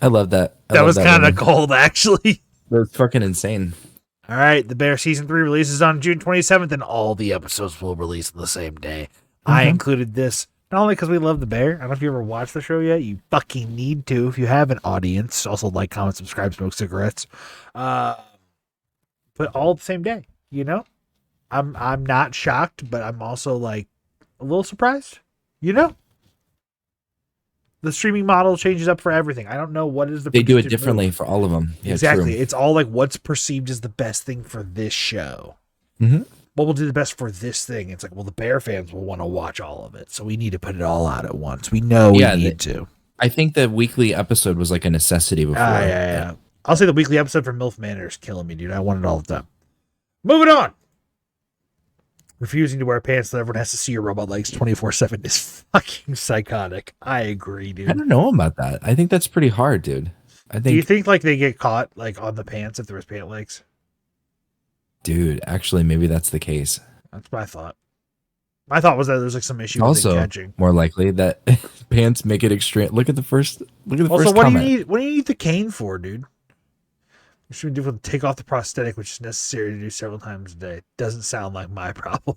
I love that. That was kind of cold, actually. That's fucking insane. All right, The Bear Season 3 releases on June 27th, and all the episodes will release on the same day. I included this not only because we love The Bear. I don't know if you ever watched the show yet. You fucking need to if you have an audience. Also, like, comment, subscribe, smoke cigarettes. But all the same day, you know? I'm not shocked, but I'm also, like, a little surprised, you know? The streaming model changes up for everything. I don't know what is the They do it predicted differently move. for all of them. Yeah, exactly. true. It's all like what's perceived as the best thing for this show. Mm-hmm. What will do the best for this thing? It's like, well, the Bear fans will want to watch all of it, so we need to put it all out at once. We know we need to. I think the weekly episode was like a necessity before. Yeah. I'll say the weekly episode from MILF Manor is killing me, dude. I want it all the time. Moving on. Refusing to wear pants that everyone has to see your robot legs 24/7 is fucking psychotic. I agree, dude. I don't know about that. I think that's pretty hard, dude. Do you think like they get caught like on the pants if there was pant legs? Dude, actually, maybe that's the case. That's my thought. My thought was that there's like some issue Also, with it catching. more likely that pants make it extreme. Look at the first. Look at the Also, first what comment. do you need? What do you need the cane for, dude? You should do with take off the prosthetic, which is necessary to do several times a day. Doesn't sound like my problem.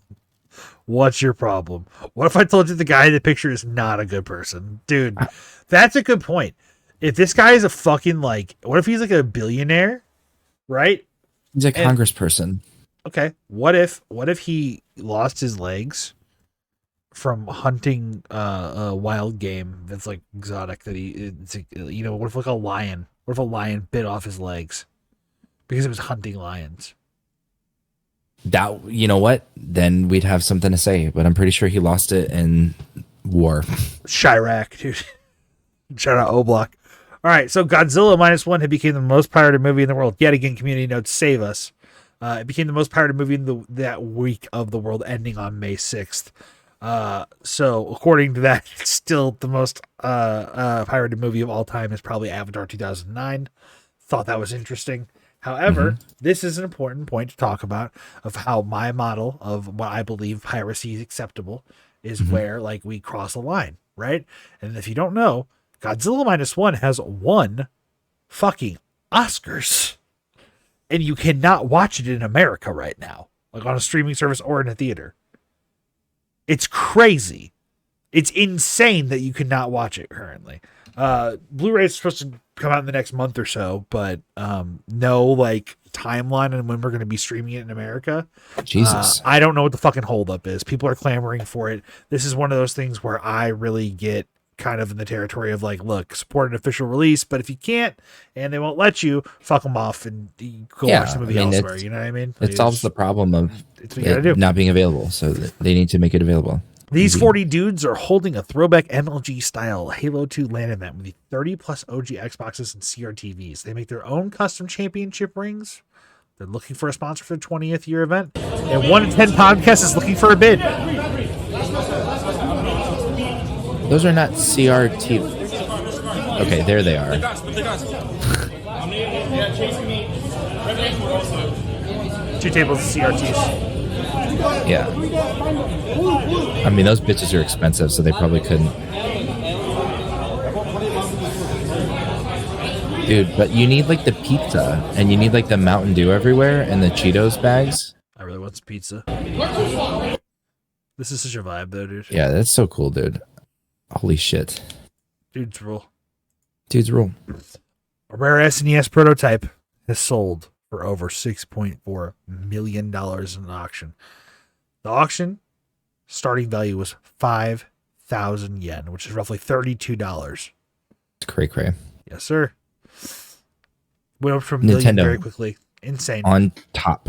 What's your problem? What if I told you the guy in the picture is not a good person, dude? That's a good point. If this guy is a fucking like, what if he's like a billionaire, right? He's a congressperson. Okay. What if he lost his legs from hunting a wild game that's like exotic that it's like, you know, what if like a lion? What if a lion bit off his legs because it was hunting lions? That, you know what? Then we'd have something to say, but I'm pretty sure he lost it in war. Chirac, dude. Shout out O-Block. All right, so Godzilla -1 had became the most pirated movie in the world. Yet again, community notes save us. It became the most pirated movie in that week of the world, ending on May 6th. So according to that, it's still the most pirated movie of all time is probably Avatar 2009. Thought that was interesting. However, this is an important point to talk about of how my model of what I believe piracy is acceptable is where like we cross a line, right? And if you don't know, Godzilla -1 has won fucking Oscars. And you cannot watch it in America right now, like on a streaming service or in a theater. It's crazy. It's insane that you cannot watch it currently. Blu-ray is supposed to come out in the next month or so, but no like timeline on when we're going to be streaming it in America. Jesus. I don't know what the fucking holdup is. People are clamoring for it. This is one of those things where I really get kind of in the territory of like, look, support an official release, but if you can't and they won't let you, fuck them off and go watch the movie elsewhere. You know what I mean? It solves the problem of it's what you gotta do. Not being available, so they need to make it available. These 40 dudes are holding a throwback MLG style Halo 2 LAN event with the 30 plus OG Xboxes and CRTVs. They make their own custom championship rings. They're looking for a sponsor for the 20th year event. And 1 in 10 podcasts is looking for a bid. Those are not CRT. Okay, there they are. Two tables of CRTs. Yeah. I mean, those bitches are expensive, so they probably couldn't. Dude, but you need like the pizza, and you need like the Mountain Dew everywhere, and the Cheetos bags. I really want some pizza. This is such a vibe, though, dude. Yeah, that's so cool, dude. Holy shit. Dude's rule. Dude's rule. A rare SNES prototype has sold for over $6.4 million in an auction. The auction starting value was 5,000 yen, which is roughly $32. It's cray. Yes, sir. Went up from million very quickly. Insane. On top.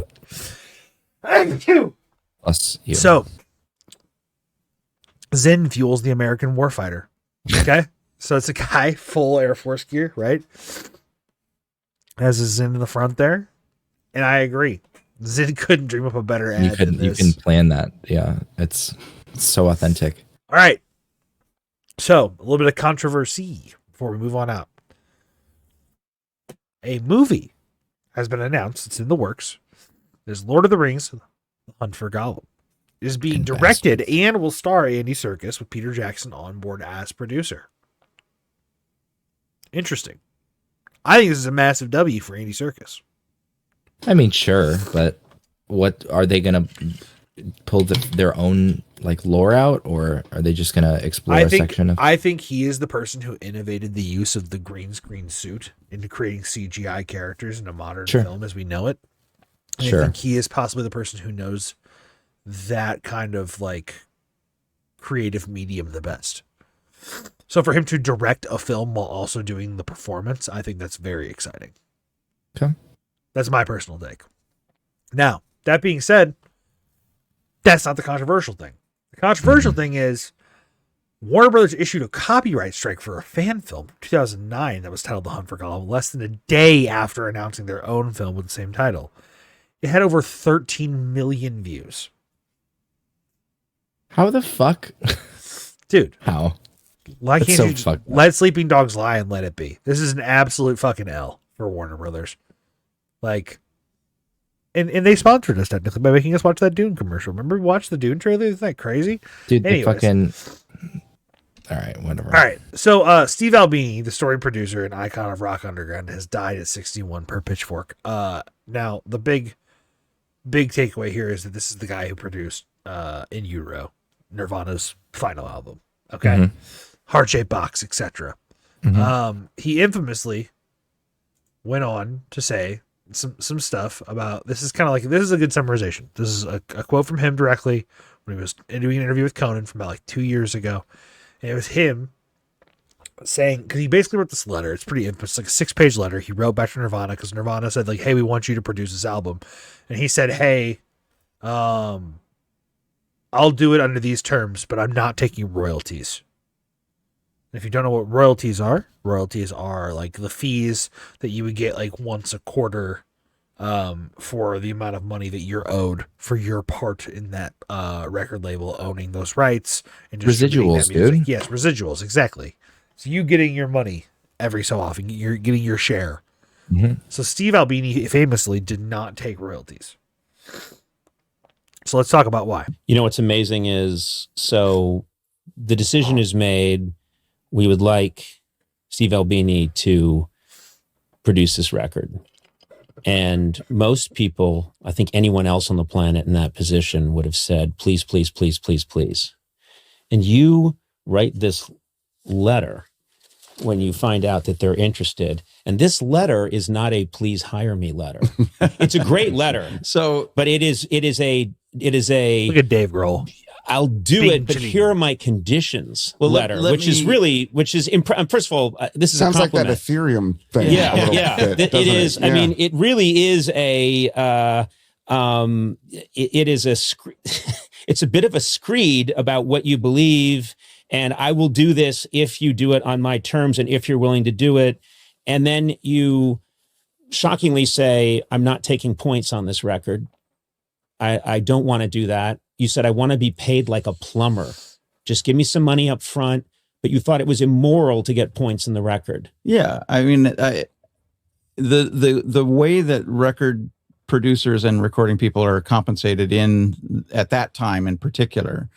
Thank you. Plus you. So, Zen fuels the American warfighter. Okay? So it's a guy, full Air Force gear, right? Has a Zen in the front there. And I agree. Zen couldn't dream up a better ad than this. You can plan that. Yeah. It's so authentic. All right. So, a little bit of controversy before we move on out. A movie has been announced. It's in the works. There's Lord of the Rings, The Hunt for Gollum. It is being directed and will star Andy Serkis with Peter Jackson on board as producer. Interesting. I think this is a massive W for Andy Serkis. I mean, sure, but what are they going to pull their own like lore out, or are they just going to explore a section of? I think he is the person who innovated the use of the green screen suit into creating CGI characters in a modern film as we know it. And I think he is possibly the person who knows that kind of like creative medium the best. So for him to direct a film while also doing the performance, I think that's very exciting. Okay. That's my personal take. Now, that being said, that's not the controversial thing. The controversial thing is Warner Brothers issued a copyright strike for a fan film in 2009 that was titled The Hunt for Gollum less than a day after announcing their own film with the same title. It had over 13 million views. How the fuck? Dude. How? Why That's can't so you just fucked up. let Sleeping Dogs lie and let it be? This is an absolute fucking L for Warner Brothers. Like, and they sponsored us technically by making us watch that Dune commercial. Remember we watched the Dune trailer? Isn't that crazy? Dude, they Anyways. fucking... All right, whatever. All right. So Steve Albini, the story producer and icon of rock underground, has died at 61 per Pitchfork. Now the big takeaway here is that this is the guy who produced In Utero, Nirvana's final album. Okay. Mhm. Heart-shaped box, etc. Mhm. He infamously went on to say some stuff about, this is a good summarization. This is a quote from him directly when he was doing an interview with Conan from about 2 years ago. And it was him saying, because he basically wrote this letter. It's pretty infamous, like a 6-page letter. He wrote back to Nirvana because Nirvana said, like, hey, we want you to produce this album. And he said, hey, I'll do it under these terms, but I'm not taking royalties. If you don't know what royalties are like the fees that you would get like once a quarter for the amount of money that you're owed for your part in that record label owning those rights and distributing Residuals, that music. dude. Yes, residuals, exactly. So you getting your money every so often, you're getting your share. Mhm. So Steve Albini famously did not take royalties. So let's talk about why. You know what's amazing is, so the decision is made. We would like Steve Albini to produce this record. And most people, I think anyone else on the planet in that position would have said, please, please, please, please, please. And you write this letter when you find out that they're interested. And this letter is not a please hire me letter. It's a great letter. But it is a look at Dave Grohl. I'll do Big it, but Geneva. here are my conditions letter, let which is first of all, this is Sounds a like that compliment. Ethereum thing. a Yeah, little yeah. bit, It doesn't is. it? I Yeah. mean, it really is it is it's a bit of a screed about what you believe, and I will do this if you do it on my terms and if you're willing to do it. And then you shockingly say, I'm not taking points on this record. I don't want to do that. You said, I want to be paid like a plumber. Just give me some money up front, but you thought it was immoral to get points in the record. Yeah, I mean, the way that record producers and recording people are compensated at that time in particular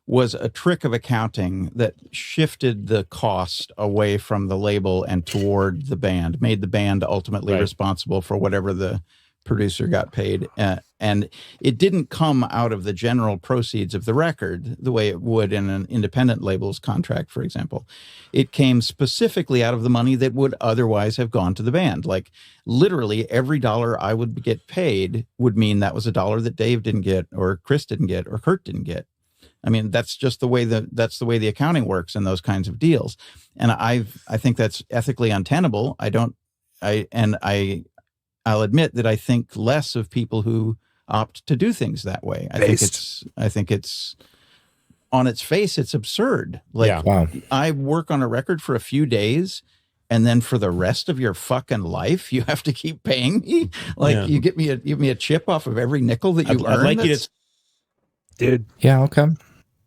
was a trick of accounting that shifted the cost away from the label and toward the band, made the band ultimately responsible for whatever the producer got paid. And it didn't come out of the general proceeds of the record the way it would in an independent label's contract, for example. It came specifically out of the money that would otherwise have gone to the band. Like literally every dollar I would get paid would mean that was a dollar that Dave didn't get, or Chris didn't get, or Kurt didn't get. I mean, that's just the way that's the way the accounting works in those kinds of deals. And I think that's ethically untenable. I'll admit that I think less of people who opt to do things that way. I think it's on its face, it's absurd. Like, I work on a record for a few days, and then for the rest of your fucking life, you have to keep paying me. Like, you give me a chip off of every nickel that you earn. I'd like you to, dude. Yeah, okay.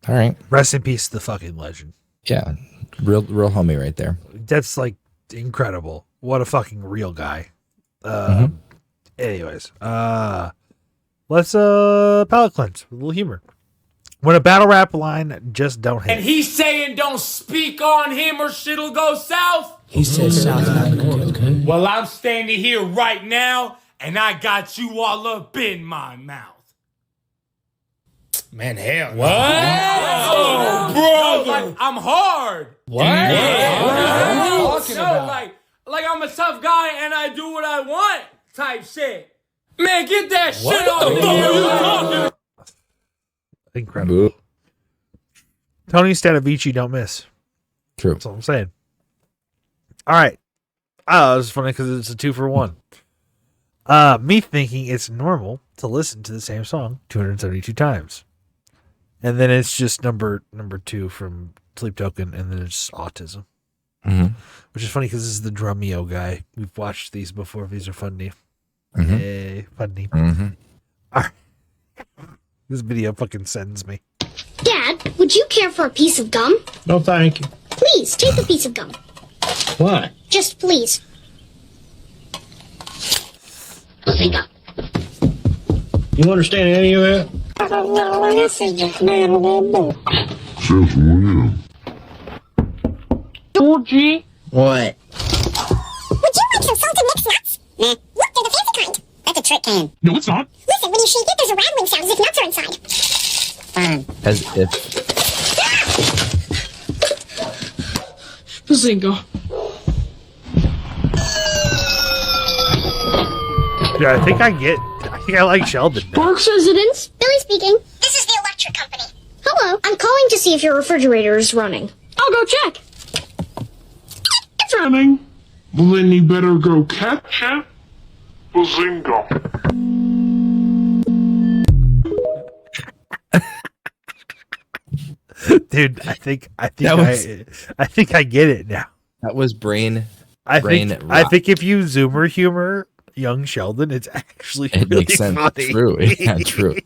All right. Rest in peace, the fucking legend. Yeah, real homie right there. That's like incredible. What a fucking real guy. Anyways, let's palate cleanse with a little humor. When a battle rap line just don't hit. And he's saying don't speak on him or shit'll go south. He said south like north, okay? Well, I'm standing here right now, and I got you all up in my mouth. Man, hell. What? Oh, brother. No, like, I'm hard. What? Yeah. What are you talking No, about? like I'm a tough guy and I do what I want type shit. Man, get that shit off me. What are you talking? Incredible. Tony Stanovici don't miss. True. That's all I'm saying. All right. Oh, it's funny because it's a 2-for-1. Me thinking it's normal to listen to the same song 272 times. And then it's just number 2 from Sleep Token, and then it's autism. Mm-hmm. Which is funny because this is the Drumeo guy. We've watched these before. These are funny. Mm-hmm. Hey, funny. Mm-hmm. This video fucking sends me. Dad, would you care for a piece of gum? No, thank you. Please, take a piece of gum. Why? Just please. Bazinga. You understand any of that? Georgie? What? Would you like some salted mixed nuts? Nah. Look, they're the fancy kind. That's a trick can. No, it's not. Listen, when you shake it, there's a rattling sound as if nuts are inside. Fine. As if. Bazinga. Yeah, I think I like Sheldon now. Parks residence? Billy speaking. This is the electric company. Hello. I'm calling to see if your refrigerator is running. I'll go check. It's running. Well, then you better go catch it. Bazinga. Dude, I think I get it now. That was brain. I think if you Zoomer humor young Sheldon, it's actually It really makes sense. funny. True. Yeah, true.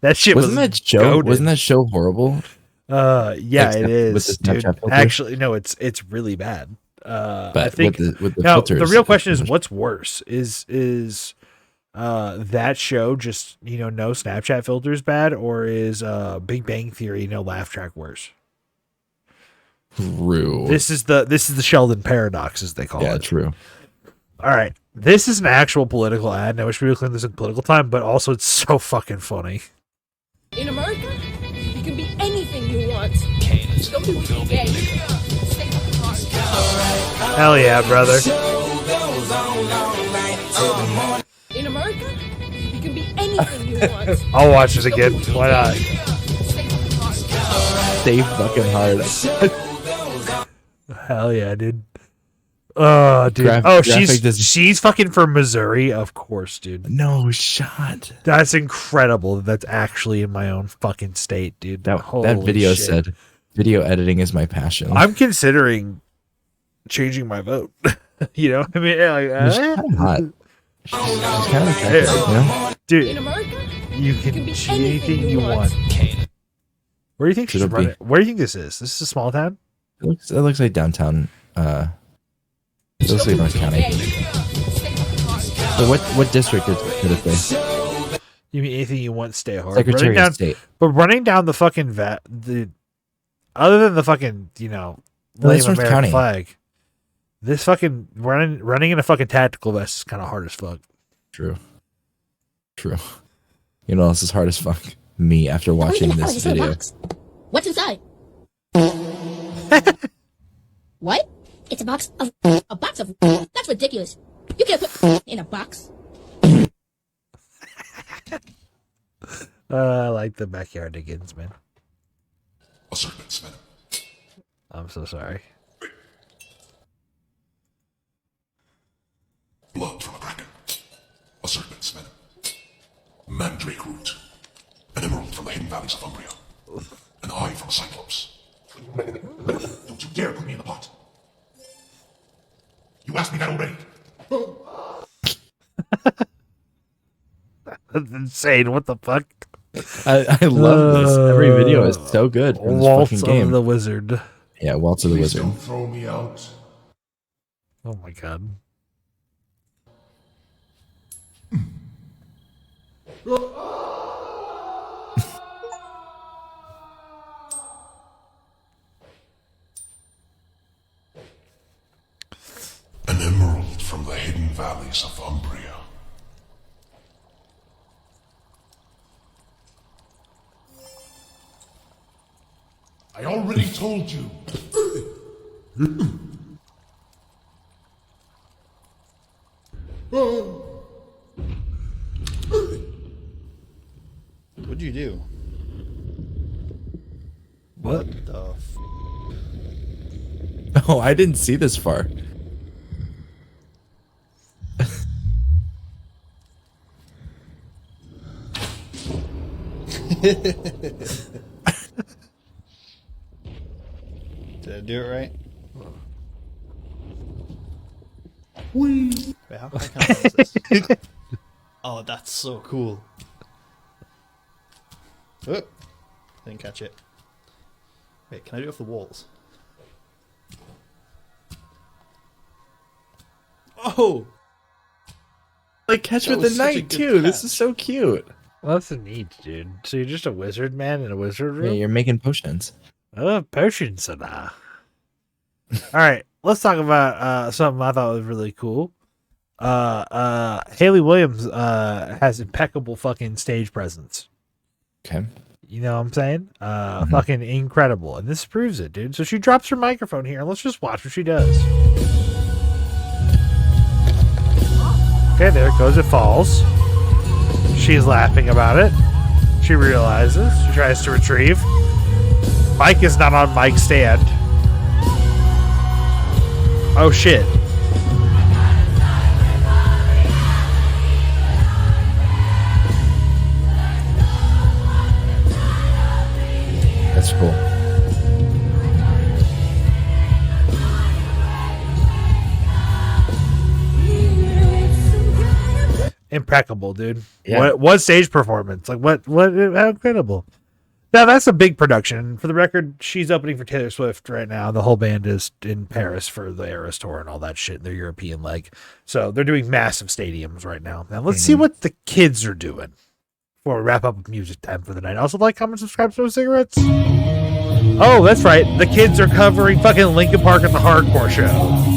That shit wasn't that show. goated. Wasn't that show horrible? Yeah, Except it is. with the Dude. Snapchat filter? Actually, no, it's really bad. But I think with the now filters, the real question is what's worse is that show just no Snapchat filters bad, or is Big Bang Theory no laugh track worse? True. This is the Sheldon paradox, as they call it. Yeah, true. All right, this is an actual political ad, and I wish we would clean this in political time, but also it's so fucking funny. In America, you can be anything you want. Don't be weak and gay. Stay fucking hard. Hell yeah, brother. In America, you can be anything you want. I'll watch it again. Why not? Stay fucking hard. Hell yeah, dude. Oh, dude. She's fucking from Missouri, of course, dude. No shot. That's incredible. That's actually in my own fucking state, dude. That video shit. said, "Video editing is my passion." I'm considering changing my vote. You know, I mean, like, She's kind of hot. She's kind of attractive, you know? Dude, In America, you can be anything you want. Where do you think she's running? Where do you think this is? This is a small town? It looks like downtown. It looks like North County. So what district is it? You mean anything you want? Stay hard. Secretary of State. But running down the fucking other than the fucking lame that's North American County. flag, this fucking running in a fucking tactical vest is kind of hard as fuck. True. You know, this is hard as fuck. Me after watching this video. What's inside? What? It's a box of. That's ridiculous. You can't put in a box. I like the backyardigans, man. A serpent's venom. I'm so sorry. Blood from a kraken. A serpent's venom. Mandrake root. An emerald from the hidden valleys of Umbria. An eye from a cyclops. Don't you dare put me in the pot. You asked me that already. That's insane. What the fuck? I love this. Every video is so good. From this Waltz fucking game. of the Wizard. Yeah, Waltz of the Please Wizard. don't throw me out. Oh my god. An emerald from the hidden valleys of Umbria. I already told you. What'd you do? What the Oh, I didn't see this far. do it right? Wait, how can I use this? Oh, that's so cool. Oh, didn't catch it. Wait, can I do it off the walls? Oh! Like Catch with the Night too. This is so cute. Well, that's neat, dude. So you're just a wizard man in a wizard room? Yeah, you're making potions. Oh, potions. All right, let's talk about something I thought was really cool. Haley Williams has impeccable fucking stage presence. Okay. You know what I'm saying? Fucking incredible. And this proves it, dude. So she drops her microphone here, and let's just watch what she does. Okay, there it goes. It falls. She's laughing about it. She realizes. She tries to retrieve. Mike is not on Mike's stand. Oh, shit. That's cool. Impeccable, dude. Yeah. What stage performance? Like what how incredible. Now that's a big production. For the record, she's opening for Taylor Swift right now. The whole band is in Paris for the Eras tour and all that shit, their European leg. So they're doing massive stadiums right now. Now let's see what the kids are doing before we wrap up with music time for the night. Also, like, comment, subscribe, smoke cigarettes. Oh, that's right. The kids are covering fucking Linkin Park at the hardcore show.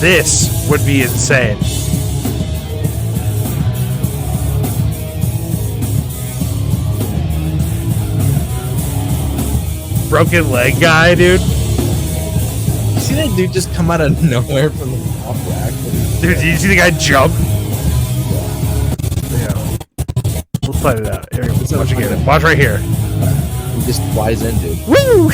This would be insane. Broken leg guy, dude. You see that dude just come out of nowhere from the top rack? Dude, did you see the guy jump? Yeah. Let's find it out. Here, watch again. Watch right here. He just flies in, dude. Woo!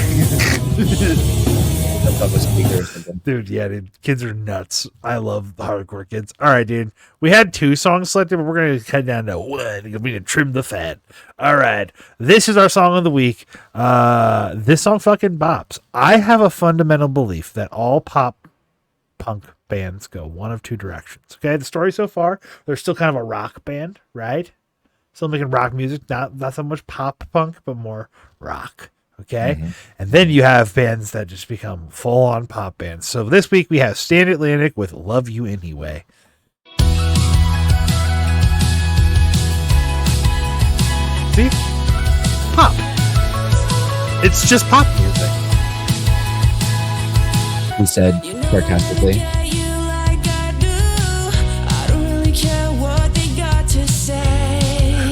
Jumps off a speaker or something. Dude, yeah, dude. Kids are nuts. I love the hardcore kids. All right, dude. We had 2 songs selected, but we're going to head down to 1 because we need to trim the fat. All right. This is our song of the week. This song fucking bops. I have a fundamental belief that all pop punk bands go one of 2 directions. Okay, the story so far, they're still kind of a rock band, right? Still making rock music, not so much pop punk, but more rock. Okay. And then you have bands that just become full on pop bands. So this week we have Stand Atlantic with Love You Anyway. See? Pop. It's just pop music. He said sarcastically.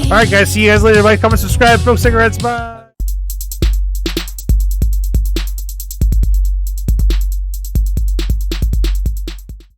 All right, guys. See you guys later. Like, comment, subscribe, smoke cigarettes. Bye.